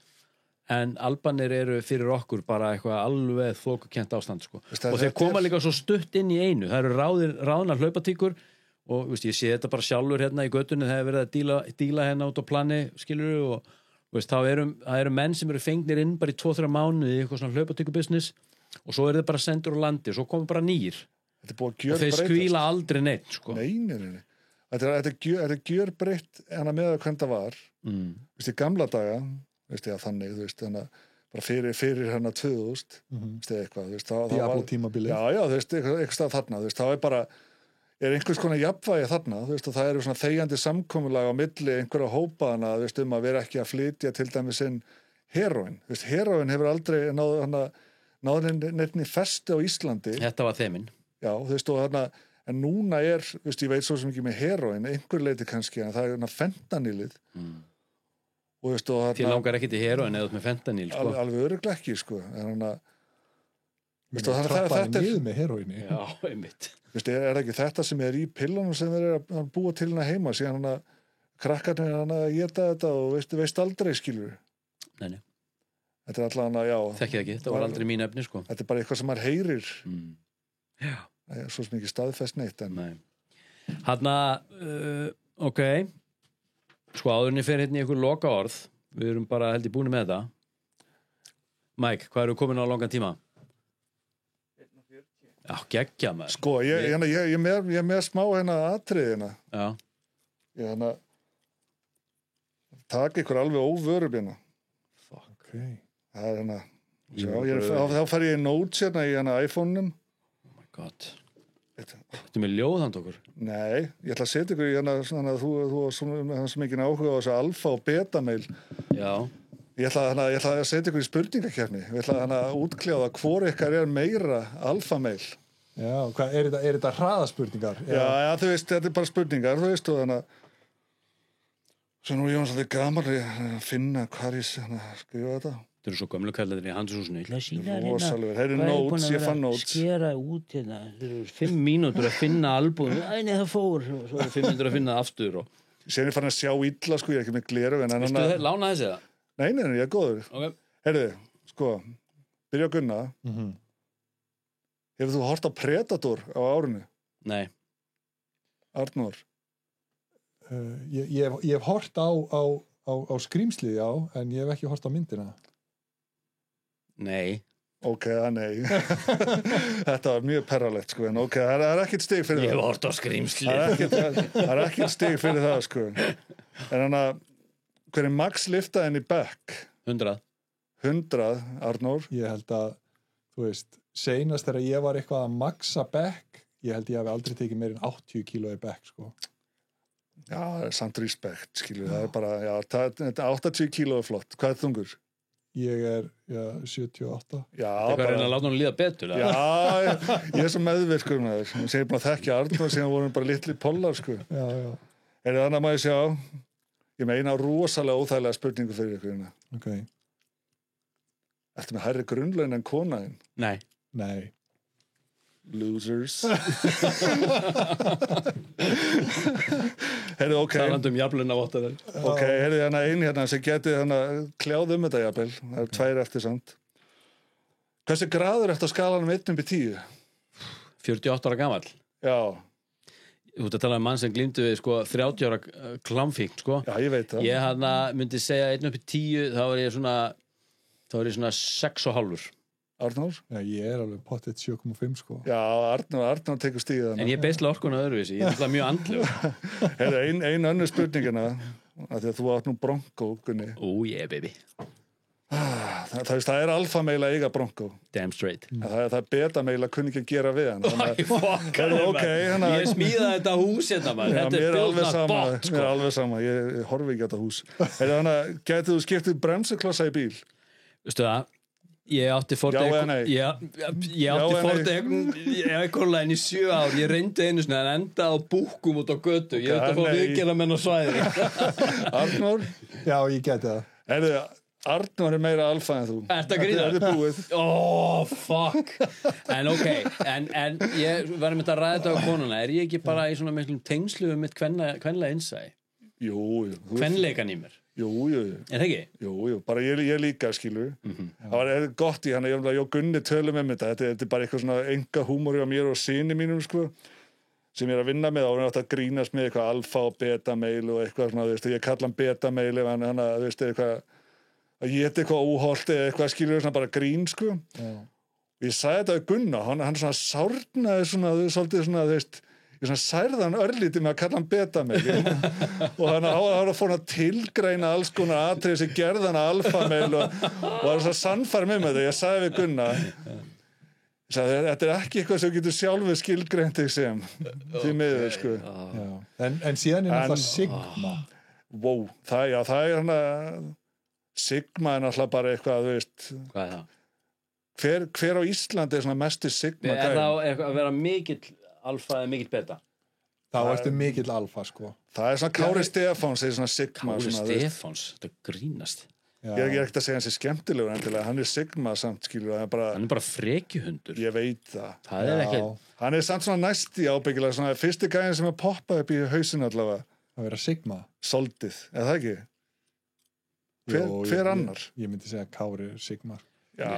en Albanir eru fyrir okkur bara eitthvað alveg þokukent ástand sko. Og þeir koma líka svo stutt inn í einu, það eru ráðnar hlaupatíkur og veist, ég sé þetta bara sjálfur hérna í göttunni þegar verið að díla hérna út á plani skilur og veist, það eru menn sem eru fengnir inn bara í 2-3 mánuði í eitthvað svona hlaupatíkubusiness og svo eru þeir bara sendur á landi og svo komur bara nýr og þeir skvíla aldrei neitt sko.
Nei. Þetta er gjörbreytt með að hvernig það var veist, í gamla daga veist, þannig, þú veist, bara fyrir hérna 2000 eitthvað, þú veist,
Diablo tímabilið.
já, þú veist, eitthvað stað þarna, þú veist, þá bara einhvers konar jafnvægi þarna, þú veist, og það svona þegjandi samkomulag á milli einhverja hópaðana, þú veist, að vera ekki að flytja til dæmis inn heroin, þú veist, heroin hefur aldrei náð nefni festu á Íslandi.
Þetta var þeiminn.
Já, þú veist, og þarna, en núna þú veist, ég veit svo sem ekki með heroin, einhver leiti kannski, en það fentanýlið. Og þú veist, og þarna...
Þið langar ekki til heroin eða með fentanýl, sko.
Alveg örugglega ekki, sko, en þarna...
Trappaði niður með heroinni.
Já, einmitt.
Veist, er ekki þetta sem í pillunum sem þeir að búa til hérna heima síðan krakkarnir að geta þetta og veist aldrei skilur.
Nei.
Þetta er allavega, já.
Þekkið ekki, þetta var aldrei mín efni, sko.
Þetta er bara eitthvað sem maður heyrir.
Já.
Svo sem ekki staðfest neitt.
Nei. Hanna, ok. Sko, áðurinn fer hérna í einhver loka orð. Við erum bara held í búin með þetta. Mike, hvað eru komin á langan tíma? Já, geggja maður.
Sko, ég er með smá atriðina.
Já.
Ég taka ykkur alveg óvörum hérna.
Fuck.
Okay.
Það er þá fer ég í notes hérna í iPhone-num.
Oh my god. Þetta með ljóðhand okkur?
Nei, ég ætla að setja ykkur í svona að þú svona sem ekki áhuga á þessu alfa og beta mail.
Já. Ég
ætla að setja ykkur í spurningakefni. Við ætla að útkljáða hvor ykkar er meira alfa-mail.
Já, hvað, er þetta hraðaspurningar?
Já, þú veist, þetta er bara spurningar, þú veist, og þannig að svo nú ég var svolítið gaman að finna hvað ég skrifa þetta.
Þetta eru svo gömlu kallarnir í handshúsinu.
Rósalur, það eru notes, ég fann notes.
Skera út hérna, það eru 5 mínútur að finna albúm. Æ, nei, það fór. Svo eru 5 mínútur að finna aftur.
Sér ég fann að sjá illa, sko, ég er ekki með gleru.
Vistu lána þessi það?
Nei, ég er góður.
Okay.
Heyrðu, sko, byrja að gunna. Hefur þú hort á Predator á árinu?
Nei.
Arnór?
Ég hef hort á skrýmslið, já, en ég hef ekki hort á myndina.
Nei.
Ok, nei. Þetta var mjög perralegt, sko, en ok, það er ekkert stig fyrir það.
Ég hef hort á skrýmslið.
Það er ekkert stig fyrir það, sko. En hann hver er max liftaðin í back?
100.
100, Arnór?
Ég held að, þú veist, seinast þegar ég var eitthvað að maxa back, ég held ég hafi aldrei tekið meir en 80 kíló í back, sko.
Já, samt respekt, skilur, það er bara, já, 80 kíló er flott. Hvað er þungur?
Ég er, 78.
Já,
það er reyna að láta hún líða betur.
Já, ég er svo meðvirkur með þér. Ég segi bara að þekkja Arnór, síðan vorum bara litli pollar, sko.
Já.
Er það annað maður sjá? Ég meina rosalega óþægilega spurningu fyrir ykkur.
Ok.
Ertu með hærri grunnlaun en konaðinn?
Nei.
Losers. Heyrðu, ok.
Talandum jafnluna vottaður.
Ok, heyrðu hérna sem geti kljáð þetta jafnvel. Það er 2 eftir samt. Hversu graður eftir á skalanum 1-10?
48 ára gamall.
Já.
Þú ert að tala mann sem glímdu við, sko, 30 ára klámfíkn, sko.
Já, ég veit það.
Ég myndi segja 1-10, þá er ég svona 6,5.
Arnór?
Já, ég er alveg pottet 7,5, sko.
Já, Arnór tekur stíðið þannig.
En ég beisla orkuna öðruvísi, ég er mjög andlegur.
Heyrðu, ein önnur spurningina, af því að þú átt nú Bronco, Gunni.
Yeah, baby.
Það er alfa meila eiga Bronco.
Damn straight.
Það er beta meila kunni ekki að gera við hann.
Ég smíða þetta hús hérna, maður. Þetta er bjóðnað bótt, sko.
Mér er alveg sama, ég horfi ekki á þetta hús. Þannig að getið þú skiptið bremsuklossa í bíl?
Veistu það? Ég átti Ford Ecoline í 7 ár. Ég reyndi einu sinni að enda á búkum út á götu. Ég ætti að fá viðgerðarmenn á svæði.
Arnór?
Já, ég geti það.
Arnór er meira alfa en þú.
Ertu að grína?
Þetta er búið.
Fuck. En ok, en ég var með þetta að ræða þetta á konuna. Er ég ekki bara í svona miklum tengslu mitt kvenlega innsæi?
Jú.
Kvenleikan í mér?
Jú.
Er það ekki?
Jú, bara ég líka, skilur. Það var gott í hann, ég og Gunni tölum þetta er bara eitthvað svona enga húmor á mér og syni mínum, sko, sem ég er að vinna með, og hann átt að grínast með eitthvað alfa og beta meil og eitthvað svona, þú veist, ég kalla hann beta meil ef hann, þú veist, eitthvað að ég eitthvað óholt eða eitthvað, skilur, svona bara grín, sko.
Já.
Ég sagði þetta við Gunna, hann svona sárnaði svona, svolítið svona, þú veist, ég svona særði hann örlítið með að kalla hann beta-meil og hann að fór að tilgreina alls konar atriði sem gerði hann alfa-meil og var svona sannfæri með þetta. Ég sagði við Gunna, ég sagði, þetta ekki eitthvað sem getur sjálfur skilgreint þig sem því miður, sko.
En síðan náttúrulega Sigma.
Wow, það hana Sigma náttúrulega bara eitthvað, þú veist.
Hvað það?
Hver á Íslandi svona mestu Sigma gæði?
Það að vera mikill alfa eða mikill beta?
Þá ertu mikill alfa, sko.
Það svona Kári Stefáns svona Sigma.
Kári Stefáns, þetta grínast.
Ég er ekkert að segja hans skemmtilegur endilega, hann Sigma samt, skilur, hann
er bara frekjuhundur.
Ég veit það.
Það er ekki.
Hann samt svona næsti ábyggilega, svona fyrsti gæðin sem poppa upp í hausinu allavega.
Að vera Sigma?
Soldið, eða það ekki? Hver annar?
Ég myndi segja Kári Sigma.
Ég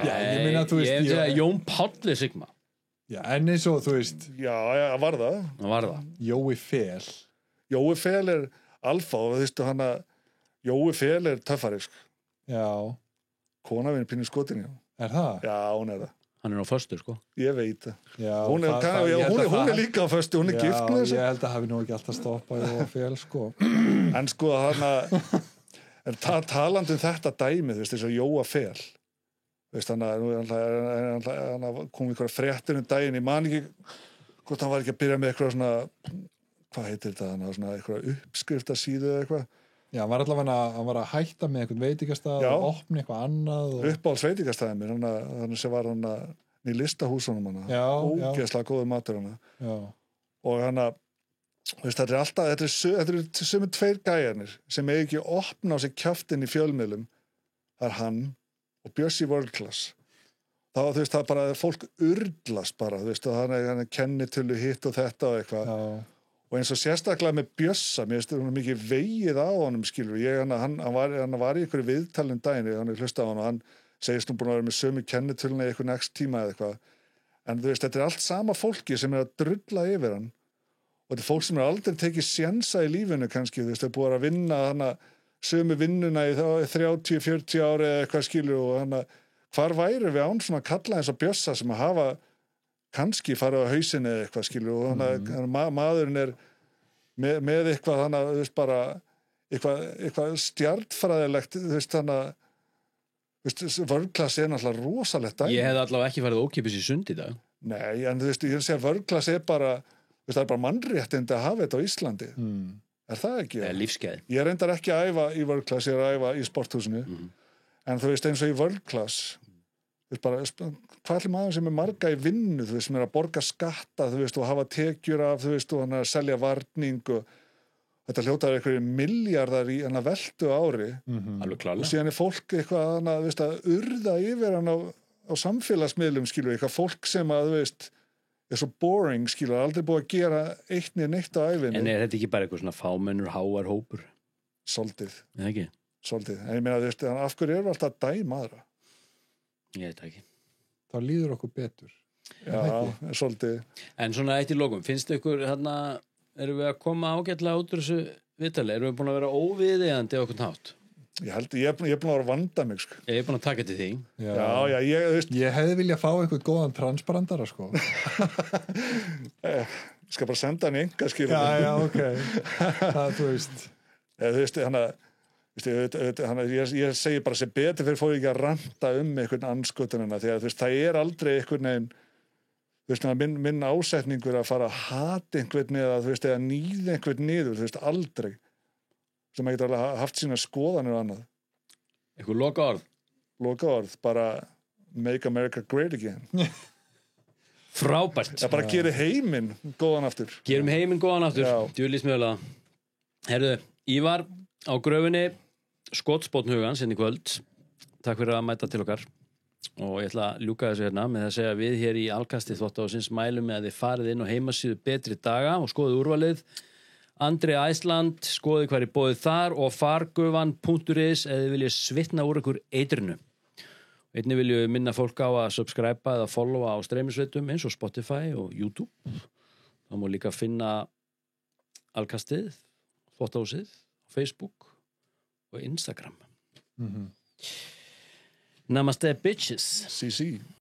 myndi að segja Jón Páll Sigma.
Já, en eins og þú veist.
Já, var það.
Það var það.
Jói Fel.
Jói Fel alfa og þú veist hann að Jói Fel töffari, sko.
Já.
Kona við pínu skotin, já.
Er það?
Já, hún það.
Hann á föstu, sko.
Ég veit það.
Já,
hún líka á föstu, hún gift með þessu.
Já, ég held að hafi nú ekki alltaf stoppað Jói Fel, sko.
En sko, talandi þetta dæmi, þú veist, þess að Jóa Fel. Veist, hann kom einhverja fréttir daginn, ég man ekki hvort hann var ekki að byrja með eitthvað svona, hvað heitir þetta, svona eitthvað uppskriftasíðu eða eitthvað.
Já, hann var að hætta með eitthvað veitingastað og opna eitthvað annað.
Uppáhalds veitingastæði mér, þannig sem var hann í listahúsunum hann, ógeðslega góður matur hann.
Já.
Og hann veist, þetta er sumir tveir gæjarnir sem ekki opna á sig kjaftinn í fjölmiðlum, það hann og Bjössi World Class. Þá, þú veist, það bara, fólk urlast bara, þú veist, og hann kennitölu hitt og þetta og eitthvað.
Já.
Og eins og sérstaklega með Bjössa, mér finnst hún mikið vegið á honum, skilur. Hann var í einhverju viðtalin daginn, hann hlusta á hann og hann segist búin að vera með sömu kennitöluna í eitthvað next tíma eða eitthvað. En þú veist, þetta allt sama fólki sem að drulla yfir hann. Og þetta fólk sem aldrei tekið sjensa í lífinu kannski, þú veist, það búið að vinna sömu vinnuna í 30-40 ári eða eitthvað, skilur, og hvar væri við án svona kalla eins og Bjössa sem að hafa kannski farið á hausinu eða eitthvað, skilur, og maðurinn með eitthvað þú veist, bara eitthvað stjarnfræðilegt, þú veist, vörgklass náttúrulega rosalegt dæmi.
Ég hef allavega ekki farið ókipis í sund í dag.
Nei, en þú veist, ég sé að vörgklass bara, þú veist, það bara mannréttindi að hafa þetta á Íslandi. Er það ekki?
Það lífsgæði.
Ég reyndar ekki að æfa í vörgklass, ég að æfa í sporthúsinu. En þú veist, eins og í vörgklass, þú veist bara, hvað er maður sem marga í vinnu, þú veist, sem að borga skatta, þú veist, og hafa tekjur af, þú veist, og hann að selja varning og þetta hljótaður einhverju miljardar í hann að veltu ári.
Alveg klárlega.
Og síðan fólk eitthvað hann að, þú veist, að urða yfir hann á samfélagsmiðlum, skilur, eitthvað fólk sem að, þú veist, er svo boring, skilur, aldrei búið að gera neitt á ævinni. En
er þetta ekki bara eitthvað svona fámennur, háar hópur?
Soldið.
Eða ekki?
Soldið. En ég meina, þú veist, af hverju erum við alltaf að dæma aðra?
Ég veit ekki.
Þá líður okkur betur.
Já, soldið.
En svona eitt í lokum, finnst ykkur hérna, erum við að koma ágætlega út úr þessu viðtali? Erum við búin að vera óviðeigandi á okkur nátt?
Ég er búin að vera að vanda mig, sko.
Ég er búin að taka til því.
Já, þú veist.
Ég hefði viljað fá eitthvað góðan transparandara, sko.
Ég skal bara senda hann í engaskýrun.
Já, ok. Það, þú veist.
Þú veist, ég segi bara sem betur fyrir fóðu ekki að ranta einhvern anskötunina, því að þú veist, það er aldrei einhvern veginn, þú veist, minn ásetningur að fara að hata einhvern eða, þú veist, eða níða einhvern niður, þú veist, aldrei. Sem að geta haft sína skoðanir og annað.
Eitthvað lokaorð?
Lokaorð, bara make America great again.
Frábært.
Það bara gerir heiminn góðan aftur.
Gerum heiminn góðan aftur. Djúlísmjöla. Herðu, Ívar á gröfinni, skotspotn hugans inn í kvöld. Takk fyrir að mæta til okkar. Og ég ætla að ljúka þessu hérna með að segja að við hér í Alkasti Þvottahússins mælum með að þið farið inn á heimasíðu Betri daga og skoðið úrvalið. Andri Æsland, skoðið hvað er bóðið þar og fargufan.is eða þið viljið svitna úr ykkur eitrinu. Einnig viljum minna fólk á að subscribe eða followa á streymisveitum eins og Spotify og YouTube. Það má líka finna Alkastið, Þvottahúsið, Facebook og Instagram. Namaste bitches.
CC.